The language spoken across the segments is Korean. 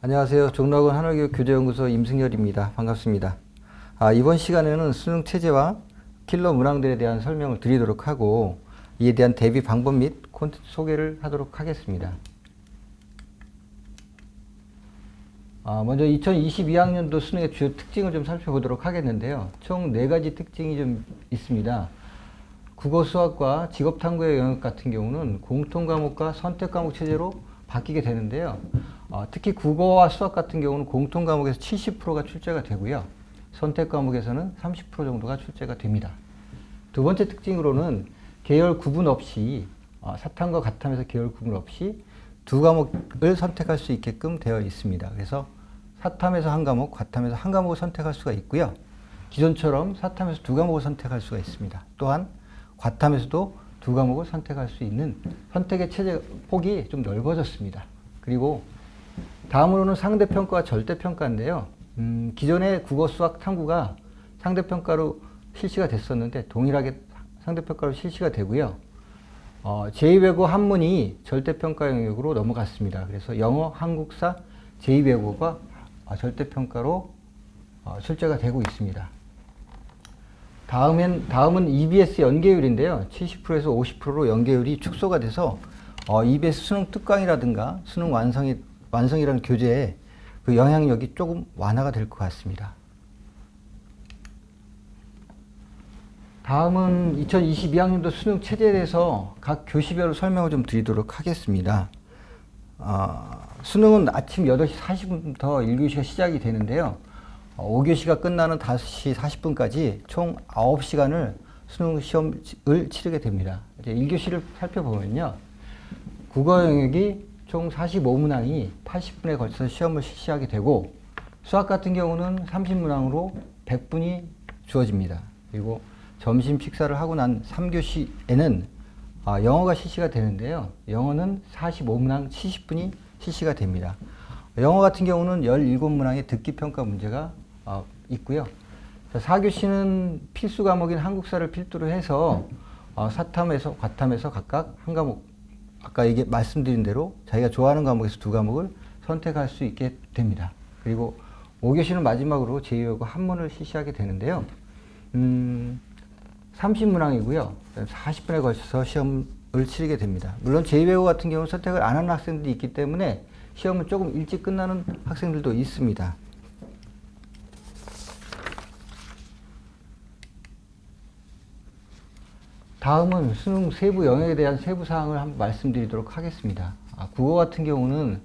안녕하세요. 종로학원 한월교육 교재연구소 임승열입니다. 반갑습니다. 이번 시간에는 수능 체제와 킬러 문항들에 대한 설명을 드리도록 하고 이에 대한 대비 방법 및 콘텐츠 소개를 하도록 하겠습니다. 먼저 2022학년도 수능의 주요 특징을 좀 살펴보도록 하겠는데요. 총 4가지 특징이 좀 있습니다. 국어, 수학과 직업탐구의 영역 같은 경우는 공통과목과 선택과목 체제로 바뀌게 되는데요. 특히 국어와 수학 같은 경우는 공통과목에서 70%가 출제가 되고요. 선택과목에서는 30% 정도가 출제가 됩니다. 두 번째 특징으로는 계열 구분 없이 사탐과 가탐에서 계열 구분 없이 두 과목을 선택할 수 있게끔 되어 있습니다. 그래서 사탐에서 한 과목, 가탐에서 한 과목을 선택할 수가 있고요. 기존처럼 사탐에서 두 과목을 선택할 수가 있습니다. 또한 과탐에서도 두 과목을 선택할 수 있는 선택의 체제 폭이 좀 넓어졌습니다. 그리고 다음으로는 상대평가와 절대평가인데요. 기존의 국어, 수학, 탐구가 상대평가로 실시가 됐었는데 동일하게 상대평가로 실시가 되고요. 제2외국어 한문이 절대평가 영역으로 넘어갔습니다. 그래서 영어, 한국사, 제2외국어가 절대평가로 출제가 되고 있습니다. 다음은 EBS 연계율인데요. 70%에서 50%로 연계율이 축소가 돼서 EBS 수능 특강이라든가 수능 완성이라는 교재에 그 영향력이 조금 완화가 될 것 같습니다. 다음은 2022학년도 수능 체제에 대해서 각 교시별로 설명을 좀 드리도록 하겠습니다. 수능은 아침 8시 40분부터 1교시가 시작이 되는데요. 5교시가 끝나는 5시 40분까지 총 9시간을 수능 시험을 치르게 됩니다. 이제 1교시를 살펴보면요. 국어 영역이 총 45문항이 80분에 걸쳐서 시험을 실시하게 되고 수학 같은 경우는 30문항으로 100분이 주어집니다. 그리고 점심 식사를 하고 난 3교시에는 영어가 실시가 되는데요. 영어는 45문항 70분이 실시가 됩니다. 영어 같은 경우는 17문항의 듣기평가 문제가 있고요. 4교시는 필수 과목인 한국사를 필두로 해서 사탐에서 과탐에서 각각 한 과목, 아까 말씀드린 대로 자기가 좋아하는 과목에서 두 과목을 선택할 수 있게 됩니다. 그리고 5교시는 마지막으로 제2외국어 한문을 실시하게 되는데요. 30문항이고요. 40분에 걸쳐서 시험을 치르게 됩니다. 물론 제2외국어 같은 경우는 선택을 안 하는 학생들이 있기 때문에 시험은 조금 일찍 끝나는 학생들도 있습니다. 다음은 수능 세부 영역에 대한 세부 사항을 한번 말씀드리도록 하겠습니다. 국어 같은 경우는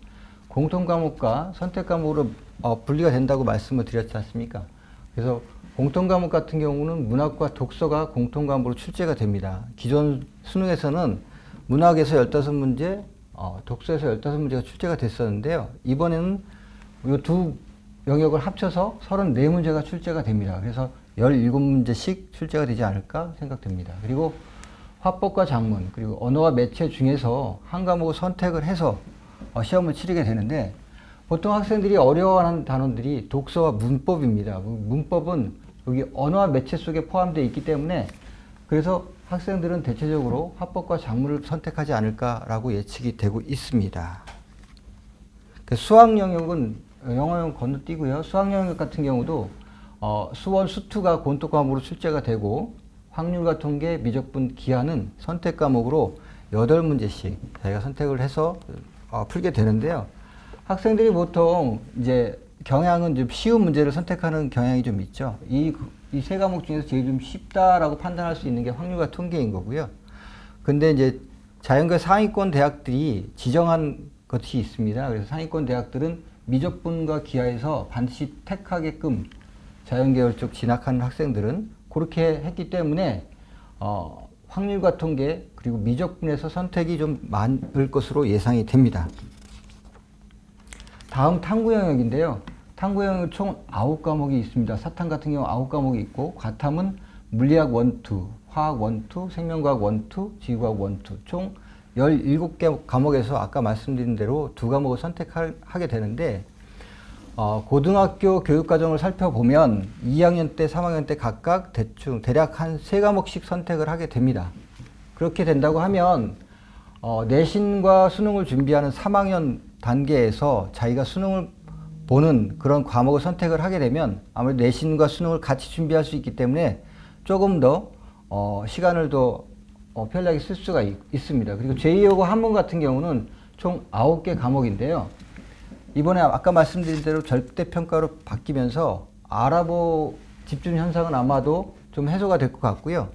공통 과목과 선택 과목으로 분리가 된다고 말씀을 드렸지 않습니까? 그래서 공통 과목 같은 경우는 문학과 독서가 공통 과목으로 출제가 됩니다. 기존 수능에서는 문학에서 15문제, 독서에서 15문제가 출제가 됐었는데요. 이번에는 이 두 영역을 합쳐서 34문제가 출제가 됩니다. 그래서 17문제씩 출제가 되지 않을까 생각됩니다. 그리고 화법과 작문, 그리고 언어와 매체 중에서 한 과목을 선택을 해서 시험을 치르게 되는데 보통 학생들이 어려워하는 단어들이 독서와 문법입니다. 문법은 여기 언어와 매체 속에 포함되어 있기 때문에 그래서 학생들은 대체적으로 화법과 작문을 선택하지 않을까라고 예측이 되고 있습니다. 수학 영역은 영어 영역 건너뛰고요. 수학 영역 같은 경우도 수원, 수투가 공통 과목으로 출제가 되고 확률과 통계, 미적분, 기하는 선택 과목으로 8문제씩 자기가 선택을 해서 풀게 되는데요. 학생들이 보통 이제 경향은 좀 쉬운 문제를 선택하는 경향이 좀 있죠. 이 세 과목 중에서 제일 좀 쉽다라고 판단할 수 있는 게 확률과 통계인 거고요. 근데 이제 자연계 상위권 대학들이 지정한 것이 있습니다. 그래서 상위권 대학들은 미적분과 기하에서 반드시 택하게끔 자연계열 쪽 진학하는 학생들은 그렇게 했기 때문에 확률과 통계 그리고 미적분에서 선택이 좀 많을 것으로 예상이 됩니다. 다음 탐구 영역인데요. 탐구 영역 총 9과목이 있습니다. 사탐 같은 경우 9과목이 있고 과탐은 물리학 1, 2, 화학 1, 2, 생명과학 1, 2, 지구과학 1, 2 총 17개 과목에서 아까 말씀드린 대로 두 과목을 선택하게 되는데 고등학교 교육과정을 살펴보면 2학년 때, 3학년 때 각각 대략 한 3과목씩 선택을 하게 됩니다. 그렇게 된다고 하면 내신과 수능을 준비하는 3학년 단계에서 자기가 수능을 보는 그런 과목을 선택을 하게 되면 아무래도 내신과 수능을 같이 준비할 수 있기 때문에 조금 더 시간을 더 편리하게 쓸 수가 있습니다. 그리고 제2여고 한문 같은 경우는 총 9개 과목인데요. 이번에 아까 말씀드린 대로 절대평가로 바뀌면서 알아보 집중 현상은 아마도 좀 해소가 될 것 같고요.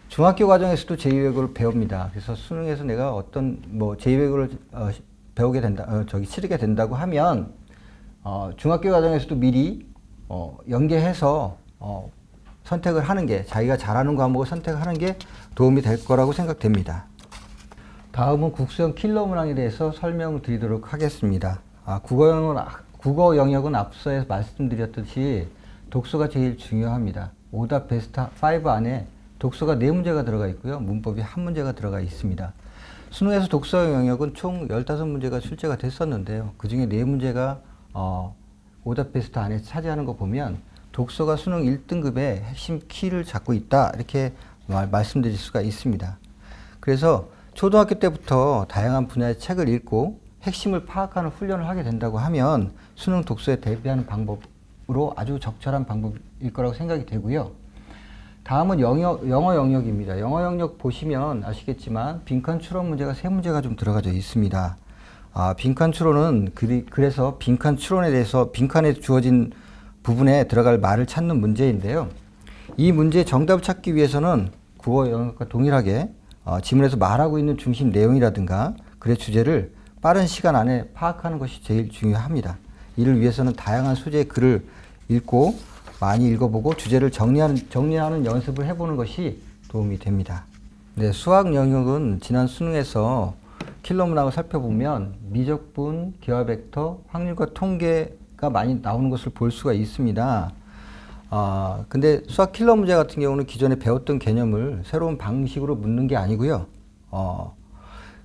중학교 과정에서도 제2외국어를 배웁니다. 그래서 수능에서 내가 어떤 제2외국어를 배우게 된다, 치르게 된다고 하면 중학교 과정에서도 미리 연계해서 선택을 하는 게, 자기가 잘하는 과목을 선택하는 게 도움이 될 거라고 생각됩니다. 다음은 국수형 킬러 문항에 대해서 설명을 드리도록 하겠습니다. 국어 영역은 앞서서 말씀드렸듯이 독서가 제일 중요합니다. 오답 베스트 5 안에 독서가 4문제가 들어가 있고요. 문법이 1문제가 들어가 있습니다. 수능에서 독서 영역은 총 15문제가 출제가 됐었는데요. 그 중에 4문제가 오답 베스트 안에 차지하는 거 보면 독서가 수능 1등급의 핵심 키를 잡고 있다, 이렇게 말씀드릴 수가 있습니다. 그래서 초등학교 때부터 다양한 분야의 책을 읽고 핵심을 파악하는 훈련을 하게 된다고 하면 수능 독서에 대비하는 방법으로 아주 적절한 방법일 거라고 생각이 되고요. 다음은 영어 영역입니다. 영어 영역 보시면 아시겠지만 빈칸 추론 문제가 3문제가 좀 들어가져 있습니다. 빈칸 추론은 그래서 빈칸 추론에 대해서 빈칸에 주어진 부분에 들어갈 말을 찾는 문제인데요. 이 문제의 정답을 찾기 위해서는 국어 영역과 동일하게 지문에서 말하고 있는 중심 내용이라든가 글의 주제를 빠른 시간 안에 파악하는 것이 제일 중요합니다. 이를 위해서는 다양한 소재의 글을 읽고 많이 읽어보고 주제를 정리하는 연습을 해보는 것이 도움이 됩니다. 네, 수학 영역은 지난 수능에서 킬러 문항을 살펴보면 미적분, 기하 벡터, 확률과 통계가 많이 나오는 것을 볼 수가 있습니다. 근데 수학 킬러 문제 같은 경우는 기존에 배웠던 개념을 새로운 방식으로 묻는 게 아니고요.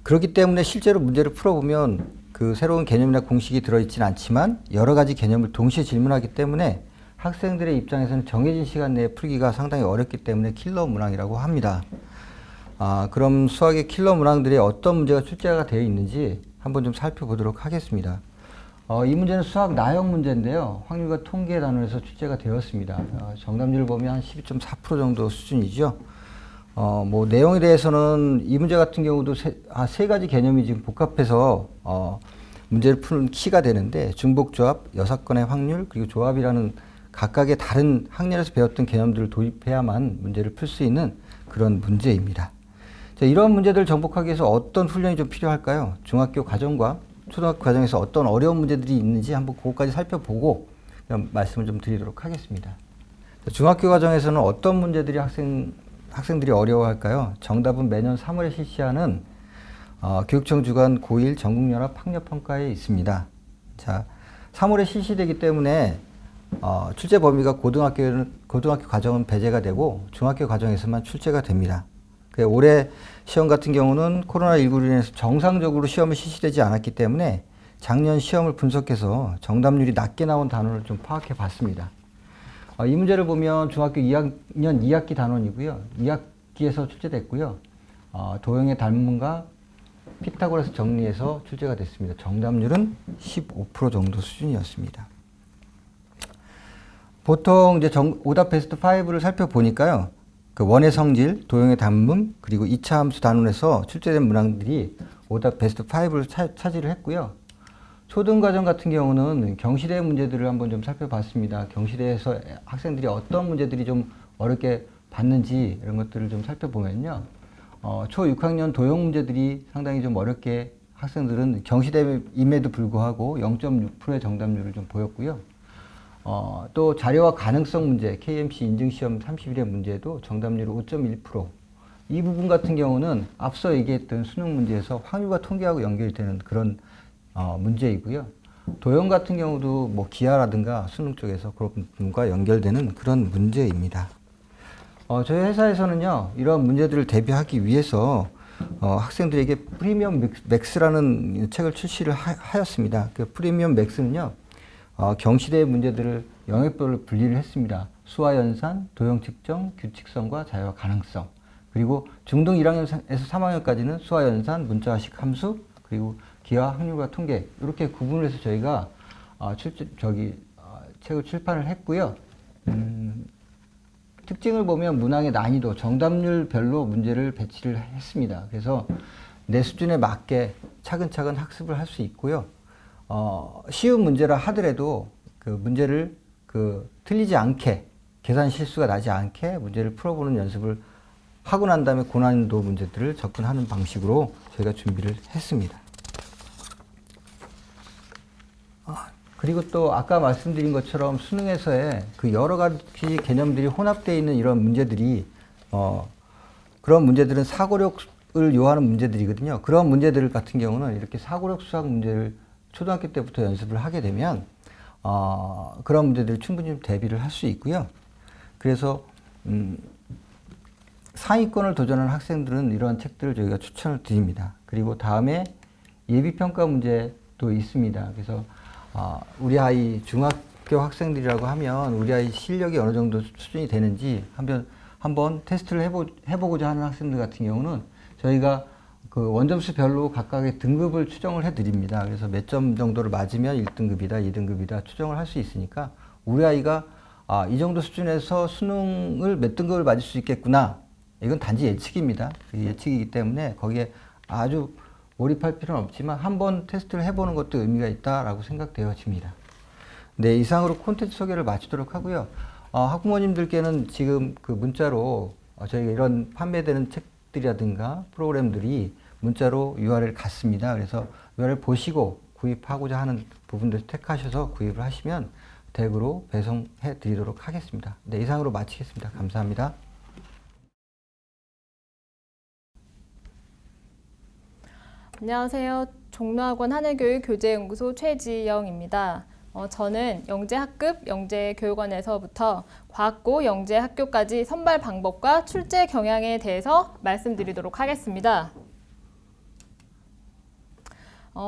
그렇기 때문에 실제로 문제를 풀어보면 그 새로운 개념이나 공식이 들어있지는 않지만 여러 가지 개념을 동시에 질문하기 때문에 학생들의 입장에서는 정해진 시간 내에 풀기가 상당히 어렵기 때문에 킬러 문항이라고 합니다. 그럼 수학의 킬러 문항들이 어떤 문제가 출제가 되어 있는지 한번 좀 살펴보도록 하겠습니다. 이 문제는 수학 나형 문제인데요. 확률과 통계 단원에서 출제가 되었습니다. 정답률을 보면 한 12.4% 정도 수준이죠. 내용에 대해서는 이 문제 같은 경우도 세 가지 개념이 지금 복합해서 문제를 푸는 키가 되는데 중복조합, 여사건의 확률, 그리고 조합이라는 각각의 다른 학년에서 배웠던 개념들을 도입해야만 문제를 풀 수 있는 그런 문제입니다. 자, 이런 문제들을 정복하기 위해서 어떤 훈련이 좀 필요할까요? 중학교 과정과 초등학교 과정에서 어떤 어려운 문제들이 있는지 한번 그것까지 살펴보고 말씀을 좀 드리도록 하겠습니다. 자, 중학교 과정에서는 어떤 문제들이 학생들이 어려워할까요? 정답은 매년 3월에 실시하는 교육청 주관 고1 전국연합 학력평가에 있습니다. 자, 3월에 실시되기 때문에 출제 범위가 고등학교 과정은 배제가 되고 중학교 과정에서만 출제가 됩니다. 올해 시험 같은 경우는 코로나19로 인해서 정상적으로 시험이 실시되지 않았기 때문에 작년 시험을 분석해서 정답률이 낮게 나온 단원을 좀 파악해 봤습니다. 이 문제를 보면 중학교 2학년 2학기 단원이고요. 2학기에서 출제됐고요. 도형의 단문과 피타고라스 정리해서 출제가 됐습니다. 정답률은 15% 정도 수준이었습니다. 보통 이제 오답 베스트 5를 살펴보니까요. 그 원의 성질, 도형의 단문, 그리고 2차 함수 단원에서 출제된 문항들이 오답 베스트 5를 차지를 했고요. 초등과정 같은 경우는 경시대 문제들을 한번 좀 살펴봤습니다. 경시대에서 학생들이 어떤 문제들이 좀 어렵게 봤는지 이런 것들을 좀 살펴보면요. 초 6학년 도형 문제들이 상당히 좀 어렵게 학생들은 경시대임에도 불구하고 0.6%의 정답률을 좀 보였고요. 또 자료와 가능성 문제, KMC 인증시험 30일의 문제도 정답률 5.1%. 이 부분 같은 경우는 앞서 얘기했던 수능 문제에서 확률과 통계하고 연결되는 그런 문제이고요. 도형 같은 경우도 기하라든가 수능 쪽에서 그런 부분과 연결되는 그런 문제입니다. 저희 회사에서는요, 이런 문제들을 대비하기 위해서 학생들에게 프리미엄 맥스라는 책을 출시를 하였습니다. 그 프리미엄 맥스는요, 경시대의 문제들을 영역별로 분리를 했습니다. 수화 연산, 도형 측정, 규칙성과 자유와 가능성. 그리고 중등 1학년에서 3학년까지는 수화 연산, 문자식 함수, 그리고 기하, 확률과 통계 이렇게 구분을 해서 저희가 책을 출판을 했고요. 특징을 보면 문항의 난이도, 정답률별로 문제를 배치를 했습니다. 그래서 내 수준에 맞게 차근차근 학습을 할 수 있고요. 쉬운 문제라 하더라도 그 문제를 틀리지 않게, 계산 실수가 나지 않게 문제를 풀어보는 연습을 하고 난 다음에 고난이도 문제들을 접근하는 방식으로 저희가 준비를 했습니다. 그리고 또 아까 말씀드린 것처럼 수능에서의 그 여러 가지 개념들이 혼합되어 있는 이런 문제들이 그런 문제들은 사고력을 요하는 문제들이거든요. 그런 문제들 같은 경우는 이렇게 사고력 수학 문제를 초등학교 때부터 연습을 하게 되면 그런 문제들을 충분히 대비를 할 수 있고요. 그래서 상위권을 도전하는 학생들은 이러한 책들을 저희가 추천을 드립니다. 그리고 다음에 예비평가 문제도 있습니다. 그래서 우리 아이 중학교 학생들이라고 하면 우리 아이 실력이 어느 정도 수준이 되는지 한번 테스트를 해보고자 하는 학생들 같은 경우는 저희가 그 원점수별로 각각의 등급을 추정을 해드립니다. 그래서 몇 점 정도를 맞으면 1등급이다, 2등급이다 추정을 할 수 있으니까 우리 아이가 이 정도 수준에서 수능을 몇 등급을 맞을 수 있겠구나. 이건 단지 예측입니다. 예측이기 때문에 거기에 아주 몰입할 필요는 없지만 한번 테스트를 해보는 것도 의미가 있다라고 생각되어집니다. 네, 이상으로 콘텐츠 소개를 마치도록 하고요. 학부모님들께는 지금 그 문자로 저희가 이런 판매되는 책들이라든가 프로그램들이 문자로 URL 갔습니다. 그래서 URL 보시고 구입하고자 하는 부분들 택하셔서 구입을 하시면 댁으로 배송해 드리도록 하겠습니다. 네, 이상으로 마치겠습니다. 감사합니다. 안녕하세요. 종로학원 하늘교육교재연구소 최지영입니다. 저는 영재학급 영재교육원에서부터 과학고 영재학교까지 선발 방법과 출제 경향에 대해서 말씀드리도록 하겠습니다.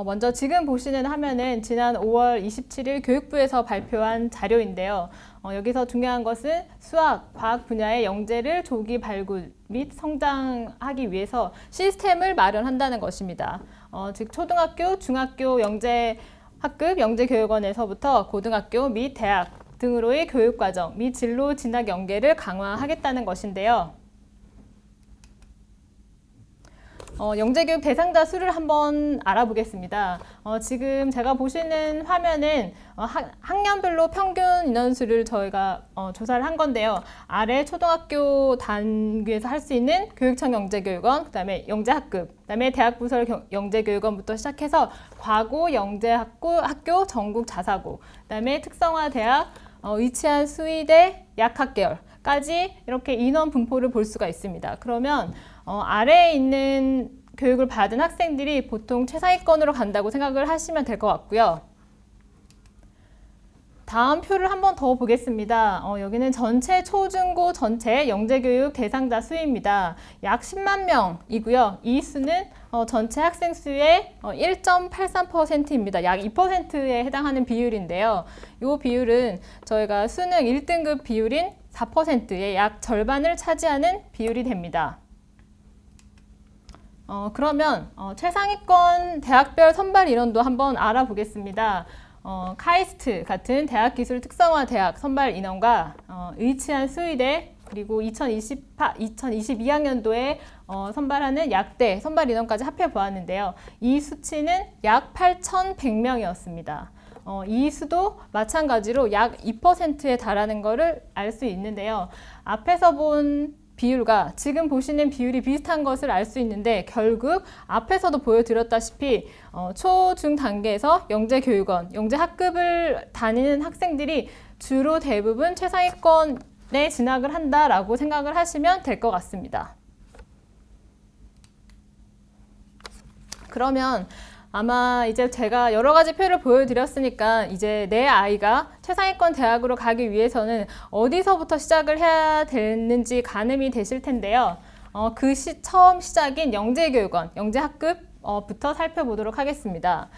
먼저 지금 보시는 화면은 지난 5월 27일 교육부에서 발표한 자료인데요. 여기서 중요한 것은 수학, 과학 분야의 영재를 조기 발굴 및 성장하기 위해서 시스템을 마련한다는 것입니다. 즉 초등학교, 중학교 영재학급 영재교육원에서부터 고등학교 및 대학 등으로의 교육과정 및 진로 진학 연계를 강화하겠다는 것인데요. 영재교육 대상자 수를 한번 알아보겠습니다. 지금 제가 보시는 화면은 학년별로 평균 인원수를 저희가 조사를 한 건데요. 아래 초등학교 단계에서 할 수 있는 교육청 영재교육원, 그 다음에 영재학급, 그 다음에 대학부설 영재교육원부터 시작해서 과고 영재학교 전국 자사고, 그 다음에 특성화대학, 의치한 수의대 약학계열까지 이렇게 인원 분포를 볼 수가 있습니다. 그러면 아래에 있는 교육을 받은 학생들이 보통 최상위권으로 간다고 생각을 하시면 될 것 같고요. 다음 표를 한번 더 보겠습니다. 여기는 전체 초중고 전체 영재교육 대상자 수입니다. 약 10만 명이고요. 이 수는 전체 학생 수의 1.83%입니다. 약 2%에 해당하는 비율인데요. 이 비율은 저희가 수능 1등급 비율인 4%의 약 절반을 차지하는 비율이 됩니다. 그러면 최상위권 대학별 선발 인원도 한번 알아보겠습니다. 카이스트 같은 대학기술 특성화 대학 선발 인원과 의치한 수의대 그리고 2022학년도에 선발하는 약대 선발 인원까지 합해 보았는데요. 이 수치는 약 8,100명이었습니다. 이 수도 마찬가지로 약 2%에 달하는 것을 알 수 있는데요. 앞에서 본 비율과 지금 보시는 비율이 비슷한 것을 알 수 있는데 결국 앞에서도 보여드렸다시피 초, 중 단계에서 영재교육원, 영재학급을 다니는 학생들이 주로 대부분 최상위권에 진학을 한다라고 생각을 하시면 될 것 같습니다. 그러면 아마 이제 제가 여러 가지 표를 보여드렸으니까 이제 내 아이가 최상위권 대학으로 가기 위해서는 어디서부터 시작을 해야 되는지 가늠이 되실 텐데요. 처음 시작인 영재교육원, 영재학급부터 살펴보도록 하겠습니다.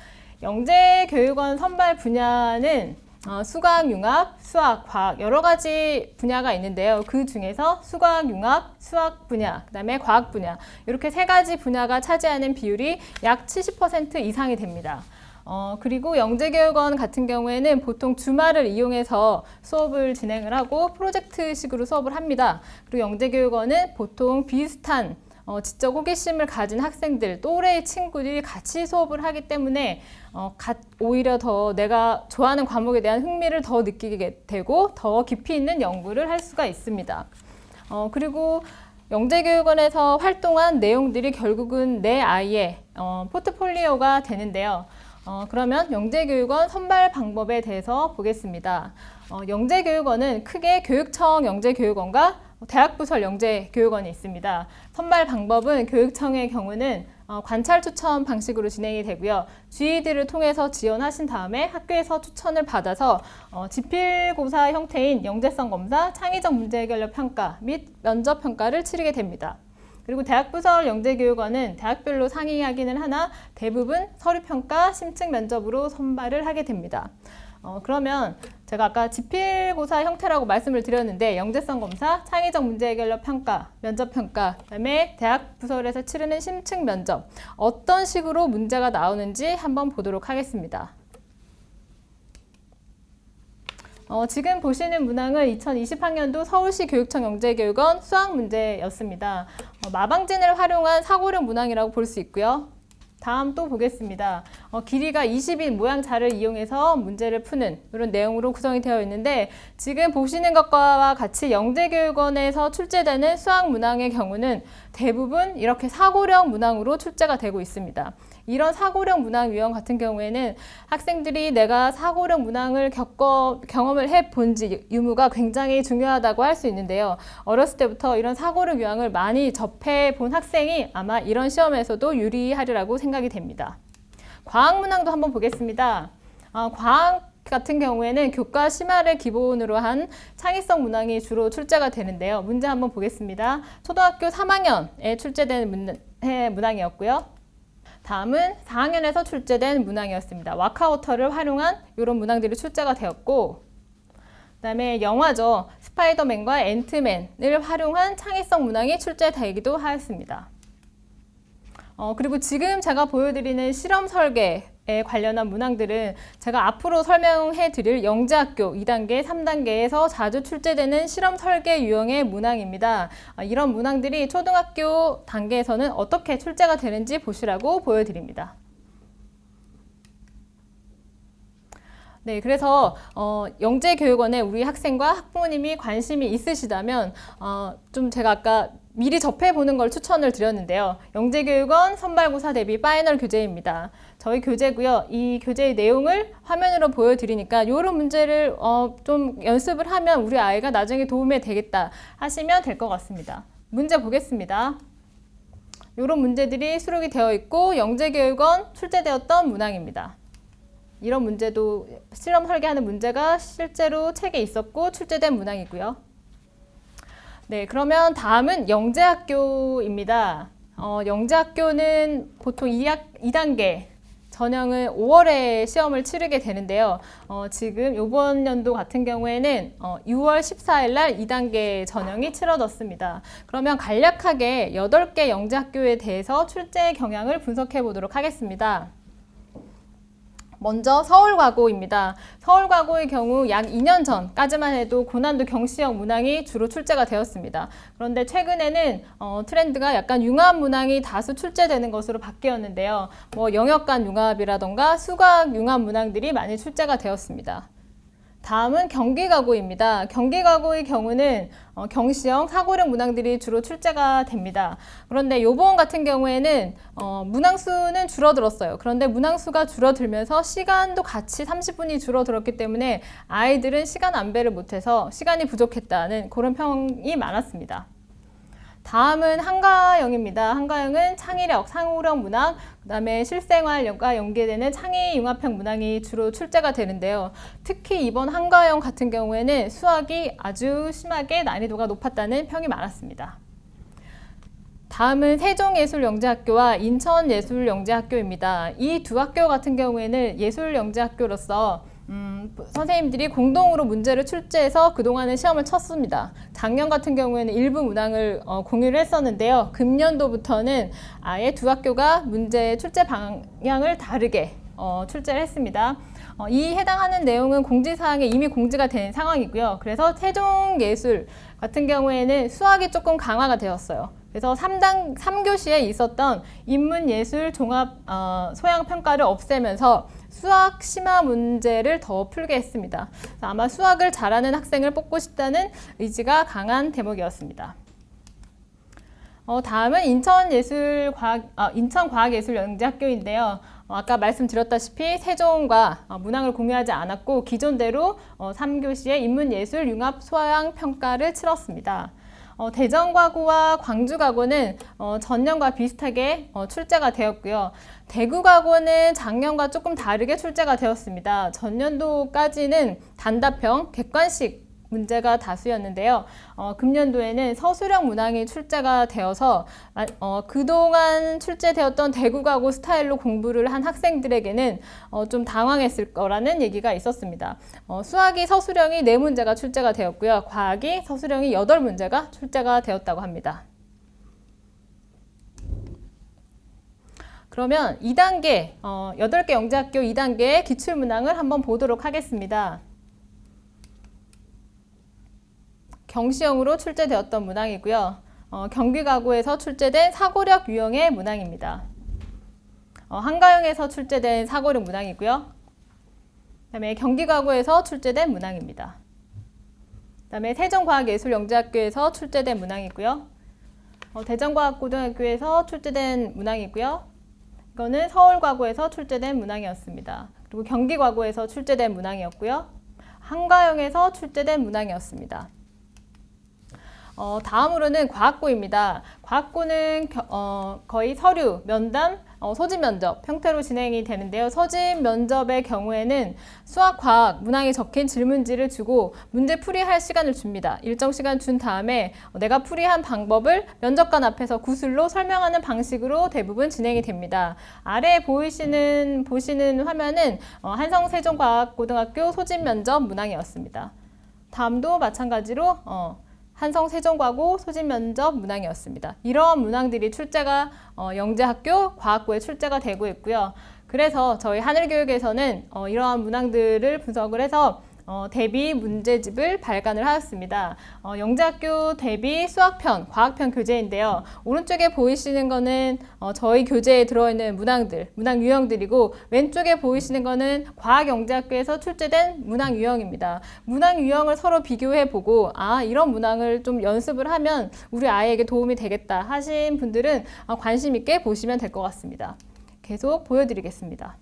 영재교육원 선발 분야는 수학, 융합, 수학, 과학 여러 가지 분야가 있는데요. 그 중에서 수학, 융합, 수학 분야, 그 다음에 과학 분야 이렇게 세 가지 분야가 차지하는 비율이 약 70% 이상이 됩니다. 그리고 영재교육원 같은 경우에는 보통 주말을 이용해서 수업을 진행을 하고 프로젝트식으로 수업을 합니다. 그리고 영재교육원은 보통 비슷한 지적 호기심을 가진 학생들, 또래의 친구들이 같이 수업을 하기 때문에 오히려 더 내가 좋아하는 과목에 대한 흥미를 더 느끼게 되고 더 깊이 있는 연구를 할 수가 있습니다. 그리고 영재교육원에서 활동한 내용들이 결국은 내 아이의 포트폴리오가 되는데요. 그러면 영재교육원 선발 방법에 대해서 보겠습니다. 영재교육원은 크게 교육청 영재교육원과 대학부설 영재교육원이 있습니다. 선발 방법은 교육청의 경우는 관찰 추천 방식으로 진행이 되고요. 주의들을 통해서 지원하신 다음에 학교에서 추천을 받아서 지필고사 형태인 영재성 검사, 창의적 문제 해결력 평가 및 면접 평가를 치르게 됩니다. 그리고 대학부설 영재교육원은 대학별로 상이하기는 하나 대부분 서류평가, 심층 면접으로 선발을 하게 됩니다. 그러면 제가 아까 지필고사 형태라고 말씀을 드렸는데 영재성 검사, 창의적 문제 해결력 평가, 면접 평가, 그다음에 대학 부설에서 치르는 심층 면접 어떤 식으로 문제가 나오는지 한번 보도록 하겠습니다. 지금 보시는 문항은 2020학년도 서울시 교육청 영재교육원 수학 문제였습니다. 마방진을 활용한 사고력 문항이라고 볼 수 있고요. 다음 또 보겠습니다. 길이가 20인 모양 자를 이용해서 문제를 푸는 이런 내용으로 구성이 되어 있는데 지금 보시는 것과 같이 영재교육원에서 출제되는 수학 문항의 경우는 대부분 이렇게 사고력 문항으로 출제가 되고 있습니다. 이런 사고력 문항 유형 같은 경우에는 학생들이 내가 사고력 문항을 경험을 해본지 유무가 굉장히 중요하다고 할 수 있는데요. 어렸을 때부터 이런 사고력 유형을 많이 접해 본 학생이 아마 이런 시험에서도 유리하리라고 생각이 됩니다. 과학 문항도 한번 보겠습니다. 과학 같은 경우에는 교과 심화를 기본으로 한 창의성 문항이 주로 출제가 되는데요. 문제 한번 보겠습니다. 초등학교 3학년에 출제된 문항이었고요. 다음은 4학년에서 출제된 문항이었습니다. 와카오터를 활용한 이런 문항들이 출제가 되었고 그 다음에 영화죠. 스파이더맨과 앤트맨을 활용한 창의성 문항이 출제되기도 하였습니다. 그리고 지금 제가 보여드리는 실험 설계에 관련한 문항들은 제가 앞으로 설명해 드릴 영재학교 2단계, 3단계에서 자주 출제되는 실험 설계 유형의 문항입니다. 이런 문항들이 초등학교 단계에서는 어떻게 출제가 되는지 보시라고 보여드립니다. 네, 그래서 영재교육원에 우리 학생과 학부모님이 관심이 있으시다면 좀 제가 아까 미리 접해보는 걸 추천을 드렸는데요. 영재교육원 선발고사 대비 파이널 교재입니다. 저희 교재고요. 이 교재의 내용을 화면으로 보여드리니까 이런 문제를 좀 연습을 하면 우리 아이가 나중에 도움이 되겠다 하시면 될 것 같습니다. 문제 보겠습니다. 이런 문제들이 수록이 되어 있고 영재교육원 출제되었던 문항입니다. 이런 문제도 실험 설계하는 문제가 실제로 책에 있었고 출제된 문항이고요. 네, 그러면 다음은 영재학교입니다. 영재학교는 보통 2단계 전형은 5월에 시험을 치르게 되는데요. 지금 이번 연도 같은 경우에는 6월 14일 날 2단계 전형이 치러졌습니다. 그러면 간략하게 8개 영재학교에 대해서 출제 경향을 분석해 보도록 하겠습니다. 먼저 서울과고입니다. 서울과고의 경우 약 2년 전까지만 해도 고난도 경시형 문항이 주로 출제가 되었습니다. 그런데 최근에는 트렌드가 약간 융합 문항이 다수 출제되는 것으로 바뀌었는데요. 영역 간 융합이라던가 수학 융합 문항들이 많이 출제가 되었습니다. 다음은 경기과고입니다. 경기과고의 경우는 경시형 사고력 문항들이 주로 출제가 됩니다. 그런데 이번 같은 경우에는 문항수는 줄어들었어요. 그런데 문항수가 줄어들면서 시간도 같이 30분이 줄어들었기 때문에 아이들은 시간 안배를 못해서 시간이 부족했다는 그런 평이 많았습니다. 다음은 한가영입니다. 한가영은 창의력, 상호력 문항, 그 다음에 실생활과 연계되는 창의융합형 문항이 주로 출제가 되는데요. 특히 이번 한가영 같은 경우에는 수학이 아주 심하게 난이도가 높았다는 평이 많았습니다. 다음은 세종예술영재학교와 인천예술영재학교입니다. 이 두 학교 같은 경우에는 예술영재학교로서 선생님들이 공동으로 문제를 출제해서 그동안은 시험을 쳤습니다. 작년 같은 경우에는 일부 문항을 공유를 했었는데요. 금년도부터는 아예 두 학교가 문제 출제 방향을 다르게 출제를 했습니다. 이 해당하는 내용은 공지사항에 이미 공지가 된 상황이고요. 그래서 세종예술 같은 경우에는 수학이 조금 강화가 되었어요. 그래서 3교시에 있었던 인문예술 종합 소양평가를 없애면서 수학 심화 문제를 더 풀게 했습니다. 아마 수학을 잘하는 학생을 뽑고 싶다는 의지가 강한 대목이었습니다. 다음은 인천과학예술영재학교인데요. 아까 말씀드렸다시피 세종과 문항을 공유하지 않았고 기존대로 3교시에 인문예술 융합 소양 평가를 치렀습니다. 대전과고와 광주과고는 전년과 비슷하게 출제가 되었고요. 대구과고는 작년과 조금 다르게 출제가 되었습니다. 전년도까지는 단답형, 객관식 문제가 다수였는데요. 금년도에는 서술형 문항이 출제가 되어서 그동안 출제되었던 대구과고 스타일로 공부를 한 학생들에게는 좀 당황했을 거라는 얘기가 있었습니다. 수학이 서술형이 4문제가 출제가 되었고요. 과학이 서술형이 8문제가 출제가 되었다고 합니다. 그러면 2단계, 8개 영재학교 2단계의 기출문항을 한번 보도록 하겠습니다. 경시형으로 출제되었던 문항이고요. 경기가고에서 출제된 사고력 유형의 문항입니다. 한가형에서 출제된 사고력 문항이고요. 그다음에 경기가고에서 출제된 문항입니다. 그다음에 세종과학예술영재학교에서 출제된 문항이고요. 대전과학고등학교에서 출제된 문항이고요. 이거는 서울과고에서 출제된 문항이었습니다. 그리고 경기과고에서 출제된 문항이었고요. 한가형에서 출제된 문항이었습니다. 다음으로는 과학고입니다. 과학고는 거의 서류, 면담, 소집 면접 형태로 진행이 되는데요. 소집 면접의 경우에는 수학, 과학, 문항에 적힌 질문지를 주고 문제 풀이할 시간을 줍니다. 일정 시간 준 다음에 내가 풀이한 방법을 면접관 앞에서 구술로 설명하는 방식으로 대부분 진행이 됩니다. 아래에 보시는 화면은 한성세종과학고등학교 소집 면접 문항이었습니다. 다음도 마찬가지로 한성세종과고 소집면접 문항이었습니다. 이러한 문항들이 출제가 영재학교 과학고에 출제가 되고 있고요. 그래서 저희 하늘교육에서는 이러한 문항들을 분석을 해서 대비 문제집을 발간을 하였습니다. 영재학교 대비 수학편, 과학편 교재인데요. 오른쪽에 보이시는 거는 저희 교재에 들어있는 문항들, 문항 유형들이고 왼쪽에 보이시는 거는 과학영재학교에서 출제된 문항 유형입니다. 문항 유형을 서로 비교해보고 이런 문항을 좀 연습을 하면 우리 아이에게 도움이 되겠다 하신 분들은 관심 있게 보시면 될 것 같습니다. 계속 보여드리겠습니다.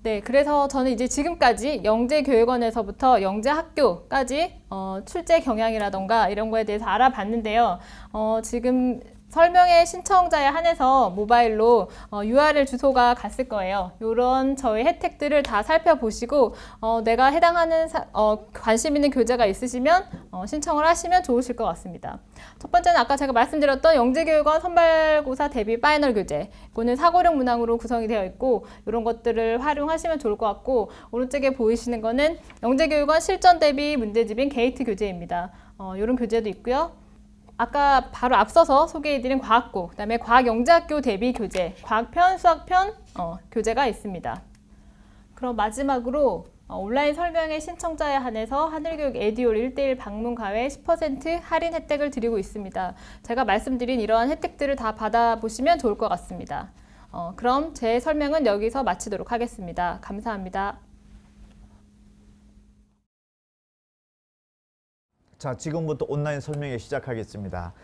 네, 그래서 저는 이제 지금까지 영재교육원에서부터 영재학교까지 출제 경향이라던가 이런 거에 대해서 알아봤는데요. 지금 설명의 신청자에 한해서 모바일로 URL 주소가 갔을 거예요. 이런 저희 혜택들을 다 살펴보시고 내가 해당하는 관심 있는 교재가 있으시면 신청을 하시면 좋으실 것 같습니다. 첫 번째는 아까 제가 말씀드렸던 영재교육원 선발고사 대비 파이널 교재. 이거는 사고력 문항으로 구성이 되어 있고 이런 것들을 활용하시면 좋을 것 같고 오른쪽에 보이시는 거는 영재교육원 실전 대비 문제집인 게이트 교재입니다. 이런 교재도 있고요. 아까 바로 앞서서 소개해드린 과학고, 그 다음에 과학영재학교 대비 교재, 과학편, 수학편 교재가 있습니다. 그럼 마지막으로 온라인 설명회 신청자에 한해서 하늘교육 에듀올 1:1 방문 가외 10% 할인 혜택을 드리고 있습니다. 제가 말씀드린 이러한 혜택들을 다 받아보시면 좋을 것 같습니다. 그럼 제 설명은 여기서 마치도록 하겠습니다. 감사합니다. 자, 지금부터 온라인 설명회 시작하겠습니다.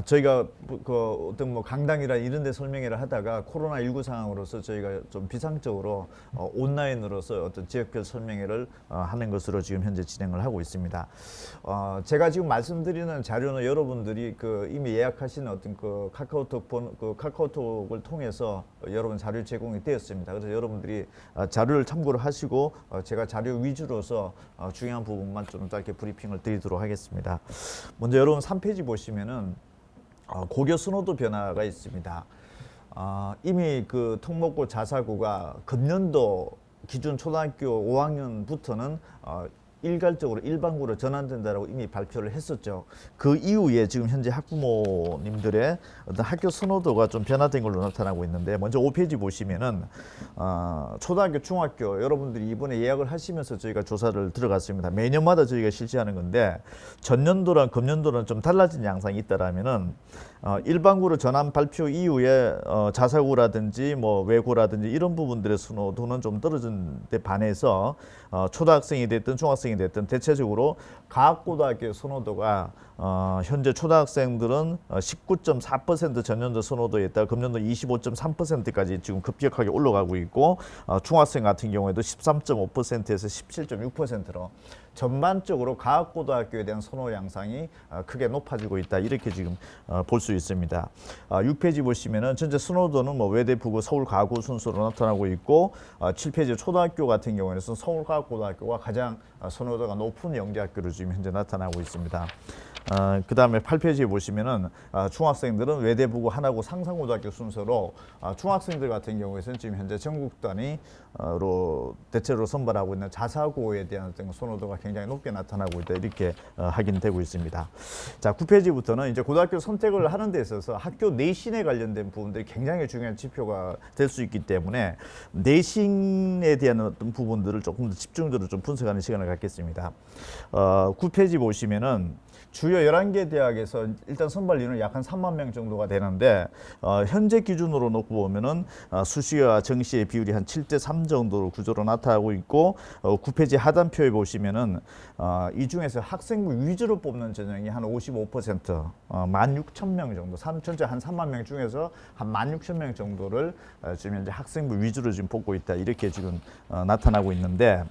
저희가 어떤 강당이나 이런 데 설명회를 하다가 코로나19 상황으로서 저희가 좀 비상적으로 온라인으로서 어떤 지역별 설명회를 하는 것으로 지금 현재 진행을 하고 있습니다. 제가 지금 말씀드리는 자료는 여러분들이 이미 예약하신 어떤 카카오톡을 통해서 여러분 자료 제공이 되었습니다. 그래서 여러분들이 자료를 참고를 하시고 제가 자료 위주로서 중요한 부분만 좀 짧게 브리핑을 드리도록 하겠습니다. 먼저 여러분 3페이지 보시면은 고교 선호도 변화가 있습니다. 이미 특목고 자사고가 금년도 기준 초등학교 5학년부터는 일괄적으로 일반고로 전환된다라고 이미 발표를 했었죠. 그 이후에 지금 현재 학부모님들의 어떤 학교 선호도가 좀 변화된 걸로 나타나고 있는데, 먼저 5페이지 보시면은 초등학교, 중학교 여러분들이 이번에 예약을 하시면서 저희가 조사를 들어갔습니다. 매년마다 저희가 실시하는 건데 전년도랑 금년도랑 좀 달라진 양상이 있다라면은 일반고로 전환 발표 이후에 자사고라든지 뭐 외고라든지 이런 부분들의 선호도는 좀 떨어진 데 반해서 초등학생이 됐든 중학생이 됐든 대체적으로 과학고등학교의 선호도가 현재 초등학생들은 19.4% 전년도 선호도에 있다 금년도 25.3%까지 지금 급격하게 올라가고 있고, 중학생 같은 경우에도 13.5%에서 17.6%로 전반적으로 과학고등학교에 대한 선호 양상이 크게 높아지고 있다, 이렇게 지금 볼 수 있습니다. 6페이지 보시면은 전체 선호도는 뭐 외대, 부고, 서울 과고 순서로 나타나고 있고, 7페이지 초등학교 같은 경우에는 서울과학고등학교가 가장 선호도가 높은 영재학교로 지금 현재 나타나고 있습니다. 그 다음에 8페이지에 보시면은 중학생들은 외대, 부고, 하나고, 상상고등학교 순서로 중학생들 같은 경우에는 지금 현재 전국 단위로 대체로 선발하고 있는 자사고에 대한 어떤 선호도가 굉장히 높게 나타나고 있다, 이렇게 확인되고 있습니다. 자, 9페이지부터는 이제 고등학교 선택을 하는 데 있어서 학교 내신에 관련된 부분들이 굉장히 중요한 지표가 될 수 있기 때문에 내신에 대한 어떤 부분들을 조금 더 집중적으로 좀 분석하는 시간을 갖겠습니다. 9페이지 보시면은 주요 11개 대학에서 일단 선발 인원이 약 한 3만 명 정도가 되는데, 현재 기준으로 놓고 보면은 수시와 정시의 비율이 한 7대3 정도로 구조로 나타나고 있고, 9페이지 하단표에 보시면은 이 중에서 학생부 위주로 뽑는 전형이 한 55%, 16,000명 정도, 전체 한 3만 명 중에서 한 16,000명 정도를 지금 현재 학생부 위주로 지금 뽑고 있다, 이렇게 지금 나타나고 있는데,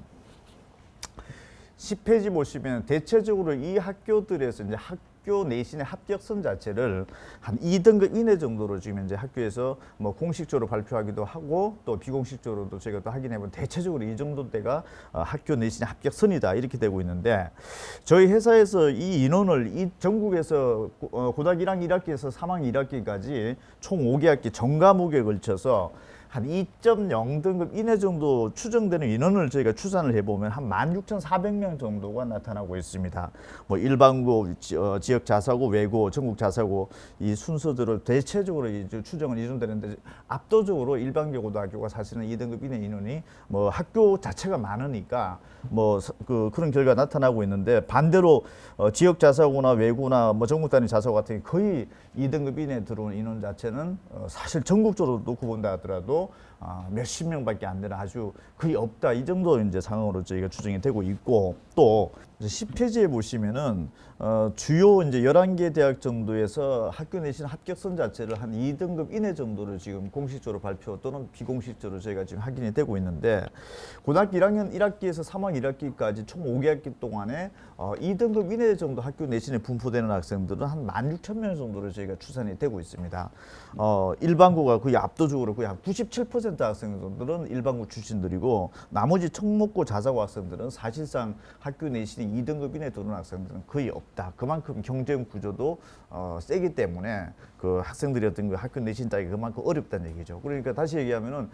10페이지 보시면 대체적으로 이 학교들에서 이제 학교 내신의 합격선 자체를 한 2등급 이내 정도로 지금 이제 학교에서 뭐 공식적으로 발표하기도 하고 또 비공식적으로도 저희가 또 확인해보면 대체적으로 이 정도대가 학교 내신의 합격선이다, 이렇게 되고 있는데, 저희 회사에서 이 인원을 이 전국에서 고등학교 1학년 1학기에서 3학년 1학기까지 총 5개 학기 전 과목에 걸쳐서 한 2.0등급 이내 정도 추정되는 인원을 저희가 추산을 해보면 한 16,400명 정도가 나타나고 있습니다. 뭐 일반고, 지역 자사고, 외고, 전국 자사고 이 순서들을 대체적으로 이제 추정은 이루어되는데, 압도적으로 일반고 고등학교가 사실은 2등급 이내 인원이 뭐 학교 자체가 많으니까 뭐 그런 결과가 나타나고 있는데, 반대로 지역 자사고나 외고나 뭐 전국 단위 자사고 같은 게 거의 2등급 이내에 들어온 인원 자체는 사실 전국적으로 놓고 본다 하더라도 몇십 명밖에 안 되는, 아주 거의 없다, 이 정도 이제 상황으로 저희가 추정이 되고 있고, 또 10페이지에 보시면은 주요 이제 11개 대학 정도에서 학교 내신 합격선 자체를 한 2등급 이내 정도를 지금 공식적으로 발표 또는 비공식적으로 저희가 지금 확인이 되고 있는데, 고등학교 1학년 1학기에서 3학년 1학기까지 총 5개 학기 동안에 2등급 이내 정도 학교 내신에 분포되는 학생들은 한 16,000명 정도로 저희가 추산이 되고 있습니다. 일반고가 거의 압도적으로 거의 한 97% 학생들은 일반고 출신들이고, 나머지 청목고 자사고 학생들은 사실상 학교 내신이 2등급 이내 들어오는 학생들은 거의 없다. 그만큼 경쟁 구조도 세기 때문에 그 학생들이 어떤 그 학교 내신 따기 그만큼 어렵다는 얘기죠. 그러니까 다시 얘기하면은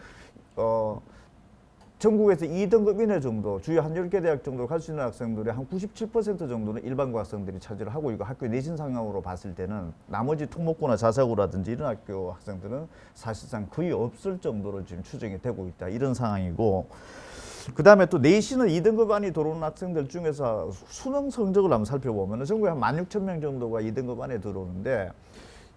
전국에서 2등급 이내 정도, 주요 한 10개 대학 정도 갈 수 있는 학생들의 한 97% 정도는 일반고 학생들이 차지를 하고 있고, 학교 내신 상황으로 봤을 때는 나머지 특목고나 자사고라든지 이런 학교 학생들은 사실상 거의 없을 정도로 지금 추정이 되고 있다, 이런 상황이고, 그 다음에 또 내신을 2등급 안에 들어오는 학생들 중에서 수능 성적을 한번 살펴보면 전국에 한 16,000명 정도가 2등급 안에 들어오는데,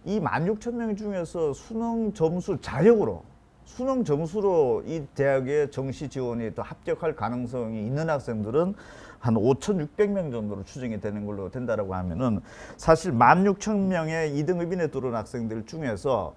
이 16,000명 중에서 수능 점수 자력으로 수능 점수로 이 대학의 정시 지원이 또 합격할 가능성이 있는 학생들은 한 5,600명 정도로 추정이 되는 걸로 된다라고 하면은, 사실 16,000명의 2등급 이내 들어온 학생들 중에서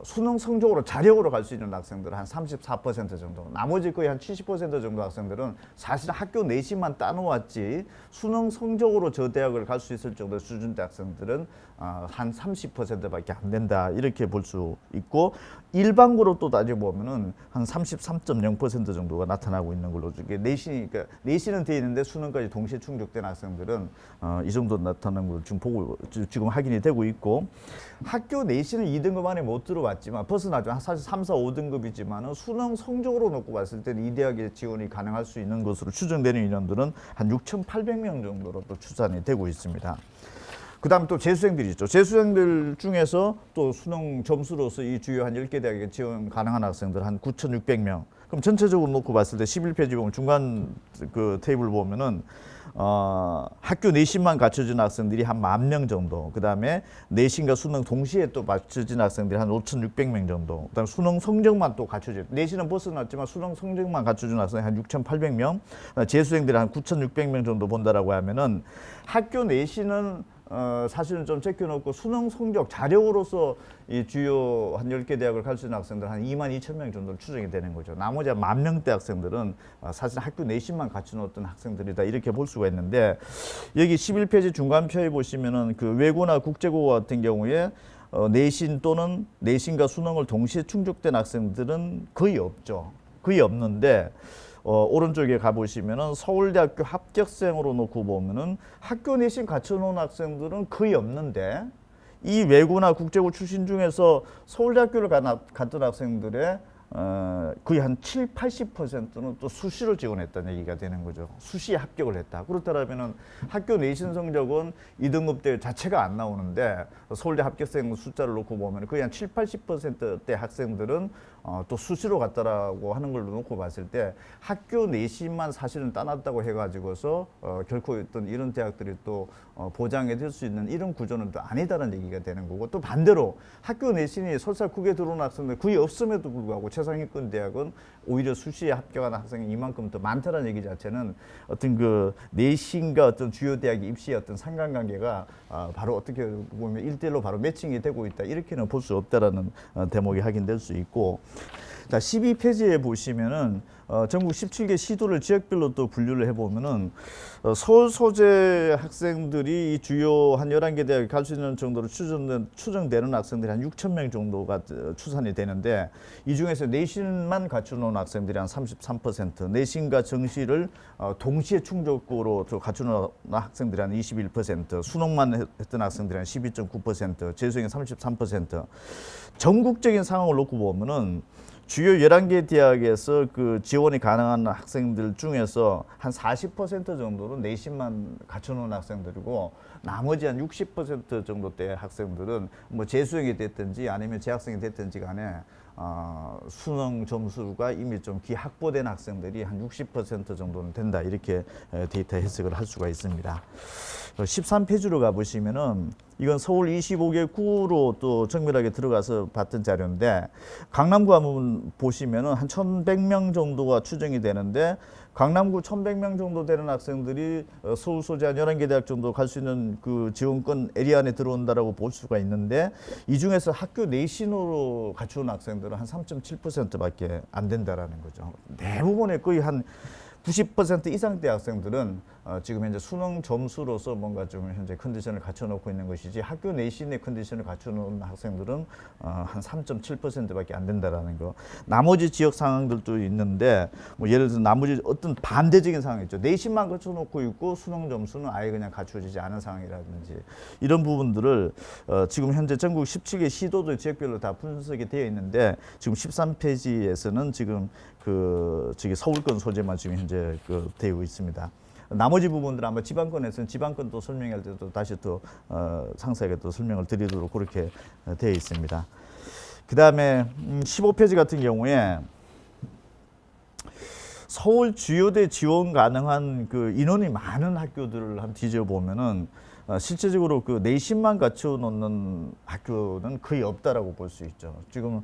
수능 성적으로 자력으로 갈 수 있는 학생들은 한 34% 정도, 나머지 거의 한 70% 정도 학생들은 사실 학교 내신만 따놓았지 수능 성적으로 저 대학을 갈 수 있을 정도의 수준대 학생들은 한 30%밖에 안 된다 이렇게 볼 수 있고 일반고로 또 따져보면은 한 33.0% 정도가 나타나고 있는 걸로 이게 내신이 그러니까 내신은 돼 있는데 수능까지 동시에 충족된 학생들은 이 정도 나타나는 걸 지금 확인이 되고 있고 학교 내신은 2등급 안에 못 들어왔지만 벗어나지만 사실 3, 4, 5등급이지만은 수능 성적으로 놓고 봤을 때는 이 대학에 지원이 가능할 수 있는 것으로 추정되는 인원들은 한 6,800명 정도로 또 추산이 되고 있습니다. 그다음 또 재수생들이 있죠. 재수생들 중에서 또 수능 점수로서 이 주요 한 10개 대학에 지원 가능한 학생들 한 9,600명. 그럼 전체적으로 놓고 봤을 때 11페이지 보면 중간 그 테이블 보면은 학교 내신만 갖춰진 학생들이 한 10,000명 정도. 그다음에 내신과 수능 동시에 또 맞춰진 학생들이 한 5,600명 정도. 그다음에 수능 성적만 또 갖춰진 내신은 벗어났지만 수능 성적만 갖춰진 학생이 한 6,800명. 재수생들이 한 9,600명 정도 본다라고 하면은 학교 내신은 사실은 좀 제껴놓고 수능 성적 자력으로서 이 주요 한 10개 대학을 갈 수 있는 학생들 한 22,000명 정도 추정이 되는 거죠. 나머지 한 10,000명대 학생들은 사실 학교 내신만 갖춰놓았던 학생들이다 이렇게 볼 수가 있는데 여기 11페이지 중간표에 보시면은 그 외고나 국제고 같은 경우에 내신 또는 내신과 수능을 동시에 충족된 학생들은 거의 없죠. 거의 없는데 오른쪽에 가보시면은 서울대학교 합격생으로 놓고 보면은 학교 내신 갖춰놓은 학생들은 거의 없는데 이 외고나 국제고 출신 중에서 서울대학교를 갔던 학생들의 거의 한 7, 80%는 또 수시로 지원했다는 얘기가 되는 거죠. 수시에 합격을 했다. 그렇다면은 학교 내신 성적은 2등급대 자체가 안 나오는데 서울대 합격생 숫자를 놓고 보면 거의 한 7, 80%대 학생들은 또 수시로 갔다라고 하는 걸로 놓고 봤을 때 학교 내신만 사실은 따놨다고 해가지고서 결코 어떤 이런 대학들이 또 보장이 될 수 있는 이런 구조는 또 아니다라는 얘기가 되는 거고 또 반대로 학교 내신이 설사 국에 들어온 학생들 거의 없음에도 불구하고 최상위권 대학은 오히려 수시에 합격하는 학생이 이만큼 더 많다는 얘기 자체는 어떤 그 내신과 어떤 주요 대학의 입시의 어떤 상관관계가 바로 어떻게 보면 1대1로 바로 매칭이 되고 있다 이렇게는 볼 수 없다라는 대목이 확인될 수 있고 자 12페이지에 보시면은 전국 17개 시도를 지역별로 또 분류를 해보면은 서울 소재 학생들이 이 주요 한 11개 대학에 갈 수 있는 정도로 추정되는 학생들이 한 6,000명 정도가 추산이 되는데 이 중에서 내신만 갖춰놓은 학생들이 한 33%, 내신과 정시를 동시에 충족으로 갖춰놓은 학생들이 한 21%, 수능만 했던 학생들이 한 12.9%, 재수생이 33%. 전국적인 상황을 놓고 보면은 주요 11개 대학에서 그 지원이 가능한 학생들 중에서 한 40% 정도는 내신만 갖춰놓은 학생들이고 나머지 한 60% 정도대 학생들은 뭐 재수생이 됐든지 아니면 재학생이 됐든지 간에 수능 점수가 이미 좀 기확보된 학생들이 한 60% 정도는 된다 이렇게 데이터 해석을 할 수가 있습니다. 13페이지로 가보시면은 이건 서울 25개 구로 또 정밀하게 들어가서 봤던 자료인데 강남구 한번 보시면은 한 1,100명 정도가 추정이 되는데 강남구 1,100명 정도 되는 학생들이 서울 소재 한 11개 대학 정도 갈 수 있는 그 지원권 에리아 안에 들어온다라고 볼 수가 있는데 이 중에서 학교 내신으로 갖추는 학생들은 한 3.7%밖에 안 된다라는 거죠. 대부분의 거의 한 90% 이상대 학생들은 지금 현재 수능 점수로서 뭔가 좀 현재 컨디션을 갖춰놓고 있는 것이지 학교 내신의 컨디션을 갖춰놓은 학생들은 한 3.7%밖에 안 된다라는 거. 나머지 지역 상황들도 있는데 뭐 예를 들어 나머지 어떤 반대적인 상황이 있죠. 내신만 갖춰놓고 있고 수능 점수는 아예 그냥 갖춰지지 않은 상황이라든지 이런 부분들을 지금 현재 전국 17개 시도도 지역별로 다 분석이 되어 있는데 지금 13페이지에서는 지금 저기 서울권 소재만 지금 현재 되어 있습니다. 나머지 부분들은 아마 지방권에서는 지방권 또 설명할 때도 다시 또 상세하게 또 설명을 드리도록 그렇게 되어 있습니다. 그 다음에 15페이지 같은 경우에 서울 주요대 지원 가능한 그 인원이 많은 학교들을 한번 뒤져보면은 실제적으로 그 내신만 갖춰놓는 학교는 거의 없다라고 볼 수 있죠. 지금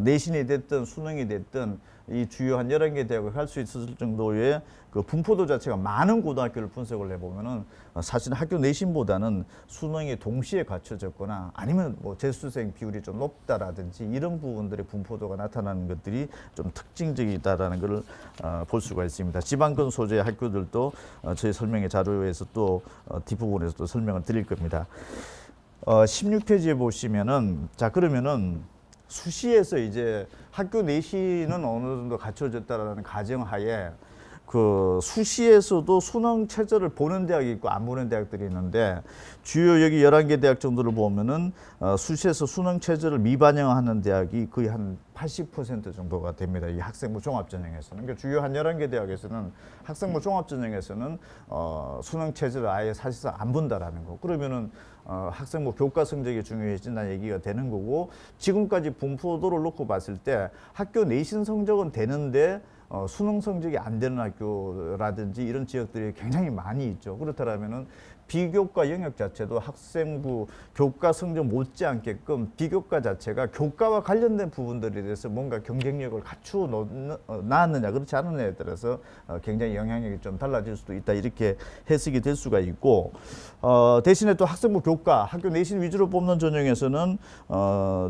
내신이 됐든 수능이 됐든 이 주요 한 11개 대학을 갈 수 있을 정도의 그 분포도 자체가 많은 고등학교를 분석을 해보면은 사실 학교 내신보다는 수능이 동시에 갖춰졌거나 아니면 뭐 재수생 비율이 좀 높다라든지 이런 부분들의 분포도가 나타나는 것들이 좀 특징적이다라는 걸 볼 수가 있습니다. 지방권 소재 학교들도 저희 설명의 자료에서 또 뒷부분에서 또 설명을 드릴 겁니다. 16페이지에 보시면은 자 그러면은 수시에서 이제 학교 내신은 어느 정도 갖춰졌다라는 가정하에 그 수시에서도 수능 최저를 보는 대학이 있고 안 보는 대학들이 있는데 주요 여기 11개 대학 정도를 보면은 수시에서 수능 최저를 미반영하는 대학이 거의 한 80% 정도가 됩니다. 이 학생부 종합전형에서는. 그러니까 주요 한 11개 대학에서는 학생부 종합전형에서는 수능 최저를 아예 사실상 안 본다라는 거. 그러면은 학생부 교과 성적이 중요해진다는 얘기가 되는 거고 지금까지 분포도를 놓고 봤을 때 학교 내신 성적은 되는데 수능 성적이 안 되는 학교라든지 이런 지역들이 굉장히 많이 있죠. 그렇다면은 비교과 영역 자체도 학생부 교과 성적 못지않게끔 비교과 자체가 교과와 관련된 부분들에 대해서 뭔가 경쟁력을 갖추어 나왔느냐 그렇지 않느냐에 따라서 굉장히 영향력이 좀 달라질 수도 있다 이렇게 해석이 될 수가 있고 대신에 또 학생부 교과 학교 내신 위주로 뽑는 전형에서는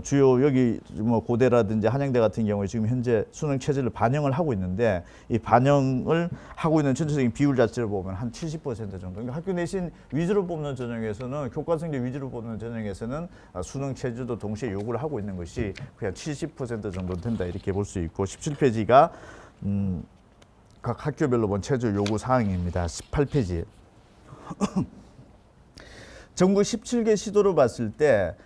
주요 여기 뭐 고대라든지 한양대 같은 경우에 지금 현재 수능 체제를 반영을 하고 있는데 이 반영을 하고 있는 전체적인 비율 자체를 보면 한 70% 정도. 그러니까 학교 내신 위주로 뽑는 전형에서는 교과 성적 위주로 뽑는 전형에서는 수능 체제도 동시에 요구를 하고 있는 것이 그냥 70% 정도 된다 이렇게 볼 수 있고 17페이지가 각 학교별로 본 체제 요구 사항입니다. 18페이지. 전국 17개 시도로 봤을 때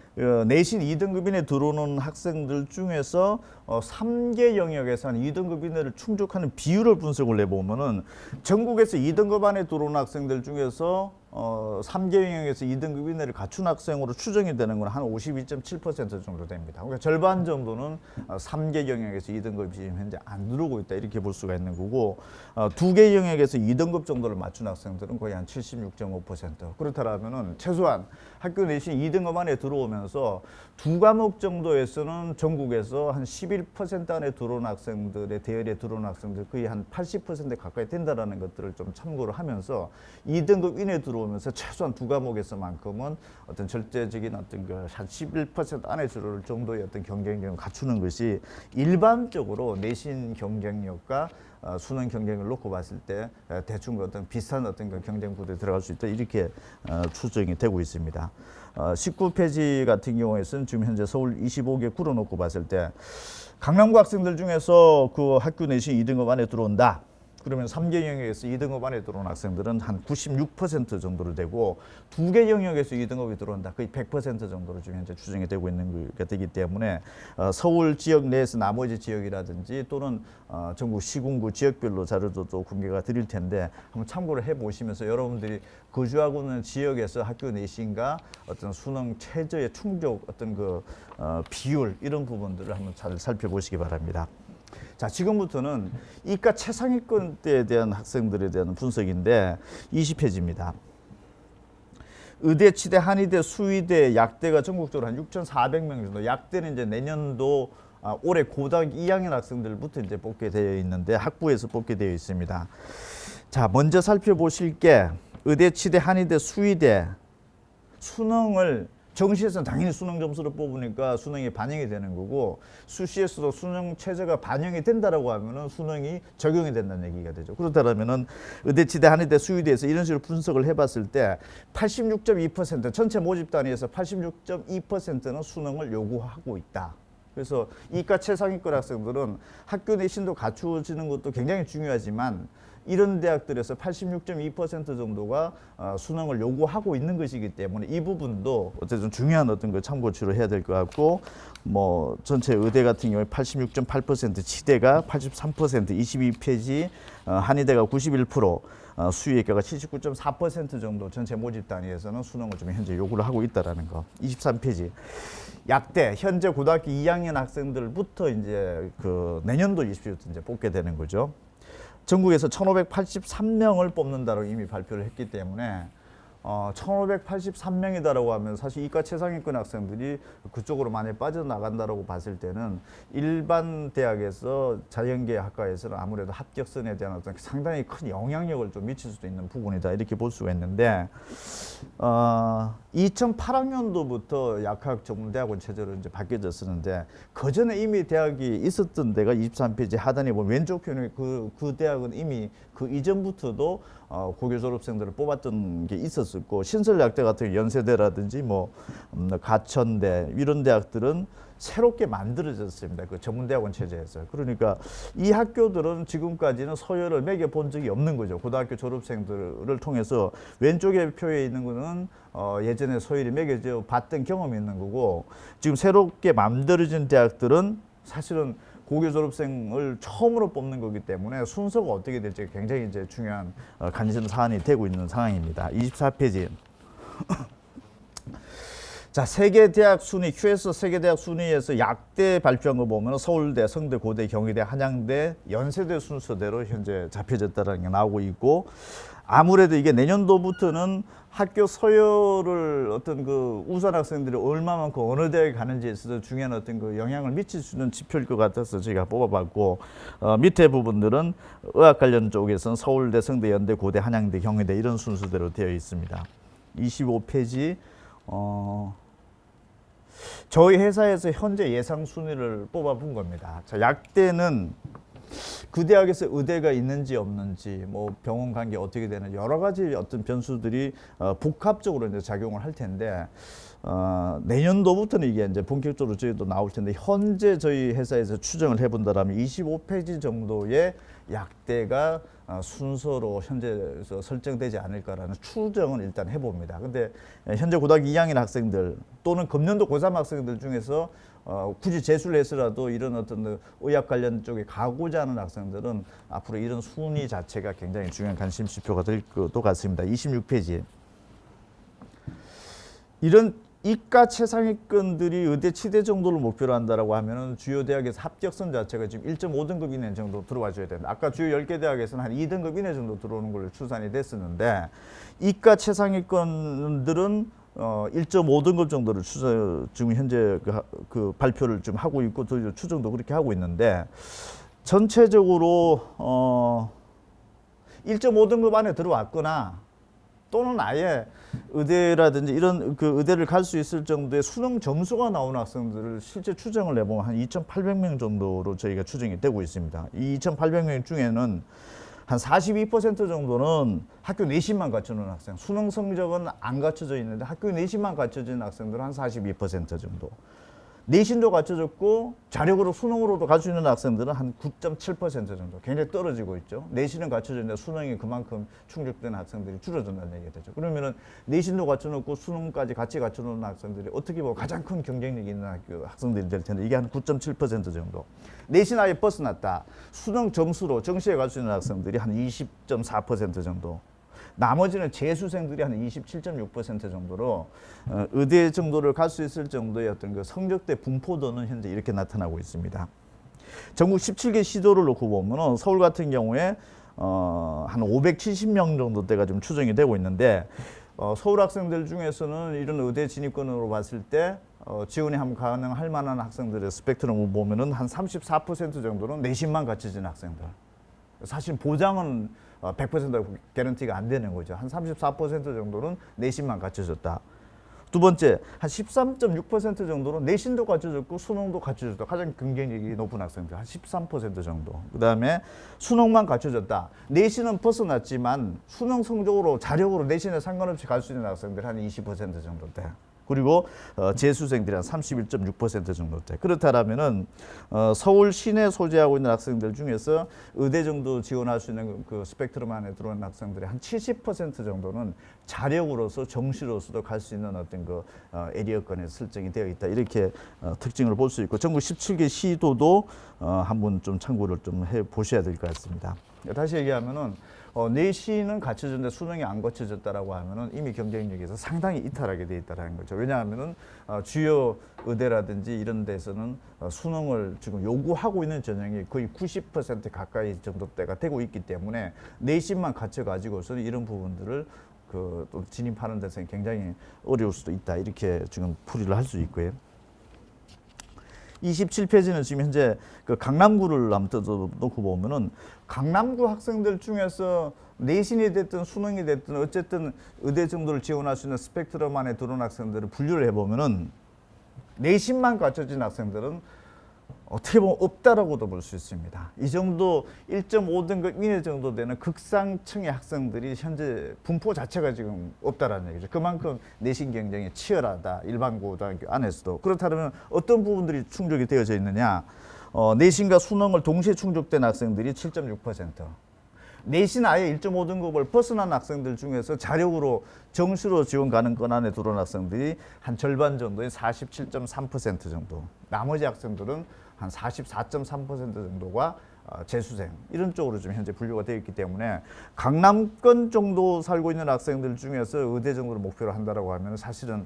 내신 2등급 이내 들어오는 학생들 중에서 3개 영역에서 한 2등급 이내를 충족하는 비율을 분석을 해보면은 전국에서 2등급 안에 들어오는 학생들 중에서 3개 영역에서 2등급 이내를 갖춘 학생으로 추정이 되는 건 한 52.7% 정도 됩니다. 그러니까 절반 정도는 3개 영역에서 2등급이 지금 현재 안 들어오고 있다 이렇게 볼 수가 있는 거고 2개 영역에서 2등급 정도를 맞춘 학생들은 거의 한 76.5%. 그렇다면은 최소한 학교 내신 2등급 안에 들어오면서 두 과목 정도에서는 전국에서 한 11% 안에 들어온 학생들의 대열에 들어온 학생들 거의 한 80% 가까이 된다라는 것들을 좀 참고를 하면서 2등급 이내 들어오면서 최소한 두 과목에서만큼은 어떤 절대적인 어떤 그 한 11% 안에 들어올 정도의 어떤 경쟁력을 갖추는 것이 일반적으로 내신 경쟁력과 수능 경쟁을 놓고 봤을 때 대충 어떤 비슷한 어떤 그 경쟁 구도에 들어갈 수 있다 이렇게 추정이 되고 있습니다. 19페이지 같은 경우에는 지금 현재 서울 25개 구로 놓고 봤을 때 강남구 학생들 중에서 그 학교 내신 2등급 안에 들어온다. 그러면 3개 영역에서 2등급 안에 들어온 학생들은 한 96% 정도로 되고 2개 영역에서 2등급이 들어온다. 거의 100% 정도로 지금 현재 추정이 되고 있는 게 되기 때문에 서울 지역 내에서 나머지 지역이라든지 또는 전국 시군구 지역별로 자료도 또 공개가 드릴 텐데 한번 참고를 해보시면서 여러분들이 거주하고 있는 지역에서 학교 내신과 어떤 수능 최저의 충족 어떤 그 비율 이런 부분들을 한번 잘 살펴보시기 바랍니다. 자, 지금부터는 이과 최상위권대에 대한 학생들에 대한 분석인데 20페이지입니다. 의대, 치대, 한의대, 수의대, 약대가 전국적으로 한 6,400명 정도. 약대는 이제 내년도 올해 고등학교 2학년 학생들부터 이제 뽑게 되어 있는데 학부에서 뽑게 되어 있습니다. 자, 먼저 살펴보실 게 의대, 치대, 한의대, 수의대 수능을 정시에서는 당연히 수능 점수를 뽑으니까 수능이 반영이 되는 거고 수시에서도 수능 체제가 반영이 된다라고 하면은 수능이 적용이 된다는 얘기가 되죠. 그렇다면은 의대, 치대, 한의대, 수의대에서 이런 식으로 분석을 해봤을 때 86.2% 전체 모집 단위에서 86.2%는 수능을 요구하고 있다. 그래서 이과 최상위권 학생들은 학교 내신도 갖추어지는 것도 굉장히 중요하지만 이런 대학들에서 86.2% 정도가 수능을 요구하고 있는 것이기 때문에 이 부분도 어쨌든 중요한 어떤 걸 참고치로 해야 될 것 같고 뭐 전체 의대 같은 경우에 86.8%, 치대가 83%, 22페이지, 한의대가 91%, 수의학과가 79.4% 정도 전체 모집 단위에서는 수능을 좀 현재 요구를 하고 있다라는 거. 23페이지. 약대 현재 고등학교 2학년 학생들부터 이제 그 내년도 입시부터 이제 뽑게 되는 거죠. 전국에서 1,583명을 뽑는다고 이미 발표를 했기 때문에 1,583명이다라고 하면 사실 이과 최상위권 학생들이 그쪽으로 많이 빠져나간다라고 봤을 때는 일반 대학에서 자연계 학과에서는 아무래도 합격선에 대한 어떤 상당히 큰 영향력을 좀 미칠 수도 있는 부분이다 이렇게 볼 수가 있는데 2008학년도부터 약학 전문대학원 체제로 이제 바뀌어졌었는데 그 전에 이미 대학이 있었던 데가 23페이지 하단에 보면 왼쪽 편에 그 대학은 이미 그 이전부터도 고교 졸업생들을 뽑았던 게 있었었고, 신설대학대 같은 경우 연세대라든지 뭐 가천대 이런 대학들은 새롭게 만들어졌습니다. 그 전문대학원 체제에서. 그러니까 이 학교들은 지금까지는 서열을 매겨본 적이 없는 거죠. 고등학교 졸업생들을 통해서 왼쪽에 표에 있는 거는 예전에 서열이 매겨져 봤던 경험이 있는 거고, 지금 새롭게 만들어진 대학들은 사실은 고교 졸업생을 처음으로 뽑는 거기 때문에 순서가 어떻게 될지 굉장히 이제 중요한 관심 사안이 되고 있는 상황입니다. 24페이지. 자, 세계 대학 순위, QS 세계 대학 순위에서 약대 발표한 거 보면 서울대, 성대, 고대, 경희대, 한양대, 연세대 순서대로 현재 잡혀졌다는 게 나오고 있고, 아무래도 이게 내년도부터는 학교 서열을 어떤 그 우수한 학생들이 얼마만큼 어느 대학에 가는지에 있어서 중요한 어떤 그 영향을 미칠 수 있는 지표일 것 같아서 제가 뽑아봤고, 밑에 부분들은 의학 관련 쪽에서는 서울대, 성대, 연대, 고대, 한양대, 경희대 이런 순서대로 되어 있습니다. 25페이지. 저희 회사에서 현재 예상 순위를 뽑아본 겁니다. 자, 약대는 그 대학에서 의대가 있는지 없는지, 뭐 병원 관계 어떻게 되는 여러 가지 어떤 변수들이 복합적으로 이제 작용을 할 텐데, 내년도부터는 이게 이제 본격적으로 저희도 나올 텐데, 현재 저희 회사에서 추정을 해본다라면 25페이지 정도의 약대가 순서로 현재에서 설정되지 않을까라는 추정은 일단 해봅니다. 근데 현재 고등학교 2학년 학생들 또는 금년도 고3 학생들 중에서 굳이 재수를 해서라도 이런 어떤 의학 관련 쪽에 가고자 하는 학생들은 앞으로 이런 순위 자체가 굉장히 중요한 관심 지표가 될 것도 같습니다. 26페이지. 이런 이과 최상위권들이 의대 치대 정도를 목표로 한다라고 하면은 주요 대학에서 합격선 자체가 지금 1.5등급 이내 정도 들어와 줘야 됩니다. 아까 주요 10개 대학에서는 한 2등급 이내 정도 들어오는 걸로 추산이 됐었는데, 이과 최상위권들은 1.5등급 정도를 지금 현재 그 발표를 좀 하고 있고, 또 추정도 그렇게 하고 있는데, 전체적으로 1.5등급 안에 들어왔거나 또는 아예 의대라든지 이런 그 의대를 갈 수 있을 정도의 수능 점수가 나오는 학생들을 실제 추정을 해보면 한 2,800명 정도로 저희가 추정이 되고 있습니다. 이 2,800명 중에는 한 42% 정도는 학교 내신만 갖춰놓은 학생, 수능 성적은 안 갖춰져 있는데 학교 내신만 갖춰진 학생들은 한 42% 정도. 내신도 갖춰졌고 자력으로 수능으로도 갈 수 있는 학생들은 한 9.7% 정도, 굉장히 떨어지고 있죠. 내신은 갖춰졌는데 수능이 그만큼 충족되는 학생들이 줄어든다는 얘기가 되죠. 그러면은 내신도 갖춰놓고 수능까지 같이 갖춰놓은 학생들이 어떻게 보면 가장 큰 경쟁력이 있는 학생들이 될 텐데, 이게 한 9.7% 정도. 내신 아예 벗어났다. 수능 점수로 정시에 갈 수 있는 학생들이 한 20.4% 정도. 나머지는 재수생들이 한 27.6% 정도로 의대 정도를 갈 수 있을 정도의 어떤 그 성적대 분포도는 현재 이렇게 나타나고 있습니다. 전국 17개 시도를 놓고 보면은 서울 같은 경우에 한 570명 정도대가 좀 추정이 되고 있는데, 서울 학생들 중에서는 이런 의대 진입권으로 봤을 때 지원이 한번 가능할 만한 학생들의 스펙트럼을 보면은 한 34% 정도는 내신만 갖춰진 학생들. 사실 보장은 100% 개런티가 안 되는 거죠. 한 34% 정도는 내신만 갖춰졌다. 두 번째, 한 13.6% 정도는 내신도 갖춰졌고 수능도 갖춰졌다. 가장 경쟁력이 높은 학생들 한 13% 정도. 그다음에 수능만 갖춰졌다. 내신은 벗어났지만 수능 성적으로 자력으로 내신에 상관없이 갈 수 있는 학생들 한 20% 정도 돼. 그리고 재수생들이 한 31.6% 정도 돼. 그렇다면은 서울 시내 소재하고 있는 학생들 중에서 의대 정도 지원할 수 있는 그 스펙트럼 안에 들어오는 학생들의 한 70% 정도는 자력으로서 정시로서도 갈 수 있는 어떤 그 에리어권에 설정이 되어 있다. 이렇게 특징을 볼 수 있고, 전국 17개 시도도 한번 좀 참고를 좀 해 보셔야 될 것 같습니다. 다시 얘기하면은 내신은 갖춰졌는데 수능이 안 갖춰졌다라고 하면은 이미 경쟁력에서 상당히 이탈하게 돼 있다라는 거죠. 왜냐하면은 주요 의대라든지 이런 데서는 수능을 지금 요구하고 있는 전형이 거의 90% 가까이 정도대가 되고 있기 때문에 내신만 갖춰 가지고서는 이런 부분들을 또 진입하는 데서 굉장히 어려울 수도 있다. 이렇게 지금 풀이를 할 수 있고요. 27페이지는 지금 현재 그 강남구를 한번 놓고 보면은, 강남구 학생들 중에서 내신이 됐든 수능이 됐든 어쨌든 의대 정도를 지원할 수 있는 스펙트럼 안에 들어온 학생들을 분류를 해보면은, 내신만 갖춰진 학생들은 어떻게 보면 없다라고도 볼 수 있습니다. 이 정도 1.5등급 이내 정도 되는 극상층의 학생들이 현재 분포 자체가 지금 없다라는 얘기죠. 그만큼 내신 경쟁이 치열하다. 일반 고등학교 안에서도. 그렇다면 어떤 부분들이 충족이 되어져 있느냐. 내신과 수능을 동시에 충족된 학생들이 7.6%. 내신 아예 1.5등급을 벗어난 학생들 중에서 자력으로 정시로 지원 가는 건 안에 들어온 학생들이 한 절반 정도인 47.3% 정도. 나머지 학생들은 한 44.3% 정도가 재수생 이런 쪽으로 지금 현재 분류가 되어 있기 때문에 강남권 정도 살고 있는 학생들 중에서 의대 정도를 목표로 한다라고 하면 사실은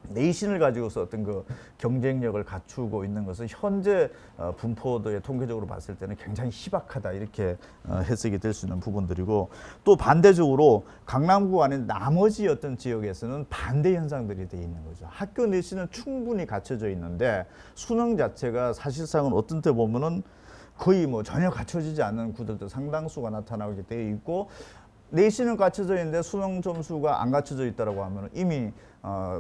내신을 가지고서 어떤 그 경쟁력을 갖추고 있는 것은 현재 분포도의 통계적으로 봤을 때는 굉장히 희박하다 이렇게 해석이 될 수 있는 부분들이고 또 반대적으로 강남구 안에 나머지 어떤 지역에서는 반대 현상들이 돼 있는 거죠. 학교 내신은 충분히 갖춰져 있는데 수능 자체가 사실상은 어떤 때 보면은 거의 뭐 전혀 갖춰지지 않는 구들도 상당수가 나타나게 되어 있고 내신은 갖춰져 있는데 수능 점수가 안 갖춰져 있다라고 하면 이미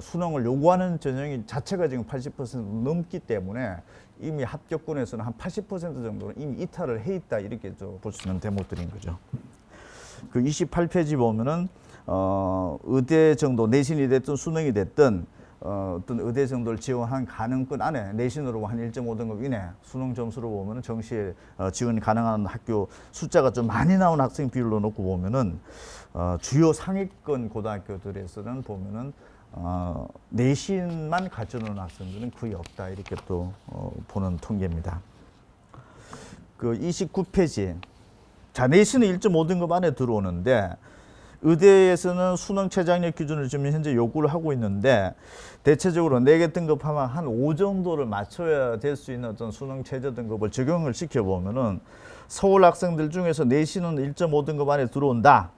수능을 요구하는 전형이 자체가 지금 80% 넘기 때문에 이미 합격권에서는 한 80% 정도는 이미 이탈을 해 있다 이렇게 볼 수 있는 대목들인 거죠. 그 28페이지 보면은 의대 정도 내신이 됐든 수능이 됐든 어떤 의대 정도를 지원한 가능권 안에 내신으로 한 1.5등급 이내 수능 점수로 보면은 정시에 지원이 가능한 학교 숫자가 좀 많이 나온 학생 비율로 놓고 보면은 주요 상위권 고등학교들에서는 보면은 내신만 갖춰놓은 학생들은 거의 없다 이렇게 또 보는 통계입니다. 그 29페이지. 자, 내신은 1.5등급 안에 들어오는데 의대에서는 수능 최저학력 기준을 지금 현재 요구를 하고 있는데 대체적으로 4개 등급하면 한 5 정도를 맞춰야 될 수 있는 어떤 수능 최저 등급을 적용을 시켜보면은 서울 학생들 중에서 내신은 1.5등급 안에 들어온다.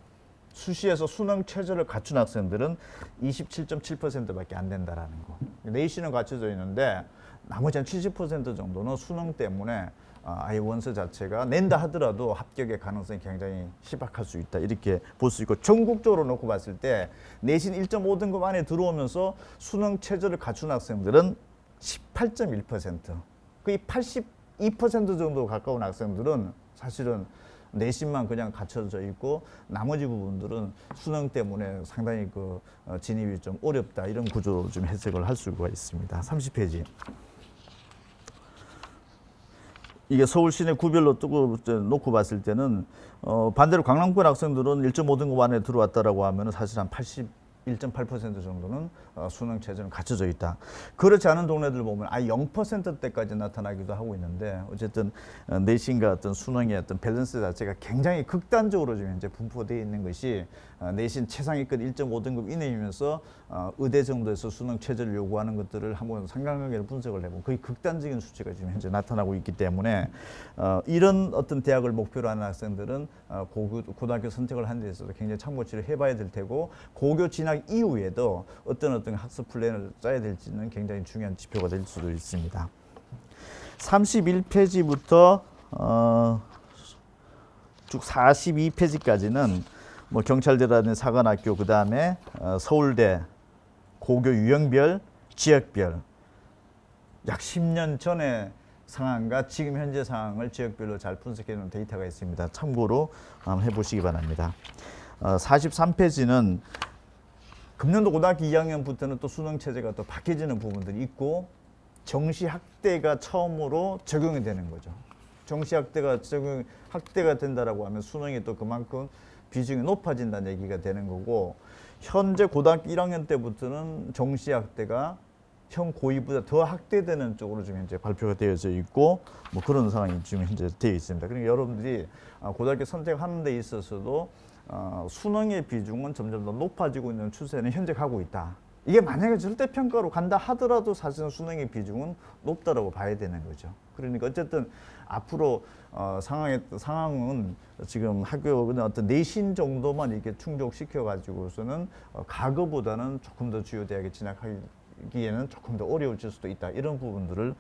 수시에서 수능 최저를 갖춘 학생들은 27.7%밖에 안 된다라는 거. 내신은 갖춰져 있는데 나머지 한 70% 정도는 수능 때문에 아예 원서 자체가 낸다 하더라도 합격의 가능성이 굉장히 희박할 수 있다 이렇게 볼 수 있고 전국적으로 놓고 봤을 때 내신 1.5등급 안에 들어오면서 수능 최저를 갖춘 학생들은 18.1%, 거의 82% 정도 가까운 학생들은 사실은 내신만 그냥 갖춰져 있고 나머지 부분들은 수능 때문에 상당히 그 진입이 좀 어렵다 이런 구조로 좀 해석을 할 수가 있습니다. 30페이지. 이게 서울 시내 구별로 뜨고 놓고 봤을 때는 반대로 강남권 학생들은 1.5등급 안에 들어왔다라고 하면 사실 한 81.8% 정도는 수능 최저는 갖춰져 있다. 그렇지 않은 동네들 보면 아예 0%대까지 나타나기도 하고 있는데 어쨌든 내신과 어떤 수능의 어떤 밸런스 자체가 굉장히 극단적으로 지금 현재 분포되어 있는 것이 내신 최상위권 1.5등급 이내이면서 의대 정도에서 수능 최저를 요구하는 것들을 한번 상관관계를 분석을 해보면 거의 극단적인 수치가 지금 현재 나타나고 있기 때문에 이런 어떤 대학을 목표로 하는 학생들은 고등학교 선택을 하는 데 있어서 굉장히 참고치를 해봐야 될 테고 고교 진학 이후에도 어떤 학습 플랜을 짜야 될지는 굉장히 중요한 지표가 될 수도 있습니다. 31페이지부터 쭉 42페이지까지는 뭐 경찰대라는 사관학교 그 다음에 서울대 고교 유형별, 지역별 약 10년 전의 상황과 지금 현재 상황을 지역별로 잘 분석해 놓은 데이터가 있습니다. 참고로 한번 해보시기 바랍니다. 43페이지는 금년도 고등학교 2학년부터는 또 수능 체제가 또 바뀌어지는 부분들이 있고 정시 학대가 처음으로 적용이 되는 거죠. 정시 학대가 학대가 된다라고 하면 수능이 또 그만큼 비중이 높아진다는 얘기가 되는 거고 현재 고등학교 1학년 때부터는 정시 학대가 현 고2보다 더 학대되는 쪽으로 지금 현재 발표가 되어져 있고 뭐 그런 상황이 지금 현재 되어 있습니다. 그러니까 여러분들이 고등학교 선택하는 데 있어서도 수능의 비중은 점점 더 높아지고 있는 추세는 현재 가고 있다. 이게 만약에 절대평가로 간다 하더라도 사실은 수능의 비중은 높다라고 봐야 되는 거죠. 그러니까 어쨌든 앞으로 상황은 지금 학교의 어떤 내신 정도만 이렇게 충족시켜 가지고서는 과거보다는 조금 더 주요 대학에 진학하기에는 조금 더 어려워질 수도 있다. 이런 부분들을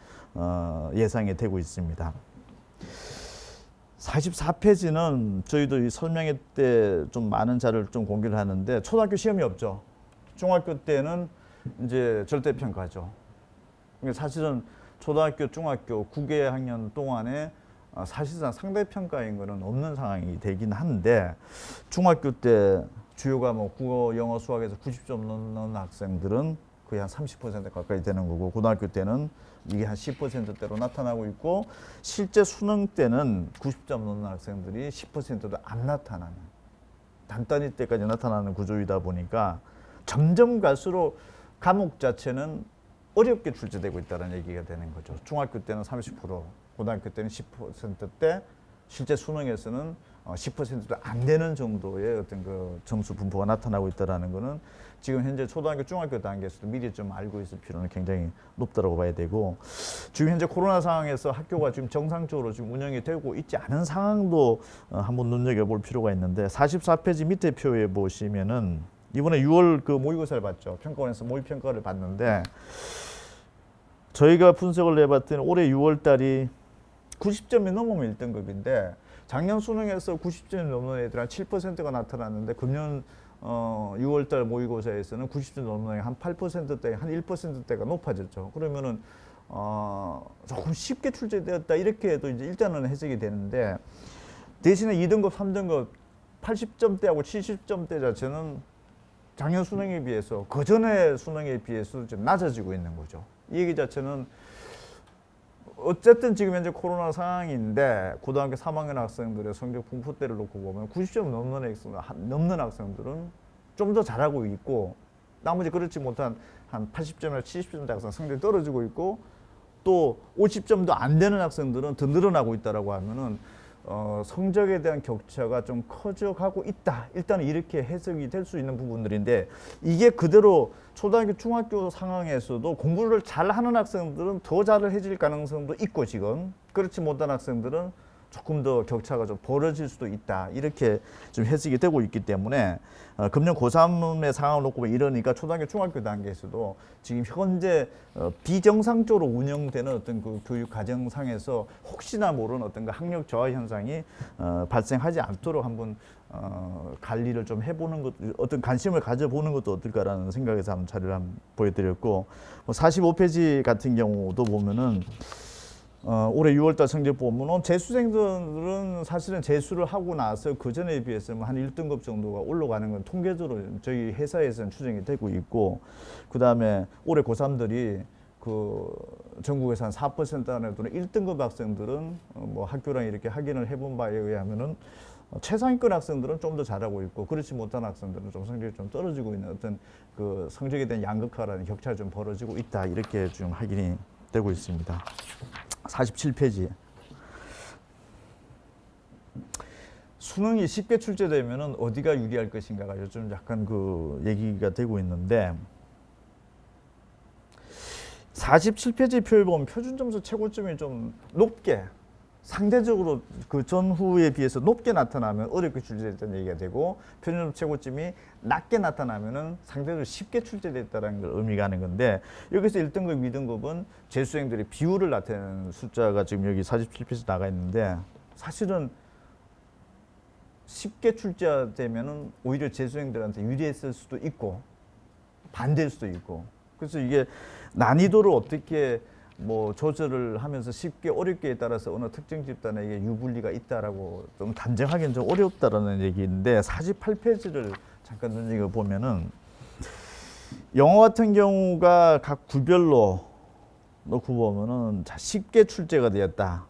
예상이 되고 있습니다. 44페이지는 저희도 이 설명회 때 좀 많은 자료를 좀 공개를 하는데 초등학교 시험이 없죠. 중학교 때는 이제 절대평가죠. 그러니까 사실은 초등학교, 중학교 9개학년 동안에 사실상 상대평가인 거는 없는 상황이 되긴 한데 중학교 때 주요 과목 국어, 영어, 수학에서 90점 넘는 학생들은 거의 한 30% 가까이 되는 거고 고등학교 때는 이게 한 10%대로 나타나고 있고 실제 수능 때는 90점 넘는 학생들이 10%도 안 나타나는 단단히 때까지 나타나는 구조이다 보니까 점점 갈수록 과목 자체는 어렵게 출제되고 있다는 얘기가 되는 거죠. 중학교 때는 30%, 고등학교 때는 10%대, 실제 수능에서는 10%도 안 되는 정도의 어떤 그 점수 분포가 나타나고 있다는 거는 지금 현재 초등학교, 중학교 단계에서도 미리 좀 알고 있을 필요는 굉장히 높다고 봐야 되고 지금 현재 코로나 상황에서 학교가 지금 정상적으로 지금 운영이 되고 있지 않은 상황도 한번 눈여겨볼 필요가 있는데 44페이지 밑에 표에 보시면은 이번에 6월 그 모의고사를 봤죠. 평가원에서 모의평가를 봤는데 저희가 분석을 해봤더니 올해 6월 달이 90점이 넘으면 1등급인데 작년 수능에서 90점이 넘는 애들 한 7%가 나타났는데 금년 6월 달 모의고사에서는 90점 넘는 애 한 8%대, 한 1%대가 높아졌죠. 그러면은 조금 쉽게 출제되었다 이렇게 해도 이제 일단은 해석이 되는데 대신에 2등급, 3등급 80점대하고 70점대 자체는 작년 수능에 비해서 그 전에 수능에 비해서 좀 낮아지고 있는 거죠. 이 얘기 자체는 어쨌든 지금 현재 코로나 상황인데 고등학교 3학년 학생들의 성적 분포대를 놓고 보면 90점 넘는 학생들은 좀 더 잘하고 있고 나머지 그렇지 못한 한 80점이나 70점대 학생 성적이 떨어지고 있고 또 50점도 안 되는 학생들은 더 늘어나고 있다라고 하면은 성적에 대한 격차가 좀 커져가고 있다. 일단은 이렇게 해석이 될 수 있는 부분들인데 이게 그대로 초등학교, 중학교 상황에서도 공부를 잘하는 학생들은 더 잘해질 가능성도 있고 지금 그렇지 못한 학생들은 조금 더 격차가 좀 벌어질 수도 있다. 이렇게 좀 해석이 되고 있기 때문에 금년 고3의 상황을 놓고 보면 이러니까 초등학교, 중학교 단계에서도 지금 현재 비정상적으로 운영되는 어떤 그 교육 과정상에서 혹시나 모르는 어떤 그 학력 저하 현상이 발생하지 않도록 한번 관리를 좀 해보는 것, 어떤 관심을 가져보는 것도 어떨까라는 생각에서 한번 자료를 한번 보여드렸고 45페이지 같은 경우도 보면은 올해 6월달 성적 보면은 재수생들은 사실은 재수를 하고 나서 그 전에 비해서 한 1등급 정도가 올라가는 건 통계적으로 저희 회사에서는 추정이 되고 있고 그 다음에 올해 고3들이 그 전국에서 한 4% 안에 드는 1등급 학생들은 뭐 학교랑 이렇게 확인을 해본 바에 의하면은 최상위권 학생들은 좀 더 잘하고 있고 그렇지 못한 학생들은 좀 성적이 좀 떨어지고 있는 어떤 그 성적에 대한 양극화라는 격차가 좀 벌어지고 있다 이렇게 좀 확인이 되고 있습니다. 47페이지. 수능이 쉽게 출제되면은 어디가 유리할 것인가가 요즘 약간 그 얘기가 되고 있는데 47페이지 표에 보면 표준 점수 최고점이 좀 높게 상대적으로 그 전후에 비해서 높게 나타나면 어렵게 출제됐다는 얘기가 되고 표준 최고점이 낮게 나타나면은 상대적으로 쉽게 출제됐다는 걸 의미가 하는 건데 여기서 1등급, 2등급은 재수생들의 비율을 나타내는 숫자가 지금 여기 47페이지 나가 있는데 사실은 쉽게 출제되면은 오히려 재수생들한테 유리했을 수도 있고 반대일 수도 있고 그래서 이게 난이도를 어떻게 뭐 조절을 하면서 쉽게 어렵게에 따라서 어느 특정 집단에게 유불리가 있다라고 좀 단정하기는 좀 어렵다라는 얘기인데 48페이지를 잠깐 눈여겨 보면은 영어 같은 경우가 각 구별로 놓고 보면은 쉽게 출제가 되었다.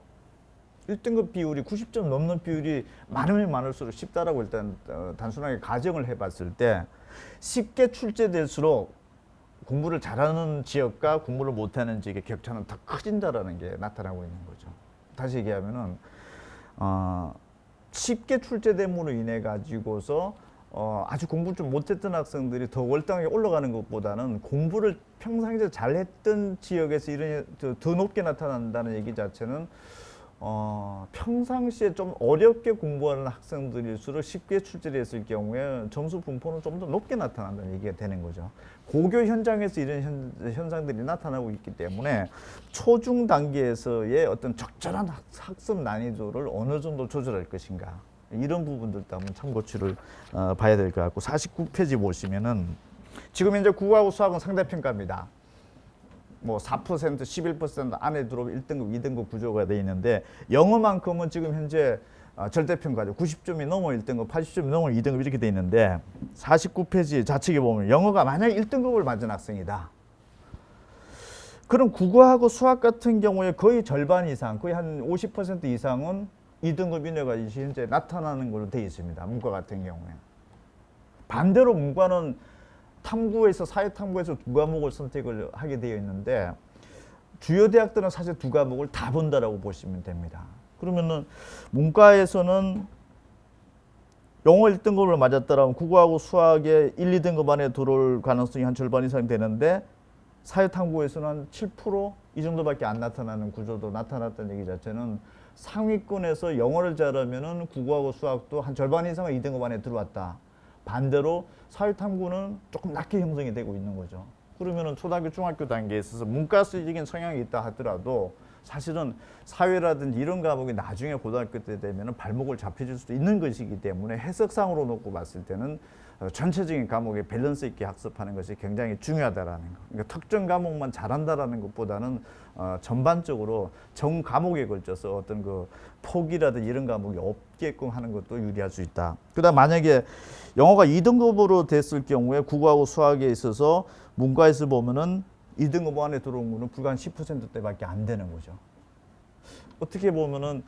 1등급 비율이 90점 넘는 비율이 많으면 많을수록 쉽다라고 일단 단순하게 가정을 해봤을 때 쉽게 출제될수록 공부를 잘하는 지역과 공부를 못하는 지역의 격차는 더 커진다라는 게 나타나고 있는 거죠. 다시 얘기하면은 쉽게 출제됨으로 인해 가지고서 아주 공부를 좀 못했던 학생들이 더 월등하게 올라가는 것보다는 공부를 평상시에 잘했던 지역에서 이런 더 높게 나타난다는 얘기 자체는 평상시에 좀 어렵게 공부하는 학생들일수록 쉽게 출제를 했을 경우에 점수 분포는 좀 더 높게 나타난다는 얘기가 되는 거죠. 고교 현장에서 이런 현상들이 나타나고 있기 때문에 초중 단계에서의 어떤 적절한 학습 난이도를 어느 정도 조절할 것인가 이런 부분들도 한번 참고치를 봐야 될 것 같고 49페이지 보시면은 지금 현재 국어하고 수학은 상대평가입니다. 뭐 4%, 11% 안에 들어오면 1등급, 2등급 구조가 돼 있는데 영어만큼은 지금 현재 절대평가죠. 90점이 넘어 1등급, 80점이 넘어 2등급 이렇게 돼 있는데 49페이지 좌측에 보면 영어가 만약 1등급을 맞은 학생이다. 그럼 국어하고 수학 같은 경우에 거의 절반 이상, 거의 한 50% 이상은 2등급 이내가 현재 나타나는 걸로 돼 있습니다. 문과 같은 경우에. 반대로 문과는 탐구에서 사회탐구에서 두 과목을 선택을 하게 되어 있는데 주요 대학들은 사실 두 과목을 다 본다라고 보시면 됩니다. 그러면은 문과에서는 영어 1등급을 맞았다면 국어하고 수학에 1, 2등급 안에 들어올 가능성이 한 절반 이상 되는데 사회탐구에서는 한 7% 이 정도밖에 안 나타나는 구조도 나타났다는 얘기 자체는 상위권에서 영어를 잘하면은 국어하고 수학도 한 절반 이상은 2등급 안에 들어왔다. 반대로 사회탐구는 조금 낮게 형성이 되고 있는 거죠. 그러면은 초등학교, 중학교 단계에 있어서 문과적인 성향이 있다 하더라도 사실은 사회라든지 이런 과목이 나중에 고등학교 때 되면은 발목을 잡혀줄 수도 있는 것이기 때문에 해석상으로 놓고 봤을 때는 전체적인 과목에 밸런스 있게 학습하는 것이 굉장히 중요하다라는 거. 그러니까 특정 과목만 잘한다라는 것보다는 전반적으로 전 과목에 걸쳐서 어떤 그 포기라든지 이런 과목이 없게끔 하는 것도 유리할 수 있다. 그다음 만약에 영어가 2등급으로 됐을 경우에 국어하고 수학에 있어서 문과에서 보면은 2등급 안에 들어온 거는 불과 한 10%대밖에 안 되는 거죠. 어떻게 보면은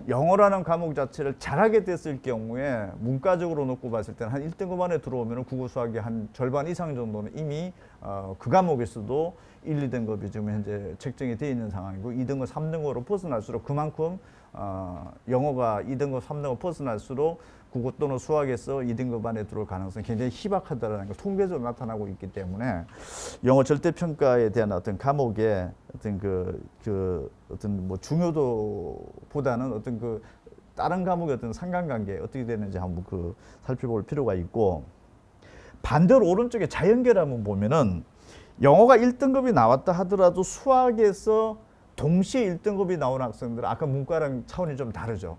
영어라는 과목 자체를 잘하게 됐을 경우에 문과적으로 놓고 봤을 때는 한 1등급 안에 들어오면 국어 수학의 한 절반 이상 정도는 이미 그 과목에서도 1, 2등급이 지금 현재 책정이 되어 있는 상황이고 2등급, 3등급으로 벗어날수록 그만큼 영어가 2등급, 3등급 벗어날수록 국어 또는 수학에서 2등급 안에 들어올 가능성이 굉장히 희박하다는 걸 통계적으로 나타나고 있기 때문에 영어 절대평가에 대한 어떤 과목의 어떤 어떤 뭐 중요도보다는 어떤 그 다른 과목의 어떤 상관관계 어떻게 되는지 한번 살펴볼 필요가 있고 반대로 오른쪽에 자연계를 한번 보면은 영어가 1등급이 나왔다 하더라도 수학에서 동시에 1등급이 나온 학생들은 아까 문과랑 차원이 좀 다르죠.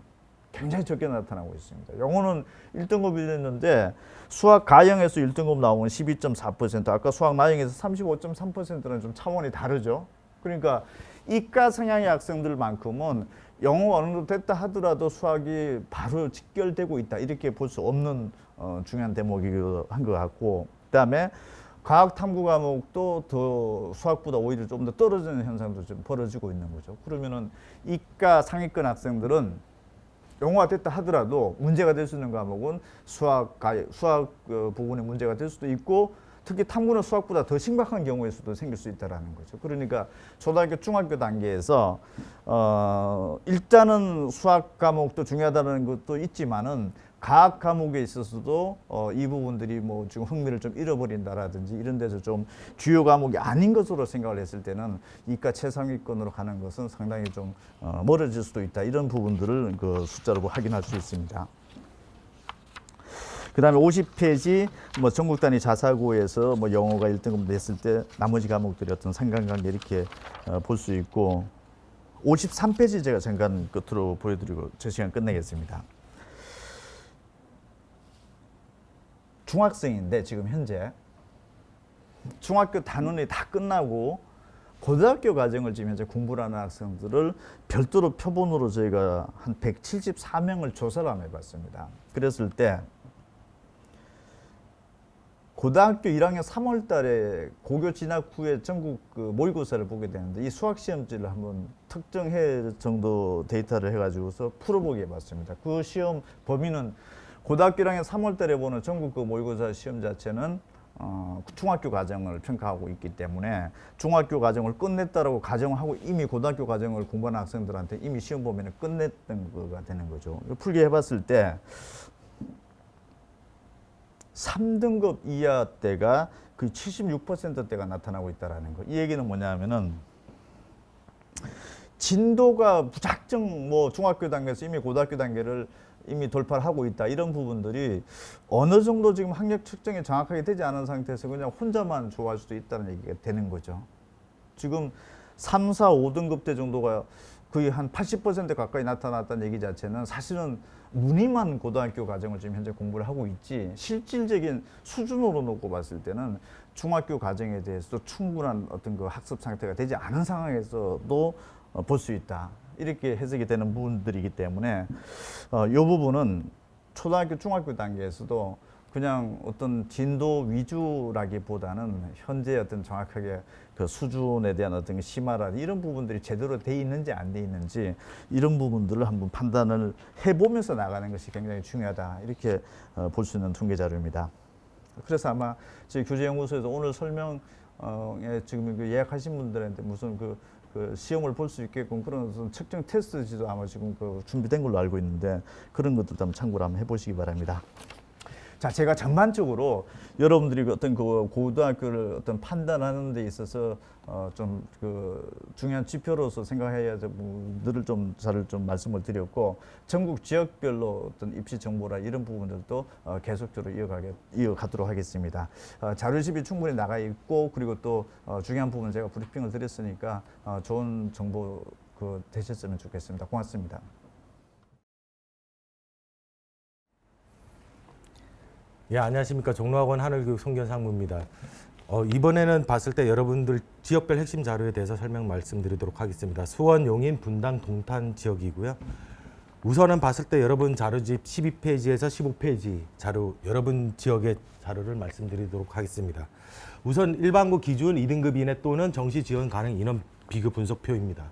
굉장히 적게 나타나고 있습니다. 영어는 1등급이 됐는데 수학 가형에서 1등급 나오면 12.4%, 아까 수학 나형에서 35.3%는 좀 차원이 다르죠. 그러니까 이과 성향의 학생들만큼은 영어 어느 정도 됐다 하더라도 수학이 바로 직결되고 있다 이렇게 볼 수 없는 중요한 대목이기도 한 것 같고 그다음에 과학 탐구 과목도 더 수학보다 오히려 좀 더 떨어지는 현상도 좀 벌어지고 있는 거죠. 그러면은 이과 상위권 학생들은 영어가 됐다 하더라도 문제가 될 수 있는 과목은 수학 부분에 문제가 될 수도 있고 특히 탐구는 수학보다 더 심각한 경우일 수도 생길 수 있다라는 거죠. 그러니까 초등학교, 중학교 단계에서 일단은 수학 과목도 중요하다는 것도 있지만은 과학 과목에 있어서도 이 부분들이 뭐 지금 흥미를 좀 잃어버린다라든지 이런 데서 좀 주요 과목이 아닌 것으로 생각을 했을 때는 이과 최상위권으로 가는 것은 상당히 좀 멀어질 수도 있다. 이런 부분들을 그 숫자로 확인할 수 있습니다. 그 다음에 50페이지 뭐 전국 단위 자사고에서 뭐 영어가 1등급 냈을 때 나머지 과목들이 어떤 상관관계 이렇게 볼 수 있고 53페이지 제가 잠깐 끝으로 보여드리고 저 시간 끝내겠습니다. 중학생인데 지금 현재 중학교 단원이 다 끝나고 고등학교 과정을 지금 현재 공부를 하는 학생들을 별도로 표본으로 저희가 한 174명을 조사를 한번 해봤습니다. 그랬을 때 고등학교 1학년 3월 달에 고교 진학 후에 전국 모의고사를 보게 되는데 이 수학 시험지를 한번 특정 해 정도 데이터를 해가지고서 풀어보게 해봤습니다. 그 시험 범위는 고등학교 1학년 3월 달에 보는 전국 모의고사 시험 자체는 중학교 과정을 평가하고 있기 때문에 중학교 과정을 끝냈다라고 가정하고 이미 고등학교 과정을 공부하는 학생들한테 이미 시험 범위는 끝냈던 거가 되는 거죠. 풀게 해봤을 때 3등급 이하 때가 그 76%대가 나타나고 있다라는 거. 이 얘기는 뭐냐면은 진도가 무작정 뭐 중학교 단계에서 이미 고등학교 단계를 이미 돌파를 하고 있다. 이런 부분들이 어느 정도 지금 학력 측정이 정확하게 되지 않은 상태에서 그냥 혼자만 좋아할 수도 있다는 얘기가 되는 거죠. 지금 3, 4, 5등급 대 정도가 거의 한 80% 가까이 나타났다는 얘기 자체는 사실은 무늬만 고등학교 과정을 지금 현재 공부를 하고 있지 실질적인 수준으로 놓고 봤을 때는 중학교 과정에 대해서도 충분한 어떤 그 학습 상태가 되지 않은 상황에서도 볼 수 있다. 이렇게 해석이 되는 부분들이기 때문에 이 부분은 초등학교, 중학교 단계에서도 그냥 어떤 진도 위주라기보다는 현재 어떤 정확하게 그 수준에 대한 어떤 심화라 이런 부분들이 제대로 돼 있는지 안 돼 있는지 이런 부분들을 한번 판단을 해보면서 나가는 것이 굉장히 중요하다. 이렇게 볼 수 있는 통계 자료입니다. 그래서 아마 저희 교재연구소에서 오늘 설명에 지금 그 예약하신 분들한테 무슨 그 시험을 볼 수 있게끔 그런 어떤 측정 테스트지도 아마 지금 그 준비된 걸로 알고 있는데 그런 것들도 한번 참고를 한번 해보시기 바랍니다. 자, 제가 전반적으로 여러분들이 어떤 그 고등학교를 어떤 판단하는 데 있어서 좀 그 중요한 지표로서 생각해야 될 부분들을 좀 잘 좀 말씀을 드렸고 전국 지역별로 어떤 입시 정보라 이런 부분들도 계속적으로 이어가도록 하겠습니다. 자료집이 충분히 나가 있고 그리고 또 중요한 부분 제가 브리핑을 드렸으니까 좋은 정보 되셨으면 좋겠습니다. 고맙습니다. 예, 안녕하십니까. 종로학원 하늘교육 송견상무입니다. 이번에는 봤을 때 여러분들 지역별 핵심 자료에 대해서 설명 말씀드리도록 하겠습니다. 수원, 용인, 분당, 동탄 지역이고요. 우선은 봤을 때 여러분 자료집 12페이지에서 15페이지 자료, 여러분 지역의 자료를 말씀드리도록 하겠습니다. 우선 일반고 기준 2등급 이내 또는 정시 지원 가능 인원 비교 분석표입니다.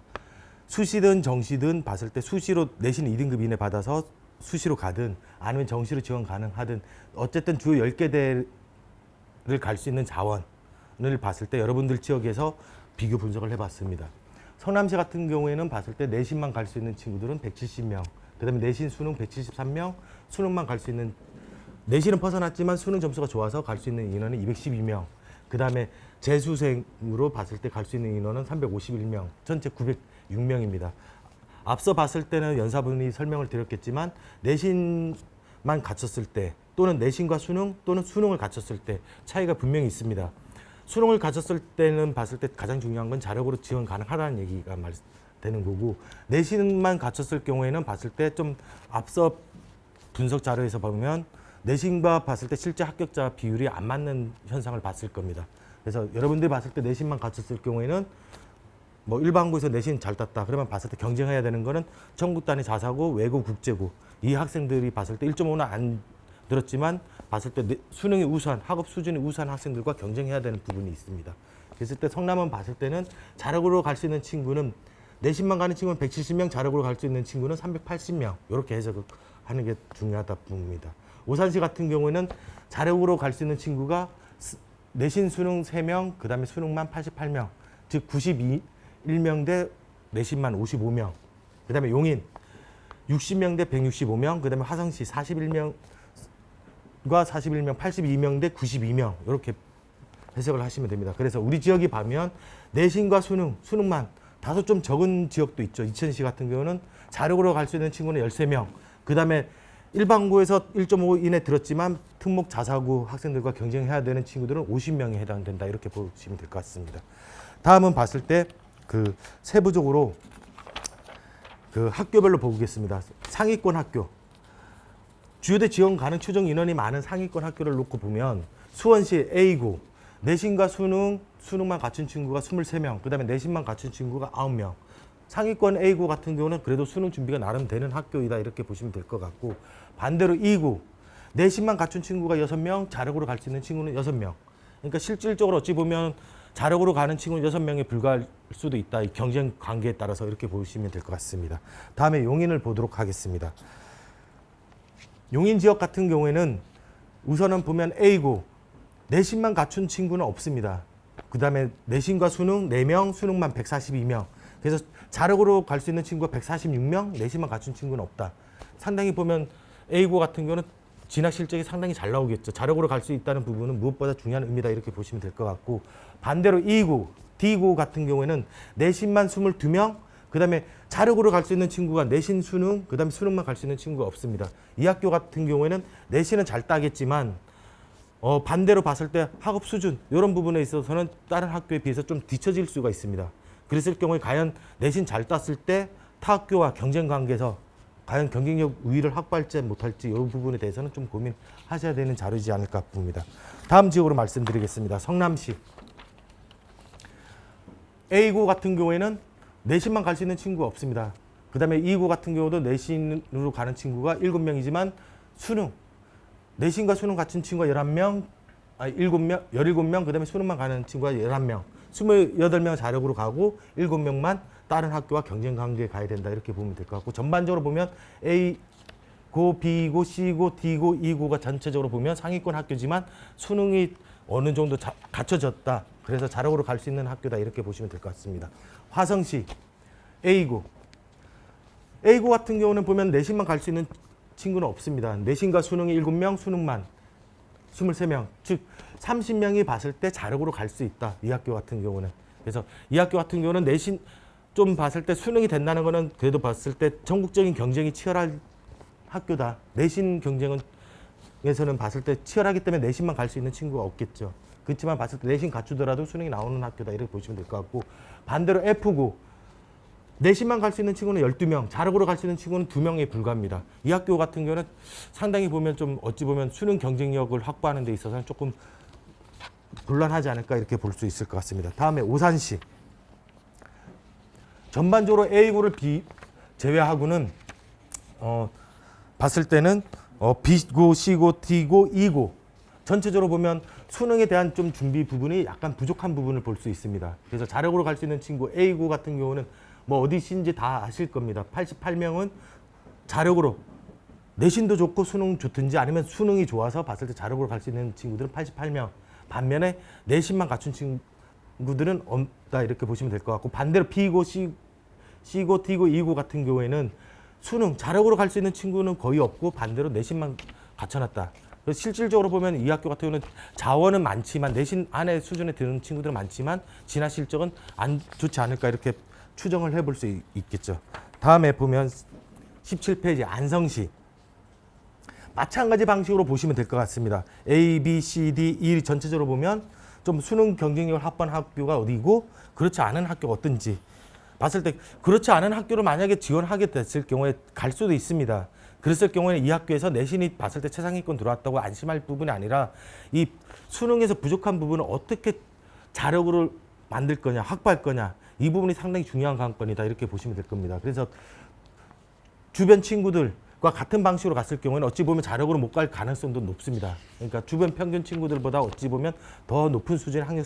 수시든 정시든 봤을 때 수시로 내신 2등급 이내 받아서 수시로 가든 아니면 정시로 지원 가능하든 어쨌든 주요 10개대를 갈 수 있는 자원을 봤을 때 여러분들 지역에서 비교 분석을 해봤습니다. 성남시 같은 경우에는 봤을 때 내신만 갈 수 있는 친구들은 170명, 그 다음에 내신 수능 173명, 수능만 갈 수 있는, 내신은 벗어났지만 수능 점수가 좋아서 갈 수 있는 인원은 212명, 그 다음에 재수생으로 봤을 때 갈 수 있는 인원은 351명, 전체 906명입니다. 앞서 봤을 때는 연사분이 설명을 드렸겠지만 내신만 갖췄을 때 또는 내신과 수능 또는 수능을 갖췄을 때 차이가 분명히 있습니다. 수능을 갖췄을 때는 봤을 때 가장 중요한 건 자력으로 지원 가능하다는 얘기가 되는 거고 내신만 갖췄을 경우에는 봤을 때 좀 앞서 분석 자료에서 보면 내신과 봤을 때 실제 합격자 비율이 안 맞는 현상을 봤을 겁니다. 그래서 여러분들이 봤을 때 내신만 갖췄을 경우에는 뭐 일반고에서 내신 잘 땄다 그러면 봤을 때 경쟁해야 되는 거는 전국 단위 자사고 외고 국제고 이 학생들이 봤을 때 1.5는 안 들었지만 봤을 때 수능이 우수한 학업 수준이 우수한 학생들과 경쟁해야 되는 부분이 있습니다. 그랬을 때 성남은 봤을 때는 자력으로 갈 수 있는 친구는 내신만 가는 친구는 170명, 자력으로 갈 수 있는 친구는 380명 이렇게 해석하는 게 중요하다 부분입니다. 오산시 같은 경우에는 자력으로 갈 수 있는 친구가 내신 수능 3명, 그 다음에 수능만 88명, 즉 91명 대 내신만 55명, 그 다음에 용인 60명 대 165명, 그 다음에 화성시 41명과 41명, 82명 대 92명 이렇게 해석을 하시면 됩니다. 그래서 우리 지역이 보면 내신과 수능만 다소 좀 적은 지역도 있죠. 이천시 같은 경우는 자력으로 갈 수 있는 친구는 13명, 그 다음에 일반고에서 1.5 이내 들었지만 특목 자사고 학생들과 경쟁해야 되는 친구들은 50명에 해당된다 이렇게 보시면 될 것 같습니다. 다음은 봤을 때 그 세부적으로 그 학교별로 보겠습니다. 상위권 학교, 주요대 지원 가능 추정 인원이 많은 상위권 학교를 놓고 보면 수원시 A고 내신과 수능만 갖춘 친구가 23명, 그 다음에 내신만 갖춘 친구가 9명. 상위권 A고 같은 경우는 그래도 수능 준비가 나름 되는 학교이다 이렇게 보시면 될 것 같고 반대로 E고 내신만 갖춘 친구가 6명, 자력으로 갈 수 있는 친구는 6명. 그러니까 실질적으로 어찌 보면 자력으로 가는 친구는 6명에 불과할 수도 있다. 이 경쟁 관계에 따라서 이렇게 보시면 될 것 같습니다. 다음에 용인을 보도록 하겠습니다. 용인 지역 같은 경우에는 우선은 보면 A고 내신만 갖춘 친구는 없습니다. 그 다음에 내신과 수능 4명, 수능만 142명. 그래서 자력으로 갈 수 있는 친구가 146명, 내신만 갖춘 친구는 없다. 상당히 보면 A고 같은 경우는 진학 실적이 상당히 잘 나오겠죠. 자력으로 갈 수 있다는 부분은 무엇보다 중요한 의미다 이렇게 보시면 될 것 같고 반대로 E고, D고 같은 경우에는 내신만 22명, 그 다음에 자력으로 갈 수 있는 친구가 내신 수능, 그 다음에 수능만 갈 수 있는 친구가 없습니다. 이 학교 같은 경우에는 내신은 잘 따겠지만 반대로 봤을 때 학업 수준 이런 부분에 있어서는 다른 학교에 비해서 좀 뒤처질 수가 있습니다. 그랬을 경우에 과연 내신 잘 땄을 때 타 학교와 경쟁 관계에서 과연 경쟁력 우위를 확보할지 못할지 이 부분에 대해서는 좀 고민하셔야 되는 자료이지 않을까 봅니다. 다음 지역으로 말씀드리겠습니다. 성남시 A고 같은 경우에는 내신만 갈 수 있는 친구가 없습니다. 그 다음에 E고 같은 경우도 내신으로 가는 친구가 7명이지만 수능, 내신과 수능 같은 친구가 11명, 17명, 그 다음에 수능만 가는 친구가 11명, 28명 자력으로 가고 7명만 다른 학교와 경쟁 관계에 가야 된다 이렇게 보면 될 것 같고, 전반적으로 보면 A고, B고, C고, D고, E고가 전체적으로 보면 상위권 학교지만 수능이 어느 정도 갖춰졌다. 그래서 자력으로 갈 수 있는 학교다 이렇게 보시면 될 것 같습니다. 화성시 A고 같은 경우는 보면 내신만 갈 수 있는 친구는 없습니다. 내신과 수능이 7명, 수능만 23명, 즉 30명이 봤을 때 자력으로 갈 수 있다. 이 학교 같은 경우는. 그래서 이 학교 같은 경우는 내신 좀 봤을 때 수능이 된다는 거는 그래도 봤을 때 전국적인 경쟁이 치열할 학교다. 내신 경쟁에서는 봤을 때 치열하기 때문에 내신만 갈 수 있는 친구가 없겠죠. 그렇지만 봤을 때 내신 갖추더라도 수능이 나오는 학교다 이렇게 보시면 될 것 같고, 반대로 F고 내신만 갈 수 있는 친구는 12명, 자력으로 갈 수 있는 친구는 2명에 불과합니다. 이 학교 같은 경우는 상당히 보면 좀 어찌 보면 수능 경쟁력을 확보하는 데 있어서는 조금 곤란하지 않을까 이렇게 볼 수 있을 것 같습니다. 다음에 오산시. 전반적으로 A고를 제외하고는 봤을 때는 B고, C고, D고, E고 전체적으로 보면 수능에 대한 좀 준비 부분이 약간 부족한 부분을 볼 수 있습니다. 그래서 자력으로 갈 수 있는 친구 A고 같은 경우는 뭐 어디신지 다 아실 겁니다. 88명은 자력으로 내신도 좋고 수능 좋든지 아니면 수능이 좋아서 봤을 때 자력으로 갈 수 있는 친구들은 88명. 반면에 내신만 갖춘 친구들은 없다 이렇게 보시면 될 것 같고, 반대로 B고, C고, D고, E고 같은 경우에는 수능 자력으로 갈 수 있는 친구는 거의 없고 반대로 내신만 갖춰놨다. 그래서 실질적으로 보면 이 학교 같은 경우는 자원은 많지만 내신 안에 수준에 드는 친구들은 많지만 진화 실적은 안 좋지 않을까 이렇게 추정을 해볼 수 있겠죠. 다음에 보면 17페이지 안성시. 마찬가지 방식으로 보시면 될 것 같습니다. A, B, C, D, E 전체적으로 보면 좀 수능 경쟁력을 확보한 학교가 어디고 그렇지 않은 학교가 어떤지 봤을 때, 그렇지 않은 학교를 만약에 지원하게 됐을 경우에 갈 수도 있습니다. 그랬을 경우에는 이 학교에서 내신이 봤을 때 최상위권 들어왔다고 안심할 부분이 아니라 이 수능에서 부족한 부분을 어떻게 자력으로 만들 거냐, 확보할 거냐, 이 부분이 상당히 중요한 관건이다 이렇게 보시면 될 겁니다. 그래서 주변 친구들과 같은 방식으로 갔을 경우에는 어찌 보면 자력으로 못 갈 가능성도 높습니다. 그러니까 주변 평균 친구들보다 어찌 보면 더 높은 수준의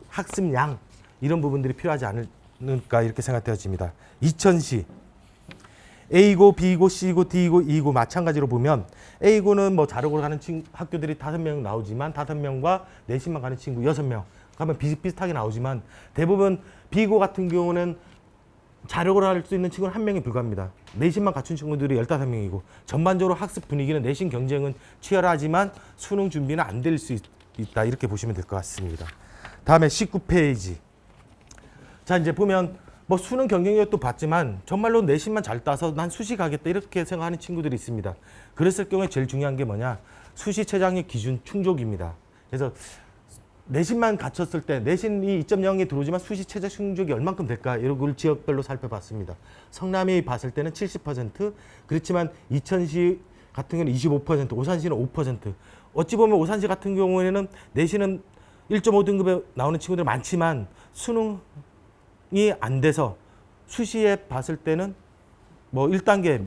학습량 이런 부분들이 필요하지 않을까 이렇게 생각되어집니다. 이천시 A고, B고, C고, D고, E고 마찬가지로 보면 A고는 뭐 자력으로 가는 학교들이 5명 나오지만 5명과 내신만 가는 친구 6명 가면 비슷비슷하게 나오지만, 대부분 B고 같은 경우는 자력으로 할 수 있는 친구는 1명이 불과합니다. 내신만 갖춘 친구들이 15명이고 전반적으로 학습 분위기는 내신 경쟁은 치열하지만 수능 준비는 안 될 수 있다 이렇게 보시면 될 것 같습니다. 다음에 19페이지. 자, 이제 보면 뭐 수능 경쟁력도 봤지만 정말로 내신만 잘 따서 난 수시 가겠다 이렇게 생각하는 친구들이 있습니다. 그랬을 경우에 제일 중요한 게 뭐냐, 수시 최장력 기준 충족입니다. 그래서 내신만 갖췄을 때 내신이 2.0이 들어오지만 수시 최저 충족이 얼만큼 될까 이런 걸 지역별로 살펴봤습니다. 성남이 봤을 때는 70%, 그렇지만 이천시 같은 경우는 25%, 오산시는 5%. 어찌 보면 오산시 같은 경우에는 내신은 1.5등급에 나오는 친구들 많지만 수능이 안 돼서 수시에 봤을 때는 뭐 1단계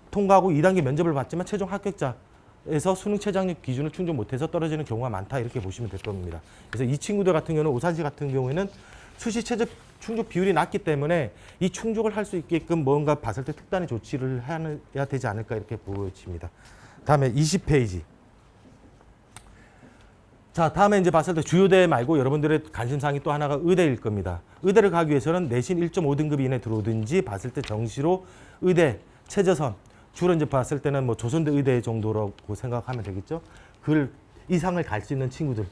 통과하고 2단계 면접을 봤지만 최종 합격자에서 수능 최장력 기준을 충족 못해서 떨어지는 경우가 많다 이렇게 보시면 될 겁니다. 그래서 이 친구들 같은 경우는 오산시 같은 경우에는 수시 최저 충족 비율이 낮기 때문에 이 충족을 할 수 있게끔 뭔가 봤을 때 특단의 조치를 해야 되지 않을까 이렇게 보여집니다. 다음에 20페이지. 자, 다음에 이제 봤을 때 주요대 말고 여러분들의 관심사항이 또 하나가 의대일 겁니다. 의대를 가기 위해서는 내신 1.5등급 이내 들어오든지 봤을 때 정시로 의대 최저선, 주로 이제 봤을 때는 뭐 조선대 의대 정도라고 생각하면 되겠죠. 그 이상을 갈 수 있는 친구들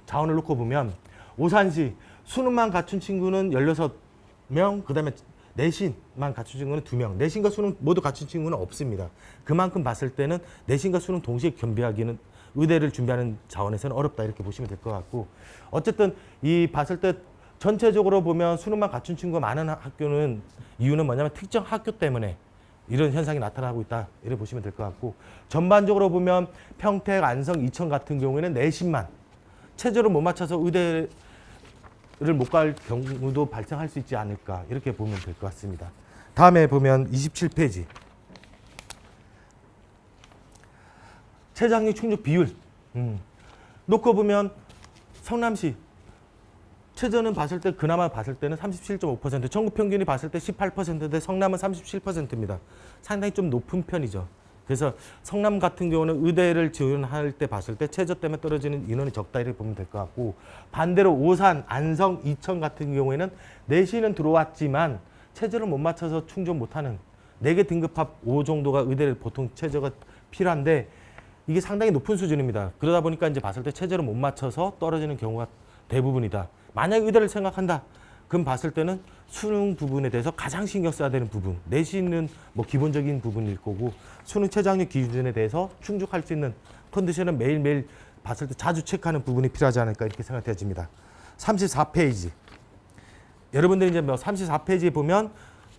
자원을 놓고 보면 오산시 수능만 갖춘 친구는 16명, 그다음에 내신만 갖춘 친구는 2명, 내신과 수능 모두 갖춘 친구는 없습니다. 그만큼 봤을 때는 내신과 수능 동시에 겸비하기는 의대를 준비하는 자원에서는 어렵다 이렇게 보시면 될 것 같고, 어쨌든 이 봤을 때 전체적으로 보면 수능만 갖춘 친구가 많은 학교는 이유는 뭐냐면 특정 학교 때문에 이런 현상이 나타나고 있다. 이렇게 보시면 될 것 같고 전반적으로 보면 평택, 안성, 이천 같은 경우에는 내신만 체제를 못 맞춰서 의대를 못 갈 경우도 발생할 수 있지 않을까 이렇게 보면 될 것 같습니다. 다음에 보면 27페이지 최장력 충족 비율 놓고 보면 성남시 최저는 봤을 때 그나마 봤을 때는 37.5%, 전국 평균이 봤을 때 18%인데 성남은 37%입니다. 상당히 좀 높은 편이죠. 그래서 성남 같은 경우는 의대를 지원할 때 봤을 때 최저 때문에 떨어지는 인원이 적다 이렇게 보면 될 것 같고 반대로 오산, 안성, 이천 같은 경우에는 내신은 들어왔지만 최저를 못 맞춰서 충족 못하는 4개 등급합 5 정도가 의대를 보통 최저가 필요한데 이게 상당히 높은 수준입니다. 그러다 보니까 이제 봤을 때 최저를 못 맞춰서 떨어지는 경우가 대부분이다. 만약 의대를 생각한다. 그럼 봤을 때는 수능 부분에 대해서 가장 신경 써야 되는 부분. 내신은 뭐 기본적인 부분일 거고 수능 최저학력 기준에 대해서 충족할 수 있는 컨디션은 매일매일 봤을 때 자주 체크하는 부분이 필요하지 않을까 이렇게 생각되어집니다. 34페이지. 여러분들이 이제 뭐 34페이지에 보면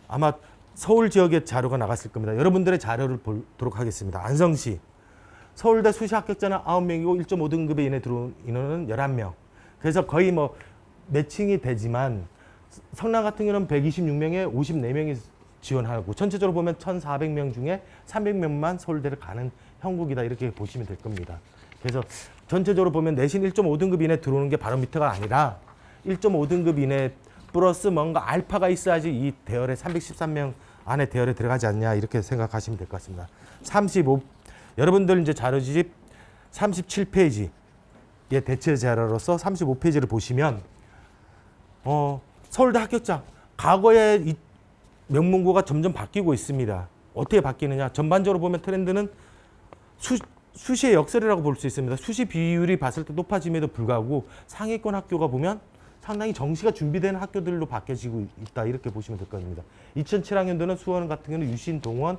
아마 서울 지역의 자료가 나갔을 겁니다. 여러분들의 자료를 보도록 하겠습니다. 안성시. 서울대 수시 합격자는 9명이고 1.5등급에 이내 들어온 인원은 11명. 그래서 거의 뭐 매칭이 되지만 성남 같은 경우는 126명에 54명이 지원하고 전체적으로 보면 1,400명 중에 300명만 서울대를 가는 형국이다 이렇게 보시면 될 겁니다. 그래서 전체적으로 보면 내신 1.5등급 이내 들어오는 게 바로미터가 아니라 1.5등급 이내 플러스 뭔가 알파가 있어야지 이 대열에 313명 안에 대열에 들어가지 않냐 이렇게 생각하시면 될 것 같습니다. 35 여러분들 이제 자료집 37페이지 예, 대체 자료로서 35페이지를 보시면 서울대 합격자 과거에 이 명문고가 점점 바뀌고 있습니다. 어떻게 바뀌느냐? 전반적으로 보면 트렌드는 수시의 역설이라고 볼 수 있습니다. 수시 비율이 봤을 때 높아짐에도 불구하고 상위권 학교가 보면 상당히 정시가 준비된 학교들로 바뀌어지고 있다 이렇게 보시면 될 겁니다. 2007학년도는 수원 같은 경우는 유신, 동원,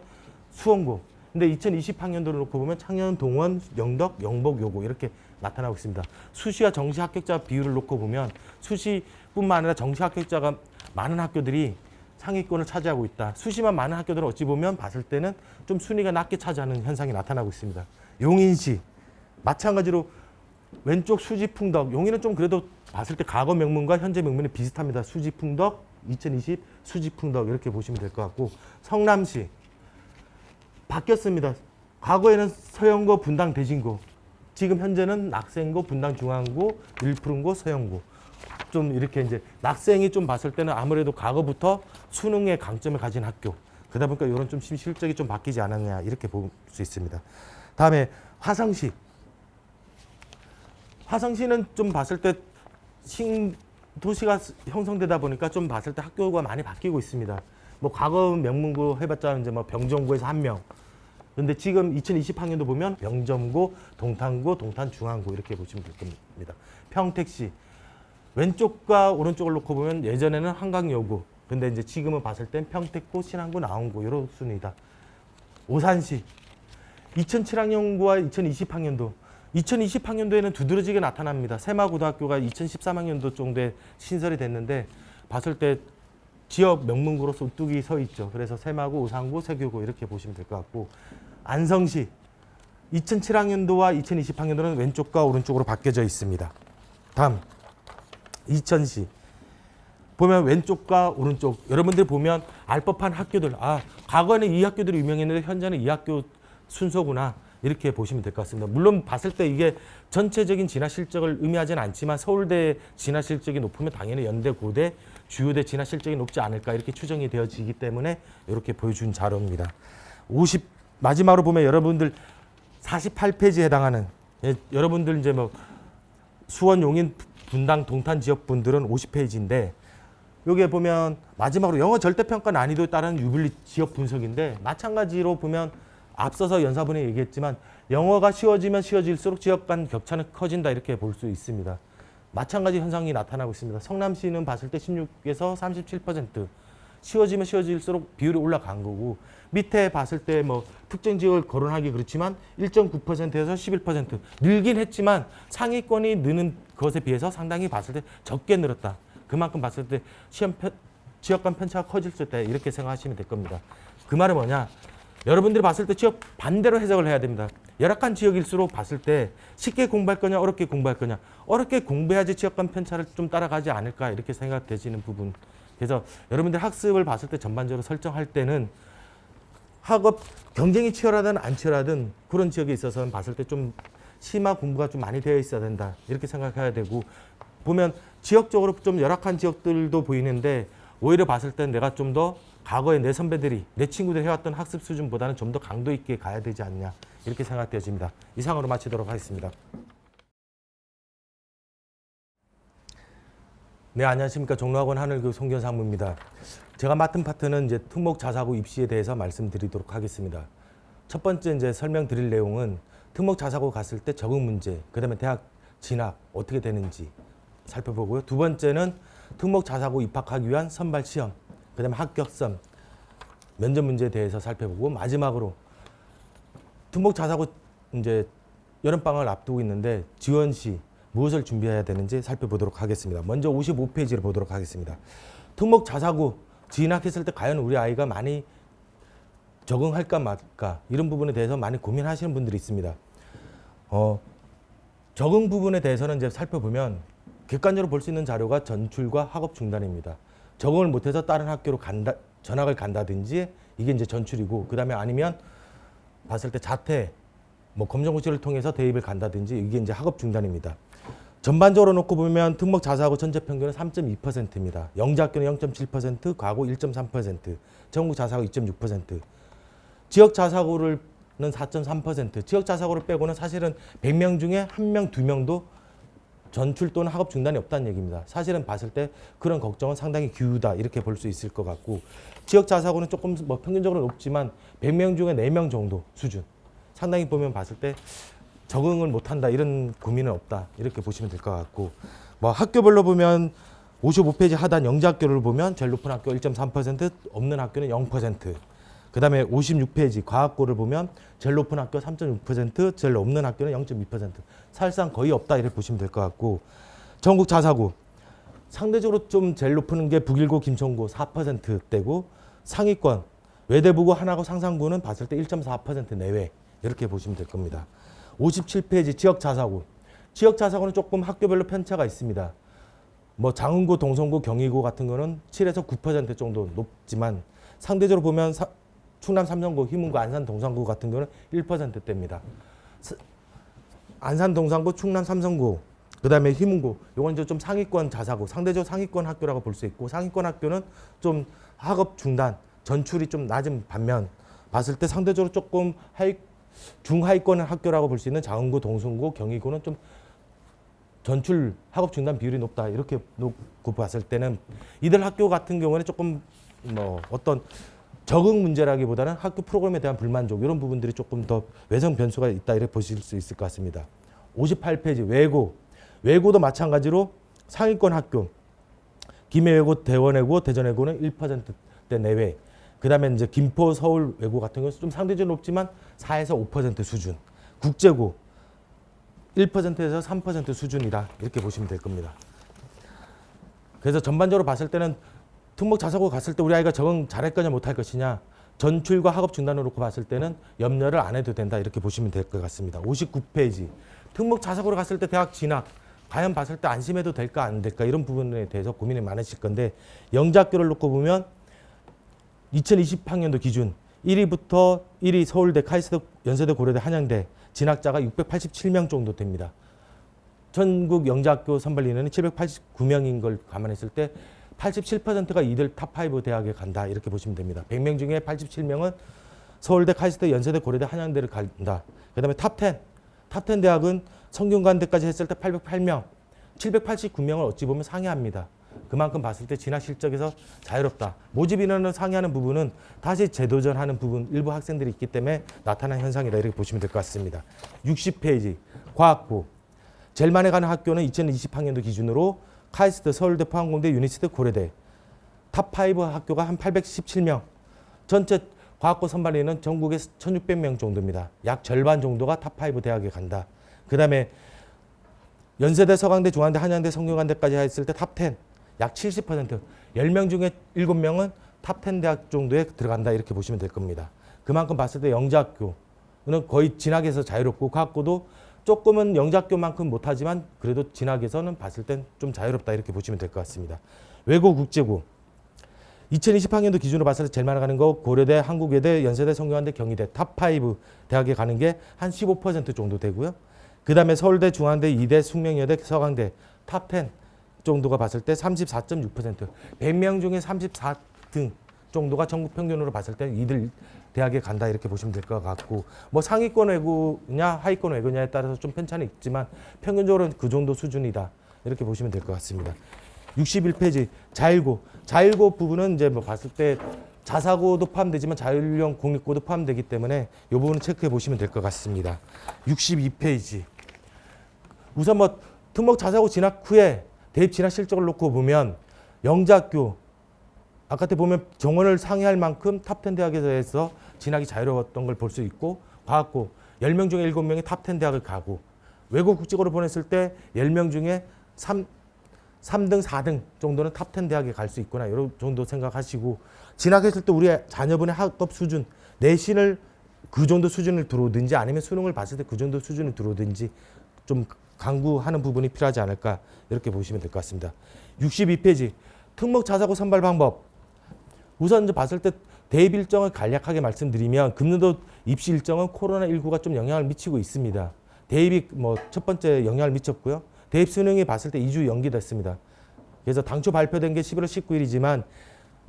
수원고. 근데 2020학년도를 놓고 보면 창녕, 동원, 영덕, 영복, 요고 이렇게 나타나고 있습니다. 수시와 정시 합격자 비율을 놓고 보면 수시뿐만 아니라 정시 합격자가 많은 학교들이 상위권을 차지하고 있다. 수시만 많은 학교들은 어찌 보면 봤을 때는 좀 순위가 낮게 차지하는 현상이 나타나고 있습니다. 용인시 마찬가지로 왼쪽 수지풍덕 용인은 좀 그래도 봤을 때 과거 명문과 현재 명문이 비슷합니다. 수지풍덕 2020 수지풍덕 이렇게 보시면 될 것 같고 성남시 바뀌었습니다. 과거에는 서영고, 분당, 대진고 지금 현재는 낙생고, 분당, 중앙고, 일푸른고, 서영고 좀 이렇게 이제 낙생이 좀 봤을 때는 아무래도 과거부터 수능의 강점을 가진 학교 그러다 보니까 이런 좀 실적이 좀 바뀌지 않았냐 이렇게 볼 수 있습니다. 다음에 화성시 화성시는 좀 봤을 때 신도시가 형성되다 보니까 좀 봤을 때 학교가 많이 바뀌고 있습니다. 뭐 과거 명문고 해봤자 이제 뭐 병정고에서 1명. 근데 지금 2020학년도 보면 병점고, 동탄고, 동탄중앙고 이렇게 보시면 될 겁니다. 평택시 왼쪽과 오른쪽을 놓고 보면 예전에는 한강여고. 근데 이제 지금은 봤을 땐 평택고, 신안고, 나온고 이런 순위다. 오산시 2007학년과 2020학년도 2020학년도에는 두드러지게 나타납니다. 세마고등학교가 2013학년도 정도에 신설이 됐는데 봤을 때 지역 명문고로서 우뚝이 서 있죠. 그래서 세마고, 오산고, 세교고 이렇게 보시면 될 것 같고 안성시 2007학년도와 2020학년도는 왼쪽과 오른쪽으로 바뀌어져 있습니다. 다음 이천시 보면 왼쪽과 오른쪽 여러분들 보면 알 법한 학교들 과거에는 이 학교들이 유명했는데 현재는 이 학교 순서구나 이렇게 보시면 될 것 같습니다. 물론 봤을 때 이게 전체적인 진학 실적을 의미하지는 않지만 서울대 진학 실적이 높으면 당연히 연대, 고대, 주요대 진학 실적이 높지 않을까 이렇게 추정이 되어지기 때문에 이렇게 보여준 자료입니다. 마지막으로 보면 여러분들 48페이지에 해당하는 여러분들 이제 뭐 수원, 용인, 분당, 동탄 지역 분들은 50페이지인데 여기에 보면 마지막으로 영어 절대평가 난이도에 따른 유불리 지역 분석인데 마찬가지로 보면 앞서서 연사분이 얘기했지만 영어가 쉬워지면 쉬워질수록 지역 간 격차는 커진다 이렇게 볼 수 있습니다. 마찬가지 현상이 나타나고 있습니다. 성남시는 봤을 때 16에서 37% 쉬워지면 쉬워질수록 비율이 올라간 거고 밑에 봤을 때 뭐 특정 지역을 거론하기 그렇지만 1.9%에서 11% 늘긴 했지만 상위권이 느는 것에 비해서 상당히 봤을 때 적게 늘었다. 그만큼 봤을 때 지역 간 편차가 커질 수 있다 이렇게 생각하시면 될 겁니다. 그 말은 뭐냐? 여러분들이 봤을 때 지역 반대로 해석을 해야 됩니다. 열악한 지역일수록 봤을 때 쉽게 공부할 거냐 어렵게 공부할 거냐. 어렵게 공부해야지 지역 간 편차를 좀 따라가지 않을까 이렇게 생각되시는 부분. 그래서 여러분들 학습을 봤을 때 전반적으로 설정할 때는 학업 경쟁이 치열하든 안 치열하든 그런 지역에 있어서는 봤을 때 좀 심화 공부가 좀 많이 되어 있어야 된다 이렇게 생각해야 되고, 보면 지역적으로 좀 열악한 지역들도 보이는데 오히려 봤을 땐 내가 좀 더 과거에 내 선배들이 내 친구들이 해왔던 학습 수준보다는 좀 더 강도 있게 가야 되지 않냐 이렇게 생각되어집니다. 이상으로 마치도록 하겠습니다. 네, 안녕하십니까. 종로학원 하늘교육 송견상무입니다. 제가 맡은 파트는 이제 특목 자사고 입시에 대해서 말씀드리도록 하겠습니다. 첫 번째 이제 설명드릴 내용은 특목 자사고 갔을 때 적응 문제, 그다음에 대학 진학 어떻게 되는지 살펴보고요. 두 번째는 특목 자사고 입학하기 위한 선발 시험, 그다음에 합격점, 면접 문제에 대해서 살펴보고, 마지막으로 특목 자사고 이제 여름 방학을 앞두고 있는데 지원 시 무엇을 준비해야 되는지 살펴보도록 하겠습니다. 먼저 55페이지를 보도록 하겠습니다. 특목 자사고 진학했을 때 과연 우리 아이가 많이 적응할까 말까 이런 부분에 대해서 많이 고민하시는 분들이 있습니다. 적응 부분에 대해서는 이제 살펴보면 객관적으로 볼 수 있는 자료가 전출과 학업 중단입니다. 적응을 못해서 다른 학교로 전학을 간다든지 이게 이제 전출이고, 그 다음에 아니면 봤을 때 자퇴, 뭐 검정고시를 통해서 대입을 간다든지 이게 이제 학업 중단입니다. 전반적으로 놓고 보면 특목 자사고 전체 평균은 3.2%입니다. 영재학교는 0.7%, 과고 1.3%, 전국 자사고 2.6%, 지역 자사고는 4.3%, 지역 자사고를 빼고는 사실은 100명 중에 1명, 2명도 전출 또는 학업 중단이 없다는 얘기입니다. 사실은 봤을 때 그런 걱정은 상당히 기우다 이렇게 볼 수 있을 것 같고, 지역 자사고는 조금 뭐 평균적으로 높지만 100명 중에 4명 정도 수준, 상당히 보면 봤을 때 적응을 못한다 이런 고민은 없다 이렇게 보시면 될 것 같고, 뭐 학교별로 보면 55페이지 하단 영재학교를 보면 제일 높은 학교 1.3%, 없는 학교는 0%. 그 다음에 56페이지 과학고를 보면 제일 높은 학교 3.6%, 제일 없는 학교는 0.2%. 사실상 거의 없다 이렇게 보시면 될 것 같고, 전국 자사고 상대적으로 좀 제일 높은 게 북일고, 김천고 4%대고, 상위권 외대부고, 하나고, 상산고는 봤을 때 1.4% 내외 이렇게 보시면 될 겁니다. 57페이지 지역 자사고. 지역 자사고는 조금 학교별로 편차가 있습니다. 뭐 장흥고, 동성고, 경희고 같은 거는 7에서 9% 정도 높지만 상대적으로 보면 충남 삼성고, 희문고, 안산 동산고 같은 거는 1%대입니다. 안산 동산고, 충남 삼성고, 그다음에 희문고, 요건 이제 좀 상위권 자사고, 상대적으로 상위권 학교라고 볼 수 있고, 상위권 학교는 좀 학업 중단, 전출이 좀 낮은 반면 봤을 때 상대적으로 조금 중하위권 학교라고 볼 수 있는 장흥고, 동성고, 경희고는 좀 전출 학업 중단 비율이 높다 이렇게 놓고 봤을 때는 이들 학교 같은 경우는 조금 뭐 어떤 적응 문제라기보다는 학교 프로그램에 대한 불만족 이런 부분들이 조금 더 외성 변수가 있다 이렇게 보실 수 있을 것 같습니다. 58페이지 외고도 마찬가지로 상위권 학교 김해외고, 대원외고, 대전외고는 1%대 내외. 그 다음에 이제 김포, 서울 외고 같은 경우는 좀 상대적으로 높지만 4에서 5% 수준. 국제고 1%에서 3% 수준이다 이렇게 보시면 될 겁니다. 그래서 전반적으로 봤을 때는 특목 자사고 갔을 때 우리 아이가 적응 잘할 거냐 못할 것이냐, 전출과 학업 중단을 놓고 봤을 때는 염려를 안 해도 된다 이렇게 보시면 될 것 같습니다. 59페이지 특목 자사고로 갔을 때 대학 진학 과연 봤을 때 안심해도 될까 안 될까 이런 부분에 대해서 고민이 많으실 건데, 영재학교를 놓고 보면 2020학년도 기준 1위 서울대, 카이스트, 연세대, 고려대, 한양대 진학자가 687명 정도 됩니다. 전국 영재학교 선발 인원이 789명인 걸 감안했을 때 87%가 이들 탑5 대학에 간다 이렇게 보시면 됩니다. 100명 중에 87명은 서울대, 카이스트, 연세대, 고려대, 한양대를 간다. 그 다음에 탑10 대학은 성균관대까지 했을 때 808명, 789명을 어찌 보면 상회합니다. 그만큼 봤을 때 진학 실적에서 자유롭다. 모집 인원을 상회하는 부분은 다시 재도전하는 부분 일부 학생들이 있기 때문에 나타난 현상이다 이렇게 보시면 될 것 같습니다. 60페이지 과학부 제일 많이 가는 학교는 2020학년도 기준으로 카이스트, 서울대, 포항공대, 유니스트, 고려대 탑5 학교가 한 817명. 전체 과학고 선발인은 전국에 1600명 정도입니다. 약 절반 정도가 탑5 대학에 간다. 그 다음에 연세대, 서강대, 중앙대, 한양대, 성균관대까지 했을 때 탑10 약 70%, 10명 중에 7명은 탑10 대학 정도에 들어간다 이렇게 보시면 될 겁니다. 그만큼 봤을 때 영재학교는 거의 진학에서 자유롭고 과학고도 조금은 영재학교만큼 못하지만 그래도 진학에서는 봤을 땐 좀 자유롭다 이렇게 보시면 될 것 같습니다. 외고 국제고 2020학년도 기준으로 봤을 때 제일 많이 가는 거 고려대, 한국외대, 연세대, 성균관대, 경희대 탑5 대학에 가는 게 한 15% 정도 되고요. 그 다음에 서울대, 중앙대, 이대, 숙명여대, 서강대 탑10 정도가 봤을 때 34.6%, 100명 중에 34등 정도가 전국 평균으로 봤을 때 이들 대학에 간다 이렇게 보시면 될 것 같고, 뭐 상위권 외고냐 하위권 외고냐에 따라서 좀 편차는 있지만 평균적으로는 그 정도 수준이다 이렇게 보시면 될 것 같습니다. 61페이지 자율고 부분은 이제 뭐 봤을 때 자사고도 포함되지만 자율형 공립고도 포함되기 때문에 이 부분은 체크해 보시면 될 것 같습니다. 62페이지 우선 뭐 특목 자사고 진학 후에 대입 진학 실적을 놓고 보면 영재학교 아까 때 보면 정원을 상회할 만큼 탑10 대학에서 진학이 자유로웠던 걸 볼 수 있고, 과학고 10명 중에 7명이 탑10 대학을 가고, 외고 국제고를 보냈을 때 10명 중에 3등, 4등 정도는 탑10 대학에 갈 수 있구나 이런 정도 생각하시고, 진학했을 때 우리 자녀분의 학업 수준, 내신을 그 정도 수준을 들어오든지 아니면 수능을 봤을 때 그 정도 수준을 들어오든지 좀 강구하는 부분이 필요하지 않을까 이렇게 보시면 될 것 같습니다. 62페이지 특목 자사고 선발 방법. 우선 이제 봤을 때 대입 일정을 간략하게 말씀드리면 금년도 입시 일정은 코로나19가 좀 영향을 미치고 있습니다. 대입이 뭐 첫 번째 영향을 미쳤고요. 대입 수능이 봤을 때 2주 연기됐습니다. 그래서 당초 발표된 게 11월 19일이지만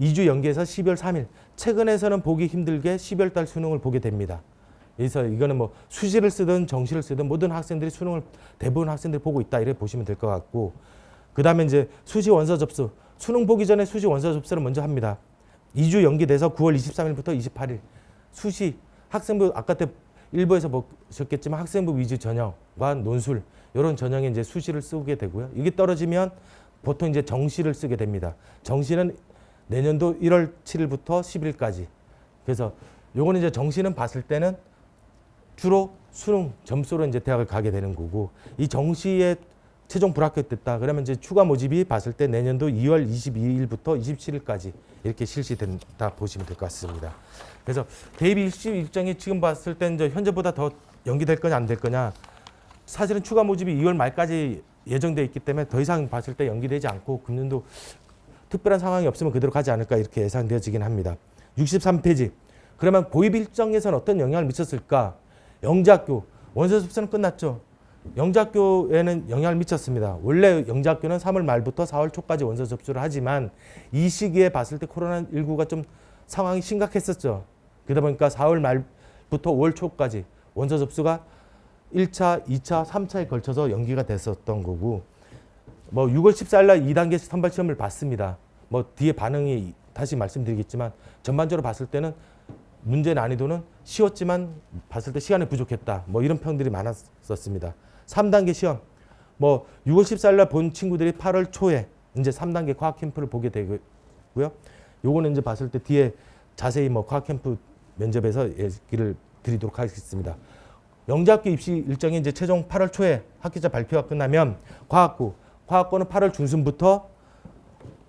2주 연기해서 12월 3일. 최근에서는 보기 힘들게 12월 달 수능을 보게 됩니다. 그래서 이거는 뭐 수시를 쓰든 정시를 쓰든 모든 학생들이 수능을 대부분 학생들이 보고 있다 이렇게 보시면 될 것 같고, 그 다음에 이제 수시 원서 접수. 수능 보기 전에 수시 원서 접수를 먼저 합니다. 2주 연기돼서 9월 23일부터 28일. 수시 학생부 아까 때 일부에서 보셨겠지만 학생부 위주 전형과 논술 이런 전형에 이제 수시를 쓰게 되고요. 이게 떨어지면 보통 이제 정시를 쓰게 됩니다. 정시는 내년도 1월 7일부터 10일까지. 그래서 요거는 이제 정시는 봤을 때는 주로 수능 점수로 이제 대학을 가게 되는 거고, 이 정시에 최종 불합격됐다 그러면 이제 추가 모집이 봤을 때 내년도 2월 22일부터 27일까지 이렇게 실시된다 보시면 될 것 같습니다. 그래서 대입 입시 일정이 지금 봤을 때 이제 현재보다 더 연기될 거냐 안 될 거냐, 사실은 추가 모집이 2월 말까지 예정돼 있기 때문에 더 이상 봤을 때 연기되지 않고 금년도 특별한 상황이 없으면 그대로 가지 않을까 이렇게 예상되어지긴 합니다. 63페이지. 그러면 보입 일정에서는 어떤 영향을 미쳤을까? 영재학교 원서 접수는 끝났죠. 영재학교에는 영향을 미쳤습니다. 원래 영재학교는 3월 말부터 4월 초까지 원서 접수를 하지만 이 시기에 봤을 때 코로나19가 좀 상황이 심각했었죠. 그러다 보니까 4월 말부터 5월 초까지 원서 접수가 1차, 2차, 3차에 걸쳐서 연기가 됐었던 거고, 뭐 6월 14일 날 2단계 선발 시험을 봤습니다. 뭐 뒤에 반응이 다시 말씀드리겠지만 전반적으로 봤을 때는 문제 난이도는 쉬웠지만 봤을 때 시간이 부족했다. 뭐 이런 평들이 많았었습니다. 3단계 시험. 뭐 6월 14일 날 본 친구들이 8월 초에 이제 3단계 과학 캠프를 보게 되고요. 요거는 이제 봤을 때 뒤에 자세히 뭐 과학 캠프 면접에서 얘기를 드리도록 하겠습니다. 영재학교 입시 일정이 이제 최종 8월 초에 합격자 발표가 끝나면 과학고는 8월 중순부터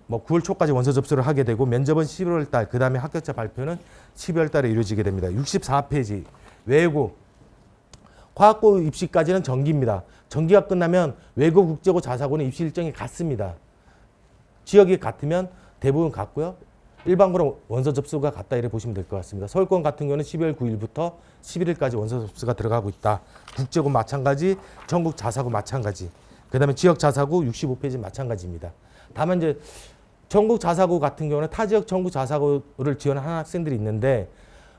뭐 9월 초까지 원서 접수를 하게 되고, 면접은 11월 달, 그 다음에 합격자 발표는 12월 달에 이루어지게 됩니다. 64페이지 외고. 과학고 입시까지는 정기입니다. 정기가 끝나면 외고, 국제고, 자사고는 입시 일정이 같습니다. 지역이 같으면 대부분 같고요. 일반고는 원서 접수가 같다 이렇게 보시면 될 것 같습니다. 서울권 같은 경우는 12월 9일부터 11일까지 원서 접수가 들어가고 있다. 국제고 마찬가지, 전국 자사고 마찬가지. 그 다음에 지역 자사고 65페이지 마찬가지입니다. 다만 이제 전국 자사고 같은 경우는 타 지역 전국 자사고를 지원하는 학생들이 있는데,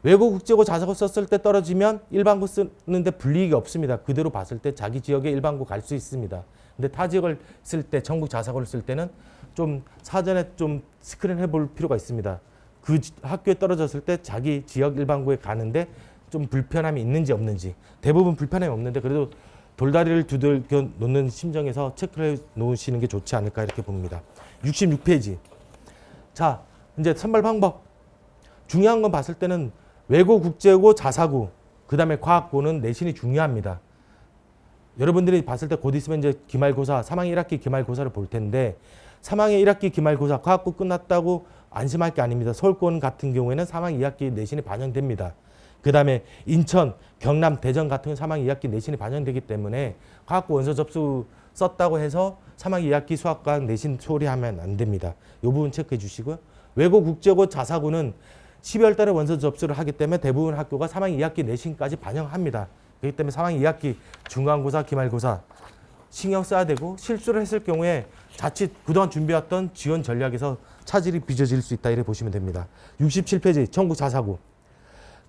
외고 국제고 자사고 썼을 때 떨어지면 일반고 쓰는데 불이익이 없습니다. 그대로 봤을 때 자기 지역에 일반고 갈 수 있습니다. 근데 타 지역을 쓸 때, 전국 자사고를 쓸 때는 좀 사전에 좀 스크린 해볼 필요가 있습니다. 그 학교에 떨어졌을 때 자기 지역 일반고에 가는데 좀 불편함이 있는지 없는지. 대부분 불편함이 없는데 그래도 돌다리를 두들겨 놓는 심정에서 체크를 해 놓으시는 게 좋지 않을까 이렇게 봅니다. 66페이지. 자, 이제 선발 방법. 중요한 건 봤을 때는 외고, 국제고, 자사고, 그 다음에 과학고는 내신이 중요합니다. 여러분들이 봤을 때 곧 있으면 이제 기말고사, 3학년 1학기 기말고사를 볼 텐데, 3학년 1학기 기말고사, 과학고 끝났다고 안심할 게 아닙니다. 서울권 같은 경우에는 3학년 2학기 내신이 반영됩니다. 그 다음에 인천, 경남, 대전 같은 3학년 2학기 내신이 반영되기 때문에 과학고 원서 접수 썼다고 해서 3학년 2학기 수학과학 내신 처리하면 안 됩니다. 이 부분 체크해 주시고요. 외고 국제고 자사고는 12월 달에 원서 접수를 하기 때문에 대부분 학교가 3학년 2학기 내신까지 반영합니다. 그렇기 때문에 3학년 2학기 중간고사, 기말고사 신경 써야 되고 실수를 했을 경우에 자칫 그동안 준비했던 지원 전략에서 차질이 빚어질 수 있다 이렇게 보시면 됩니다. 67페이지 전국 자사고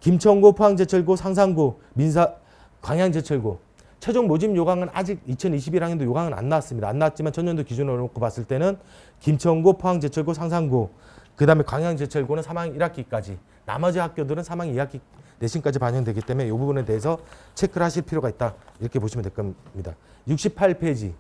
김천고, 포항제철고, 상산고, 민사, 광양제철고 최종 모집 요강은 아직 2021학년도 요강은 안 나왔습니다. 안 나왔지만 전년도 기준으로 놓고 봤을 때는 김천고, 포항제철고, 상산고 그 다음에 광양제철고는 3학년 1학기까지 나머지 학교들은 3학년 2학기 내신까지 반영되기 때문에 이 부분에 대해서 체크를 하실 필요가 있다 이렇게 보시면 될 겁니다. 68페이지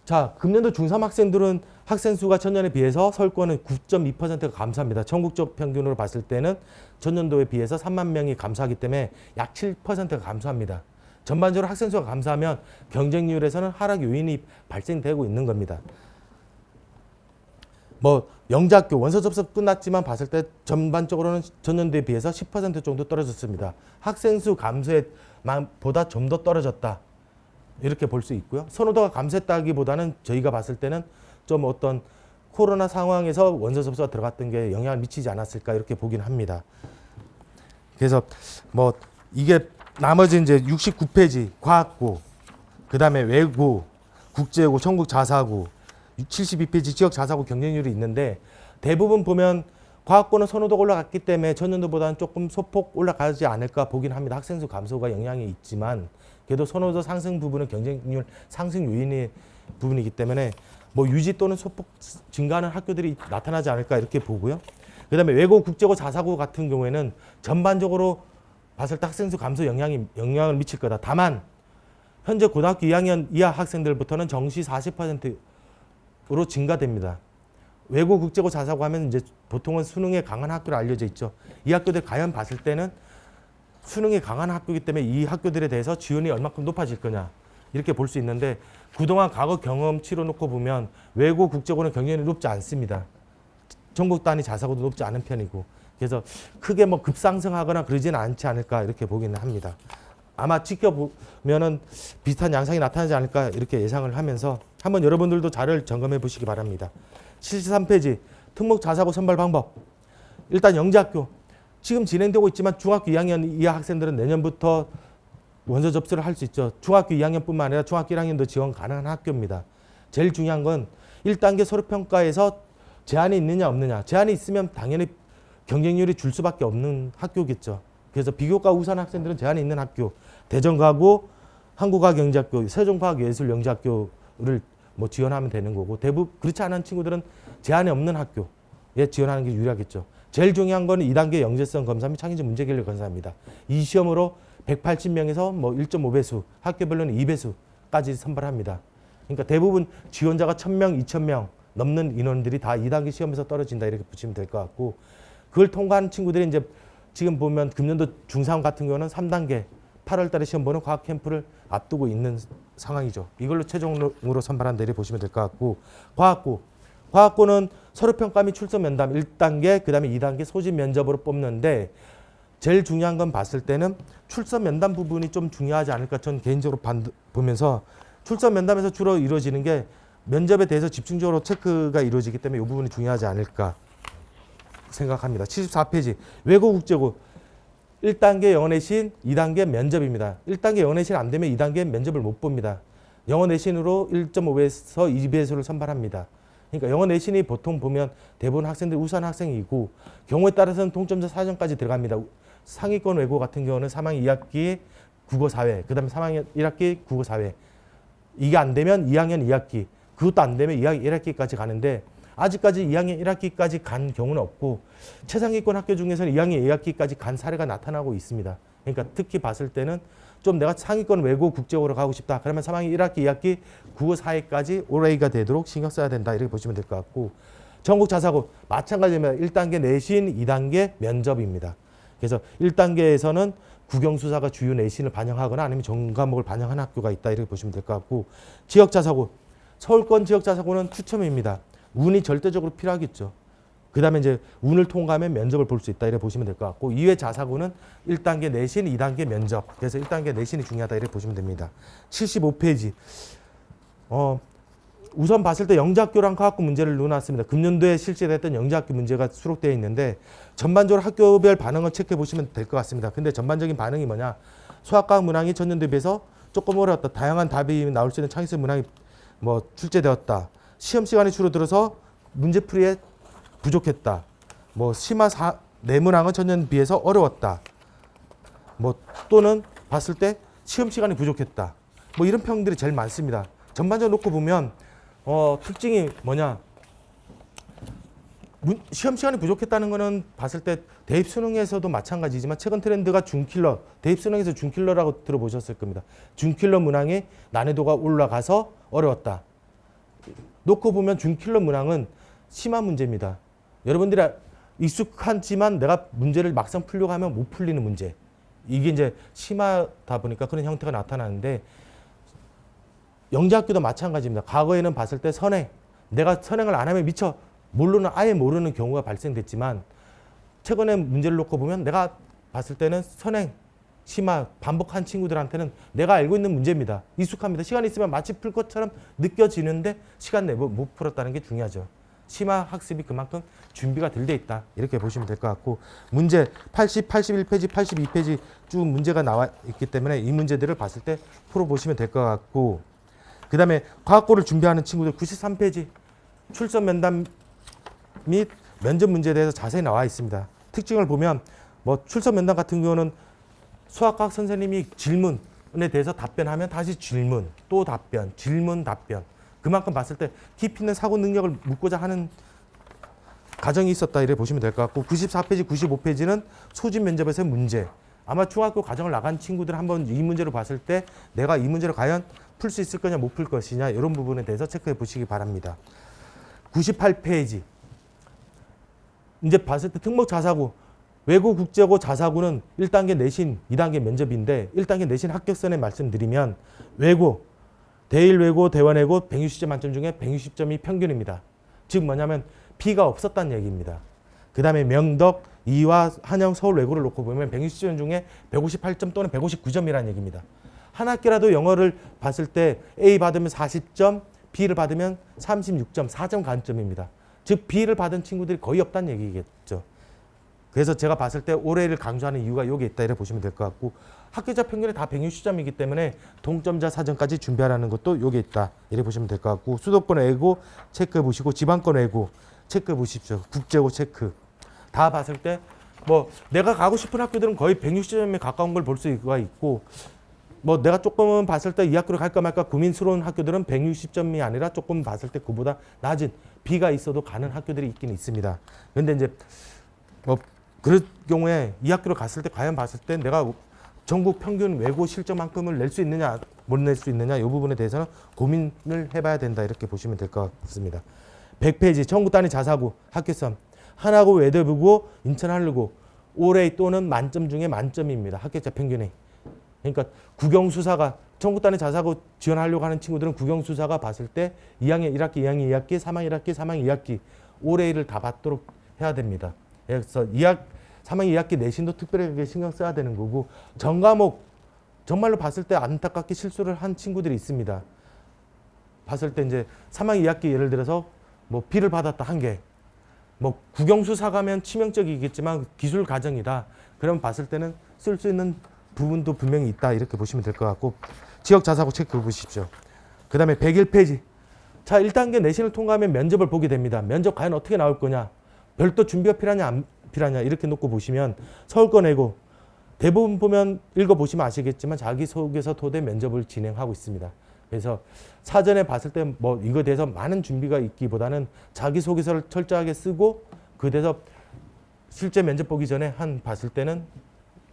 자 금년도 중3 학생들은 학생 수가 전년에 비해서 서울권은 9.2%가 감소합니다. 전국적 평균으로 봤을 때는 전년도에 비해서 3만 명이 감소하기 때문에 약 7%가 감소합니다. 전반적으로 학생 수가 감소하면 경쟁률에서는 하락 요인이 발생되고 있는 겁니다. 뭐 영재학교 원서 접수 끝났지만 봤을 때 전반적으로는 전년도에 비해서 10% 정도 떨어졌습니다. 학생 수 감소에 보다 좀 더 떨어졌다. 이렇게 볼 수 있고요. 선호도가 감소했다기보다는 저희가 봤을 때는 좀 어떤 코로나 상황에서 원서 접수가 들어갔던 게 영향을 미치지 않았을까 이렇게 보긴 합니다. 그래서 뭐 이게 나머지 이제 69페이지 과학고, 그 다음에 외고, 국제고, 전국 자사고, 72페이지 지역 자사고 경쟁률이 있는데 대부분 보면 과학고는 선호도가 올라갔기 때문에 전년도보다는 조금 소폭 올라가지 않을까 보긴 합니다. 학생 수 감소가 영향이 있지만 그래도 선호도 상승 부분은 경쟁률 상승 요인의 부분이기 때문에 뭐 유지 또는 소폭 증가하는 학교들이 나타나지 않을까 이렇게 보고요. 그 다음에 외고, 국제고, 자사고 같은 경우에는 전반적으로 봤을 때 학생 수 감소 영향을 미칠 거다. 다만 현재 고등학교 2학년 이하 학생들부터는 정시 40%로 증가됩니다. 외고, 국제고, 자사고 하면 이제 보통은 수능에 강한 학교로 알려져 있죠. 이 학교들 과연 봤을 때는 수능에 강한 학교이기 때문에 이 학교들에 대해서 지원이 얼마큼 높아질 거냐 이렇게 볼 수 있는데 그동안 과거 경험치로 놓고 보면 외고, 국제고는 경쟁률이 높지 않습니다. 전국 단위 자사고도 높지 않은 편이고 그래서 크게 뭐 급상승하거나 그러지는 않지 않을까 이렇게 보기는 합니다. 아마 지켜보면은 비슷한 양상이 나타나지 않을까 이렇게 예상을 하면서 한번 여러분들도 자료를 점검해 보시기 바랍니다. 73페이지 특목 자사고 선발 방법. 일단 영재학교 지금 진행되고 있지만 중학교 2학년 이하 학생들은 내년부터 원서 접수를 할 수 있죠. 중학교 2학년뿐만 아니라 중학교 1학년도 지원 가능한 학교입니다. 제일 중요한 건 1단계 서류평가에서 제한이 있느냐 없느냐. 제한이 있으면 당연히 경쟁률이 줄 수밖에 없는 학교겠죠. 그래서 비교과 우수한 학생들은 제한이 있는 학교. 대전과고, 한국과학영재학교, 세종과학예술영재학교를 뭐 지원하면 되는 거고 대부분 그렇지 않은 친구들은 제한이 없는 학교에 지원하는 게 유리하겠죠. 제일 중요한 거는 2단계 영재성 검사 및 창의적 문제결력 검사입니다. 이 시험으로 180명에서 뭐 1.5배수, 학교별로는 2배수까지 선발합니다. 그러니까 대부분 지원자가 1000명, 2000명 넘는 인원들이 다 2단계 시험에서 떨어진다 이렇게 보시면 될 것 같고 그걸 통과하는 친구들이 이제 지금 보면 금년도 중3 같은 경우는 3단계 8월 달에 시험 보는 과학 캠프를 앞두고 있는 상황이죠. 이걸로 최종으로 선발한다 이렇게 보시면 될 것 같고 과학고는 서류평가 및 출석 면담 1단계 그 다음에 2단계 소집 면접으로 뽑는데 제일 중요한 건 봤을 때는 출석 면담 부분이 좀 중요하지 않을까 저는 개인적으로 보면서 출석 면담에서 주로 이루어지는 게 면접에 대해서 집중적으로 체크가 이루어지기 때문에 이 부분이 중요하지 않을까 생각합니다. 74페이지 외고 국제고 1단계 영어 내신 2단계 면접입니다. 1단계 영어 내신 안 되면 2단계 면접을 못 봅니다. 영어 내신으로 1.5배에서 2배수를 선발합니다. 그러니까 영어 내신이 보통 보면 대부분 학생들이 우수한 학생이고 경우에 따라서는 동점자 4점까지 들어갑니다. 상위권 외고 같은 경우는 3학년 2학기 국어 사회, 그 다음에 3학년 1학기 국어 사회. 이게 안 되면 2학년 2학기, 그것도 안 되면 2학년 1학기까지 가는데 아직까지 2학년 1학기까지 간 경우는 없고 최상위권 학교 중에서는 2학년 2학기까지 간 사례가 나타나고 있습니다. 그러니까 특히 봤을 때는 좀 내가 상위권 외고 국제고로 가고 싶다. 그러면 3학년 1학기, 2학기 국어 사회까지 올해가 되도록 신경 써야 된다. 이렇게 보시면 될 것 같고 전국 자사고 마찬가지입니다. 1단계 내신, 2단계 면접입니다. 그래서 1단계에서는 국영수사가 주요 내신을 반영하거나 아니면 전 과목을 반영한 학교가 있다. 이렇게 보시면 될 것 같고 지역 자사고 서울권 지역 자사고는 추첨입니다. 운이 절대적으로 필요하겠죠. 그다음에 이제 운을 통과하면 면접을 볼 수 있다 이렇게 보시면 될 것 같고 이외 자사고는 1단계 내신, 2단계 면접. 그래서 1단계 내신이 중요하다 이렇게 보시면 됩니다. 75페이지. 우선 봤을 때 영재학교랑 과학고 문제를 넣어놨습니다. 금년도에 실시됐던 영재학교 문제가 수록되어 있는데 전반적으로 학교별 반응을 체크해 보시면 될 것 같습니다. 근데 전반적인 반응이 뭐냐? 수학과학 문항이 전년도에 비해서 조금 어려웠다. 다양한 답이 나올 수 있는 창의성 문항이 뭐 출제되었다. 시험 시간이 줄어들어서 문제풀이에 부족했다. 뭐 심화 내문항은 전년 비해서 어려웠다. 뭐 또는 봤을 때 시험 시간이 부족했다. 뭐 이런 평들이 제일 많습니다. 전반적으로 놓고 보면 특징이 뭐냐? 시험 시간이 부족했다는 거는 봤을 때 대입 수능에서도 마찬가지지만 최근 트렌드가 준킬러, 대입 수능에서 준킬러라고 들어보셨을 겁니다. 준킬러 문항의 난이도가 올라가서 어려웠다. 놓고 보면 준킬러 문항은 심화 문제입니다. 여러분들이 익숙하지만 내가 문제를 막상 풀려고 하면 못 풀리는 문제. 이게 이제 심하다 보니까 그런 형태가 나타나는데 영재학교도 마찬가지입니다. 과거에는 봤을 때 선행, 내가 선행을 안 하면 미처 아예 모르는 경우가 발생됐지만 최근에 문제를 놓고 보면 내가 봤을 때는 선행, 심화, 반복한 친구들한테는 내가 알고 있는 문제입니다. 익숙합니다. 시간이 있으면 마치 풀 것처럼 느껴지는데 시간 내에 못 풀었다는 게 중요하죠. 심화 학습이 그만큼 준비가 덜 돼 있다. 이렇게 보시면 될 것 같고 문제 80, 81페이지, 82페이지 쭉 문제가 나와 있기 때문에 이 문제들을 봤을 때 풀어보시면 될 것 같고 그 다음에 과학고를 준비하는 친구들 93페이지 출석 면담 및 면접 문제에 대해서 자세히 나와 있습니다. 특징을 보면 뭐 출석 면담 같은 경우는 수학과학 선생님이 질문에 대해서 답변하면 다시 질문, 또 답변, 질문, 답변. 그만큼 봤을 때 깊이 있는 사고 능력을 묻고자 하는 과정이 있었다 이렇게 보시면 될 것 같고 94페이지, 95페이지는 소집 면접에서의 문제. 아마 중학교 과정을 나간 친구들 한번 이 문제를 봤을 때 내가 이 문제를 과연 풀 수 있을 거냐 못 풀 것이냐 이런 부분에 대해서 체크해 보시기 바랍니다. 98페이지 이제 봤을 때 특목 자사고 외고 국제고 자사고는 1단계 내신 2단계 면접인데 1단계 내신 합격선에 말씀드리면 외고 대일 외고 대원 외고 160점 만점 중에 160점이 평균입니다. 즉 뭐냐면 B가 없었다는 얘기입니다. 그 다음에 명덕, 이화, 한영, 서울 외고를 놓고 보면 160점 중에 158점 또는 159점이라는 얘기입니다. 한 학기라도 영어를 봤을 때 A 받으면 40점, B를 받으면 36점, 4점 간점입니다. 즉 B를 받은 친구들이 거의 없다는 얘기겠죠. 그래서 제가 봤을 때 올해를 강조하는 이유가 여기 있다 이렇게 보시면 될 것 같고 학교자 평균이 다 160점이기 때문에 동점자 사전까지 준비하라는 것도 여기 있다 이렇게 보시면 될 것 같고 수도권 외고 체크해 보시고 지방권 외고 체크해 보십시오. 국제고 체크 다 봤을 때 뭐 내가 가고 싶은 학교들은 거의 160점에 가까운 걸 볼 수가 있고 뭐 내가 조금은 봤을 때 이 학교를 갈까 말까 고민스러운 학교들은 160점이 아니라 조금 봤을 때 그보다 낮은 B가 있어도 가는 학교들이 있긴 있습니다. 그런데 이제 뭐 그럴 경우에 이 학교를 갔을 때 과연 봤을 때 내가 전국 평균 외고 실점만큼을 낼 수 있느냐 못 낼 수 있느냐 이 부분에 대해서는 고민을 해봐야 된다 이렇게 보시면 될 것 같습니다. 100페이지 전국 단위 자사고 학교성 하나고 외대부고 인천 한르고 올해 또는 만점 중에 만점입니다. 학교자 평균이. 그러니까 국영수사가 전국 단위 자사고 지원하려고 하는 친구들은 국영수사가 봤을 때 2학년 1학기, 2학년 2학기, 3학년 1학기, 3학년 2학기 올해를 다 받도록 해야 됩니다. 그래서 3학년 2학기 내신도 특별하게 신경 써야 되는 거고 전 과목 정말로 봤을 때 안타깝게 실수를 한 친구들이 있습니다. 봤을 때 이제 3학년 2학기 예를 들어서 뭐 B를 받았다 한 개. 뭐 국영수사가면 치명적이겠지만 기술 과정이다. 그러면 봤을 때는 쓸 수 있는 부분도 분명히 있다. 이렇게 보시면 될 것 같고 지역 자사고 체크해 보십시오. 그 다음에 101페이지. 자 1단계 내신을 통과하면 면접을 보게 됩니다. 면접 과연 어떻게 나올 거냐. 별도 준비가 필요하냐 안 필요하냐 이렇게 놓고 보시면 서울권 외고 대부분 보면 읽어보시면 아시겠지만 자기소개서 토대 면접을 진행하고 있습니다. 그래서 사전에 봤을 때 뭐 이거에 대해서 많은 준비가 있기보다는 자기소개서를 철저하게 쓰고 그 대해서 실제 면접 보기 전에 한 봤을 때는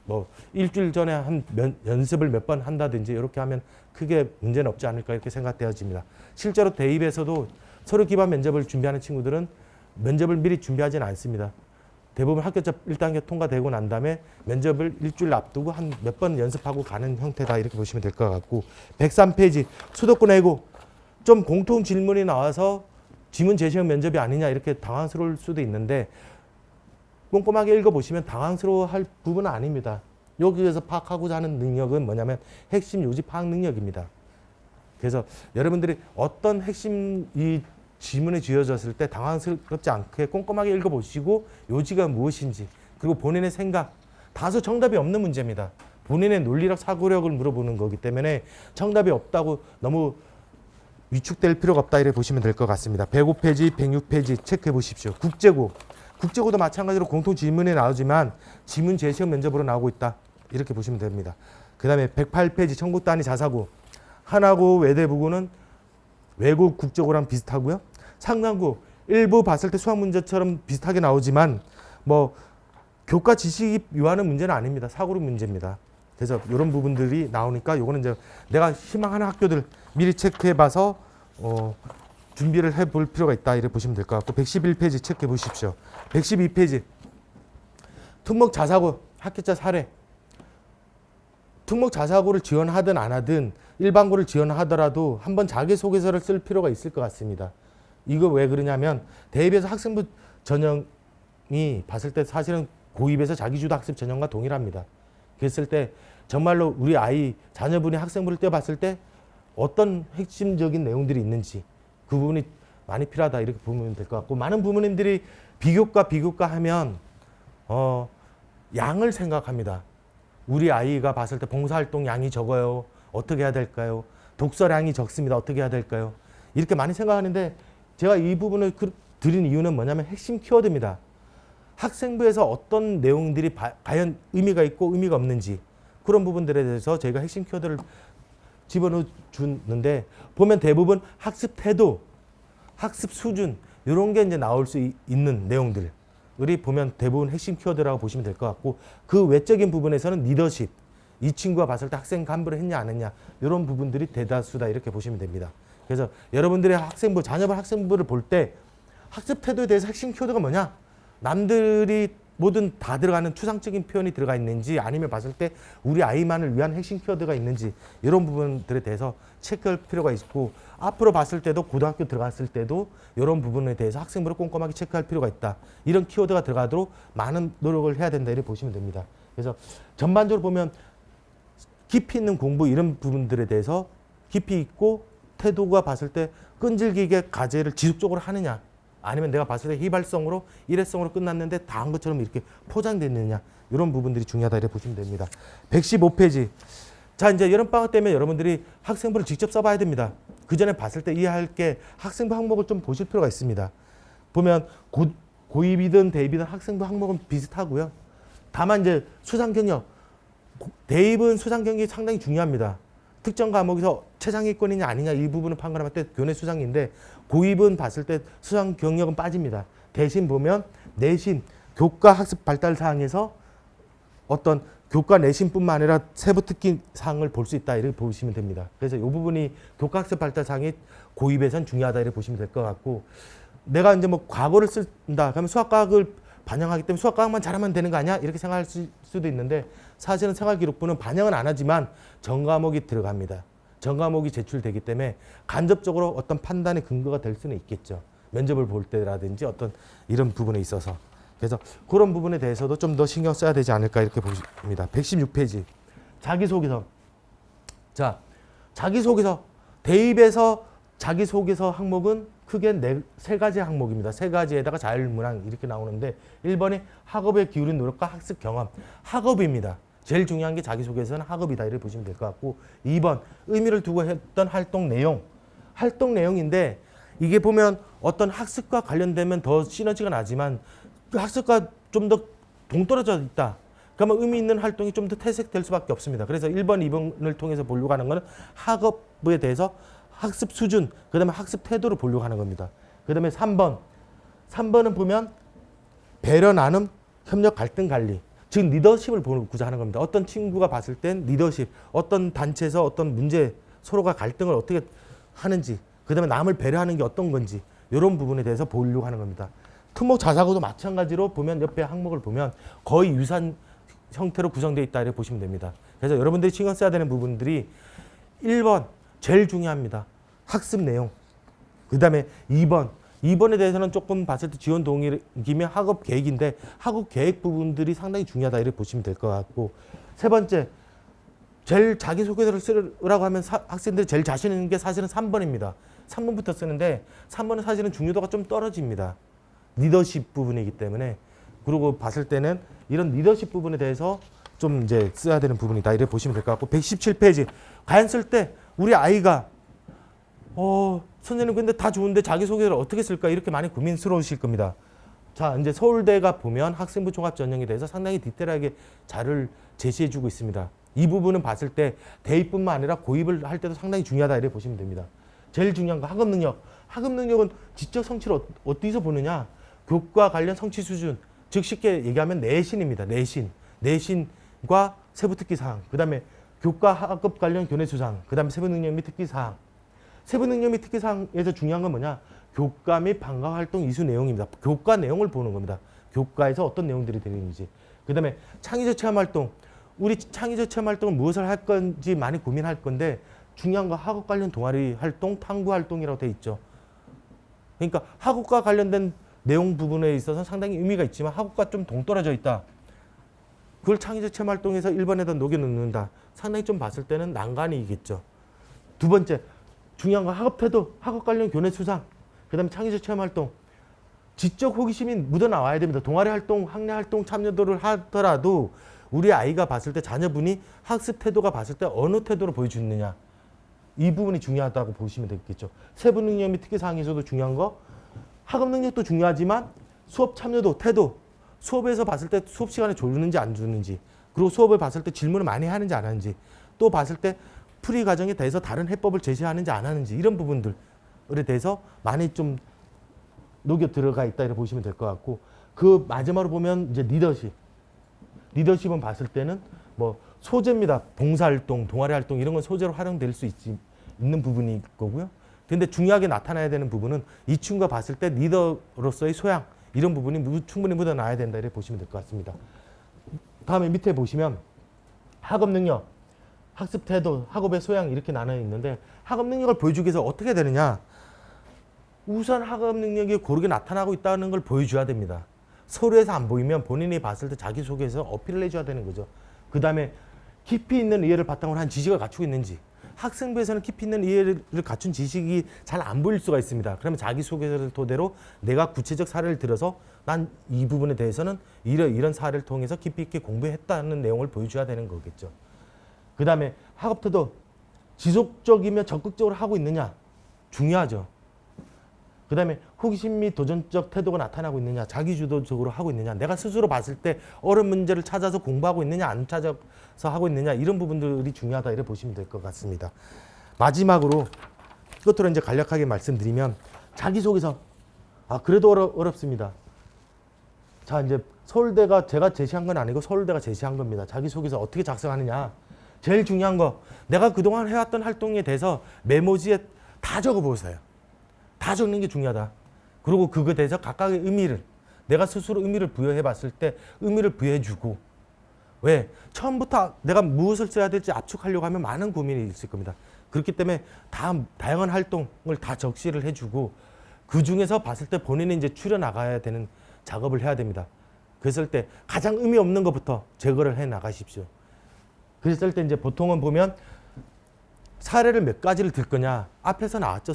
뭐 일주일 전에 한 연습을 몇 번 한다든지 이렇게 하면 크게 문제는 없지 않을까 이렇게 생각되어집니다. 실제로 대입에서도 서류 기반 면접을 준비하는 친구들은 면접을 미리 준비하지는 않습니다. 대부분 학교자 1단계 통과되고 난 다음에 면접을 일주일 앞두고 한 몇 번 연습하고 가는 형태다 이렇게 보시면 될 것 같고 103페이지 수도권 외고 좀 공통 질문이 나와서 지문 재시험 면접이 아니냐 이렇게 당황스러울 수도 있는데 꼼꼼하게 읽어보시면 당황스러워할 부분은 아닙니다. 여기에서 파악하고자 하는 능력은 뭐냐면 핵심 요지 파악 능력입니다. 그래서 여러분들이 어떤 핵심 이 지문이 주어졌을 때 당황스럽지 않게 꼼꼼하게 읽어보시고 요지가 무엇인지 그리고 본인의 생각, 다소 정답이 없는 문제입니다. 본인의 논리력, 사고력을 물어보는 거기 때문에 정답이 없다고 너무 위축될 필요가 없다 이렇게 보시면 될 것 같습니다. 105페이지, 106페이지 체크해 보십시오. 국제고. 국제고도 마찬가지로 공통 지문에 나오지만 지문 재시험 면접으로 나오고 있다. 이렇게 보시면 됩니다. 그 다음에 108페이지 청구 단위 자사고. 하나고 외대부고는 외국 국제고랑 비슷하고요. 상당고 일부 봤을 때 수학 문제처럼 비슷하게 나오지만 뭐 교과 지식이 요하는 문제는 아닙니다. 사고력 문제입니다. 그래서 이런 부분들이 나오니까 요거는 이제 내가 희망하는 학교들 미리 체크해 봐서 준비를 해 볼 필요가 있다 이렇게 보시면 될 것 같고 111페이지 체크해 보십시오. 112페이지 특목 자사고 학기자 사례. 특목 자사고를 지원하든 안 하든 일반고를 지원하더라도 한번 자기소개서를 쓸 필요가 있을 것 같습니다. 이거 왜 그러냐면 대입에서 학생부 전형이 봤을 때 사실은 고입에서 자기주도 학습 전형과 동일합니다. 그랬을 때 정말로 우리 아이 자녀분이 학생부를 떼어봤을 때 어떤 핵심적인 내용들이 있는지 그 부분이 많이 필요하다 이렇게 보면 될 것 같고 많은 부모님들이 비교과 하면 양을 생각합니다. 우리 아이가 봤을 때 봉사활동 양이 적어요. 어떻게 해야 될까요? 독서량이 적습니다. 어떻게 해야 될까요? 이렇게 많이 생각하는데 제가 이 부분을 드린 이유는 뭐냐면 핵심 키워드입니다. 학생부에서 어떤 내용들이 과연 의미가 있고 의미가 없는지 그런 부분들에 대해서 저희가 핵심 키워드를 집어넣어 주는데 보면 대부분 학습 태도, 학습 수준 이런 게 이제 나올 수 있는 내용들이 보면 대부분 핵심 키워드라고 보시면 될 것 같고 그 외적인 부분에서는 리더십, 이 친구가 봤을 때 학생 간부를 했냐 안 했냐 이런 부분들이 대다수다 이렇게 보시면 됩니다. 그래서 여러분들의 학생부, 자녀분 학생부를 볼 때 학습 태도에 대해서 핵심 키워드가 뭐냐? 남들이 뭐든 다 들어가는 추상적인 표현이 들어가 있는지 아니면 봤을 때 우리 아이만을 위한 핵심 키워드가 있는지 이런 부분들에 대해서 체크할 필요가 있고 앞으로 봤을 때도 고등학교 들어갔을 때도 이런 부분에 대해서 학생부를 꼼꼼하게 체크할 필요가 있다. 이런 키워드가 들어가도록 많은 노력을 해야 된다 이렇게 보시면 됩니다. 그래서 전반적으로 보면 깊이 있는 공부 이런 부분들에 대해서 깊이 있고 태도가 봤을 때 끈질기게 과제를 지속적으로 하느냐 아니면 내가 봤을 때 휘발성으로 일회성으로 끝났는데 다 한 것처럼 이렇게 포장됐느냐 이런 부분들이 중요하다 이렇게 보시면 됩니다. 115페이지. 자 이제 여름방학 때문에 여러분들이 학생부를 직접 써봐야 됩니다. 그 전에 봤을 때 이해할 게 학생부 항목을 좀 보실 필요가 있습니다. 보면 고입이든 대입이든 학생부 항목은 비슷하고요. 다만 이제 수상 경력 대입은 수상 경력이 상당히 중요합니다. 특정 과목에서 최상위권이냐 아니냐 이 부분을 판단할 때 교내 수상인데 고입은 봤을 때 수상 경력은 빠집니다. 대신 보면 내신 교과 학습 발달 사항에서 어떤 교과 내신뿐만 아니라 세부 특기 사항을 볼 수 있다 이렇게 보시면 됩니다. 그래서 이 부분이 교과 학습 발달 사항이 고입에선 중요하다 이렇게 보시면 될 것 같고 내가 이제 뭐 과거를 쓴다 그러면 수학과학을 반영하기 때문에 수학과학만 잘하면 되는 거 아니야? 이렇게 생각할 수도 있는데 사실은 생활기록부는 반영은 안 하지만 전과목이 들어갑니다. 전과목이 제출되기 때문에 간접적으로 어떤 판단의 근거가 될 수는 있겠죠. 면접을 볼 때라든지 어떤 이런 부분에 있어서. 그래서 그런 부분에 대해서도 좀 더 신경 써야 되지 않을까 이렇게 보십니다. 116페이지. 자기소개서. 자, 자기소개서. 대입에서 자기소개서 항목은 크게 세 가지 항목입니다. 세 가지에다가 자율문항 이렇게 나오는데 1번이 학업에 기울인 노력과 학습 경험. 학업입니다. 제일 중요한 게 자기소개서는 학업이다 이렇게 보시면 될 것 같고 2번 의미를 두고 했던 활동 내용. 활동 내용인데 이게 보면 어떤 학습과 관련되면 더 시너지가 나지만 그 학습과 좀 더 동떨어져 있다. 그러면 의미 있는 활동이 좀 더 퇴색될 수밖에 없습니다. 그래서 1번, 2번을 통해서 보려고 하는 것은 학업에 대해서 학습 수준, 그 다음에 학습 태도를 보려고 하는 겁니다. 그 다음에 3번. 3번은 보면 배려, 나눔, 협력, 갈등, 관리. 즉 리더십을 보고자 하는 겁니다. 어떤 친구가 봤을 땐 리더십, 어떤 단체에서 어떤 문제, 서로가 갈등을 어떻게 하는지, 그 다음에 남을 배려하는 게 어떤 건지 이런 부분에 대해서 보려고 하는 겁니다. 특목 자사고도 마찬가지로 보면 옆에 항목을 보면 거의 유사한 형태로 구성되어 있다 이렇게 보시면 됩니다. 그래서 여러분들이 신경 써야 되는 부분들이 1번 제일 중요합니다. 학습 내용. 그 다음에 2번 2번에 대해서는 조금 봤을 때 지원 동기며 학업 계획인데 학업 계획 부분들이 상당히 중요하다 이렇게 보시면 될 것 같고, 세 번째 제일 자기소개서를 쓰라고 하면 학생들이 제일 자신 있는 게 사실은 3번입니다. 3번부터 쓰는데 3번은 사실은 중요도가 좀 떨어집니다. 리더십 부분이기 때문에. 그리고 봤을 때는 이런 리더십 부분에 대해서 좀 이제 써야 되는 부분이다 이렇게 보시면 될 것 같고, 117페이지 과연 쓸 때 우리 아이가 선생님 근데 다 좋은데 자기소개를 어떻게 쓸까 이렇게 많이 고민스러우실 겁니다. 자, 이제 서울대가 보면 학생부 종합 전형에 대해서 상당히 디테일하게 자료를 제시해주고 있습니다. 이 부분은 봤을 때 대입뿐만 아니라 고입을 할 때도 상당히 중요하다 이렇게 보시면 됩니다. 제일 중요한 거 학업 능력. 학업 능력은 지적 성취를 어디서 보느냐? 교과 관련 성취 수준. 즉 쉽게 얘기하면 내신입니다. 내신과 세부 특기 사항. 그다음에 교과 학업 관련 교내 수상. 그다음에 세부 능력 및 특기 사항. 세부 능력 및 특기 사항에서 중요한 건 뭐냐? 교과 및 방과 활동 이수 내용입니다. 교과 내용을 보는 겁니다. 교과에서 어떤 내용들이 들어있는지. 그다음에 창의적 체험 활동. 우리 창의적 체험 활동은 무엇을 할 건지 많이 고민할 건데 중요한 거 학업 관련 동아리 활동, 탐구 활동이라고 돼 있죠. 그러니까 학업과 관련된 내용 부분에 있어서 상당히 의미가 있지만 학업과 좀 동떨어져 있다. 그걸 창의적 체험 활동에서 1번에다 녹여 넣는다. 상당히 좀 봤을 때는 난관이 있겠죠. 두 번째, 중요한 거 학업 태도, 학업 관련 교내 수상, 그 다음에 창의적 체험 활동. 지적 호기심이 묻어나와야 됩니다. 동아리 활동, 학내 활동 참여도를 하더라도 우리 아이가 봤을 때 자녀분이 학습 태도가 봤을 때 어느 태도로 보여주느냐. 이 부분이 중요하다고 보시면 되겠죠. 세부 능력 및 특기 사항에서도 중요한 거, 학업 능력도 중요하지만 수업 참여도, 태도, 수업에서 봤을 때 수업 시간에 조르는지 안 주는지, 그리고 수업을 봤을 때 질문을 많이 하는지 안 하는지, 또 봤을 때 풀이 과정에 대해서 다른 해법을 제시하는지 안 하는지 이런 부분들에 대해서 많이 좀 녹여 들어가 있다 이렇게 보시면 될 것 같고, 그 마지막으로 보면 이제 리더십. 리더십은 봤을 때는 뭐 소재입니다. 봉사활동, 동아리 활동 이런 건 소재로 활용될 수 있는 부분이 거고요. 근데 중요하게 나타나야 되는 부분은 이 친구가 봤을 때 리더로서의 소양 이런 부분이 충분히 묻어나야 된다 이렇게 보시면 될 것 같습니다. 다음에 밑에 보시면 학업 능력, 학습 태도, 학업의 소양 이렇게 나눠 있는데 학업 능력을 보여주기 위해서 어떻게 되느냐? 우선 학업 능력이 고르게 나타나고 있다는 걸 보여줘야 됩니다. 서류에서 안 보이면 본인이 봤을 때 자기소개에서 어필을 해줘야 되는 거죠. 그 다음에 깊이 있는 이해를 바탕으로 한 지식을 갖추고 있는지, 학생부에서는 깊이 있는 이해를 갖춘 지식이 잘 안 보일 수가 있습니다. 그러면 자기소개서를 토대로 내가 구체적 사례를 들어서 난 이 부분에 대해서는 이런 사례를 통해서 깊이 있게 공부했다는 내용을 보여줘야 되는 거겠죠. 그 다음에 학업태도 지속적이며 적극적으로 하고 있느냐 중요하죠. 그 다음에 호기심 및 도전적 태도가 나타나고 있느냐, 자기주도적으로 하고 있느냐, 내가 스스로 봤을 때 어려운 문제를 찾아서 공부하고 있느냐, 안 찾아서 하고 있느냐, 이런 부분들이 중요하다 이렇게 보시면 될 것 같습니다. 마지막으로 끝으로 이제 간략하게 말씀드리면 자기소개서. 그래도 어렵습니다. 자, 이제 서울대가 제가 제시한 건 아니고 서울대가 제시한 겁니다. 자기소개서 어떻게 작성하느냐. 제일 중요한 거, 내가 그동안 해왔던 활동에 대해서 메모지에 다 적어보세요. 다 적는 게 중요하다. 그리고 그거에 대해서 각각의 의미를 내가 스스로 의미를 부여해 봤을 때 의미를 부여해 주고, 왜? 처음부터 내가 무엇을 써야 될지 압축하려고 하면 많은 고민이 있을 겁니다. 그렇기 때문에 다양한 활동을 다 적시를 해주고 그 중에서 봤을 때 본인이 이제 추려 나가야 되는 작업을 해야 됩니다. 그랬을 때 가장 의미 없는 것부터 제거를 해 나가십시오. 그랬을 때 이제 보통은 보면 사례를 몇 가지를 들 거냐. 앞에서 나왔죠.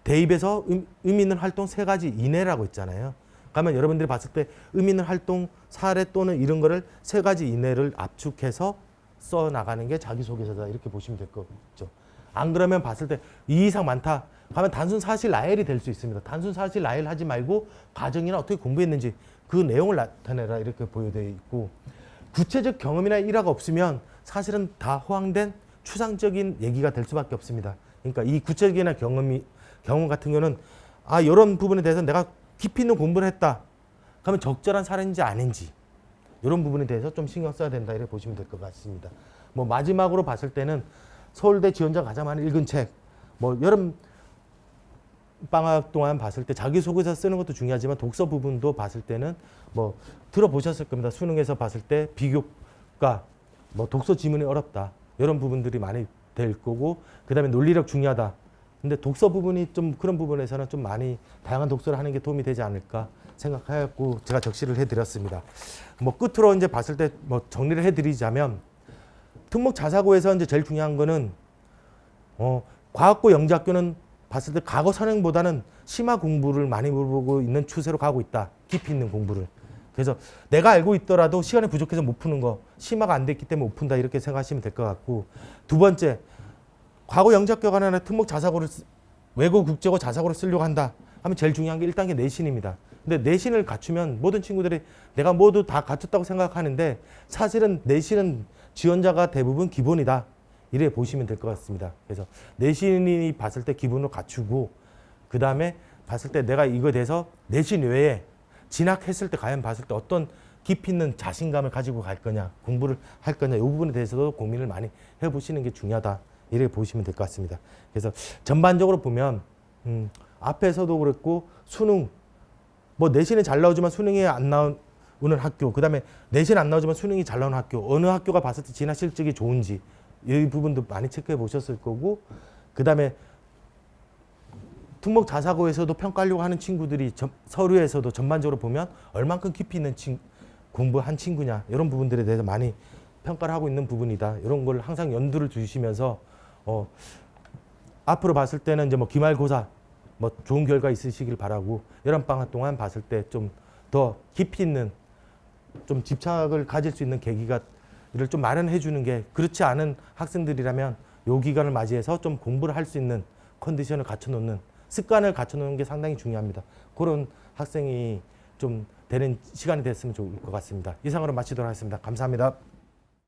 대입에서 의미 있는 활동 3가지 이내라고 있잖아요. 그러면 여러분들이 봤을 때 의미 있는 활동 사례 또는 이런 거를 3가지 이내를 압축해서 써 나가는 게 자기소개서다 이렇게 보시면 될 거죠. 안 그러면 봤을 때 이 이상 많다 하면 단순 사실 나열이 될 수 있습니다. 단순 사실 나열 하지 말고 과정이나 어떻게 공부했는지 그 내용을 나타내라 이렇게 보여져 있고, 구체적 경험이나 일화가 없으면 사실은 다 허황된 추상적인 얘기가 될 수밖에 없습니다. 그러니까 이 구체적이나 경험 같은 경우는 이런 부분에 대해서 내가 깊이 있는 공부를 했다. 그러면 적절한 사례인지 아닌지 이런 부분에 대해서 좀 신경 써야 된다 이렇게 보시면 될 것 같습니다. 뭐 마지막으로 봤을 때는 서울대 지원자 가장 많이 읽은 책, 뭐 여름 방학 동안 봤을 때 자기소개서 쓰는 것도 중요하지만 독서 부분도 봤을 때는 뭐 들어보셨을 겁니다. 수능에서 봤을 때 비교과 뭐 독서 지문이 어렵다 이런 부분들이 많이 될 거고, 그 다음에 논리력 중요하다. 근데 독서 부분이 좀 그런 부분에서는 좀 많이 다양한 독서를 하는 게 도움이 되지 않을까 생각하였고 제가 적시를 해드렸습니다. 뭐 끝으로 이제 봤을 때 뭐 정리를 해드리자면 특목 자사고에서 이제 제일 중요한 거는 과학고 영재학교는 봤을 때 과거 선행보다는 심화 공부를 많이 물어보고 있는 추세로 가고 있다. 깊이 있는 공부를. 그래서 내가 알고 있더라도 시간이 부족해서 못 푸는 거, 심화가 안 됐기 때문에 못 푼다 이렇게 생각하시면 될 것 같고, 두 번째, 과거 영재학교가 아니라 특목 자사고를 외고 국제고 자사고를 쓰려고 한다 하면 제일 중요한 게 1단계 내신입니다. 근데 내신을 갖추면 모든 친구들이 내가 모두 다 갖췄다고 생각하는데 사실은 내신은 지원자가 대부분 기본이다. 이래 보시면 될 것 같습니다. 그래서 내신이 봤을 때 기본으로 갖추고 그 다음에 봤을 때 내가 이거에 대해서 내신 외에 진학했을 때 과연 봤을 때 어떤 깊이 있는 자신감을 가지고 갈 거냐, 공부를 할 거냐, 이 부분에 대해서도 고민을 많이 해보시는 게 중요하다. 이렇게 보시면 될 것 같습니다. 그래서 전반적으로 보면 앞에서도 그랬고 수능, 뭐 내신이 잘 나오지만 수능이 안 나오는 학교, 그 다음에 내신 안 나오지만 수능이 잘 나오는 학교, 어느 학교가 봤을 때 진학 실적이 좋은지 이 부분도 많이 체크해 보셨을 거고, 그 다음에 특목 자사고에서도 평가하려고 하는 친구들이 서류에서도 전반적으로 보면 얼만큼 깊이 있는 공부한 친구냐 이런 부분들에 대해서 많이 평가를 하고 있는 부분이다. 이런 걸 항상 염두를 두시면서 앞으로 봤을 때는 이제 뭐 기말고사 뭐 좋은 결과 있으시길 바라고 여름방학 동안 봤을 때 좀 더 깊이 있는 좀 집착을 가질 수 있는 계기가 이를 좀 마련해 주는 게, 그렇지 않은 학생들이라면 요 기간을 맞이해서 좀 공부를 할 수 있는 컨디션을 갖춰놓는 습관을 갖춰놓는 게 상당히 중요합니다. 그런 학생이 좀 되는 시간이 됐으면 좋을 것 같습니다. 이상으로 마치도록 하겠습니다. 감사합니다.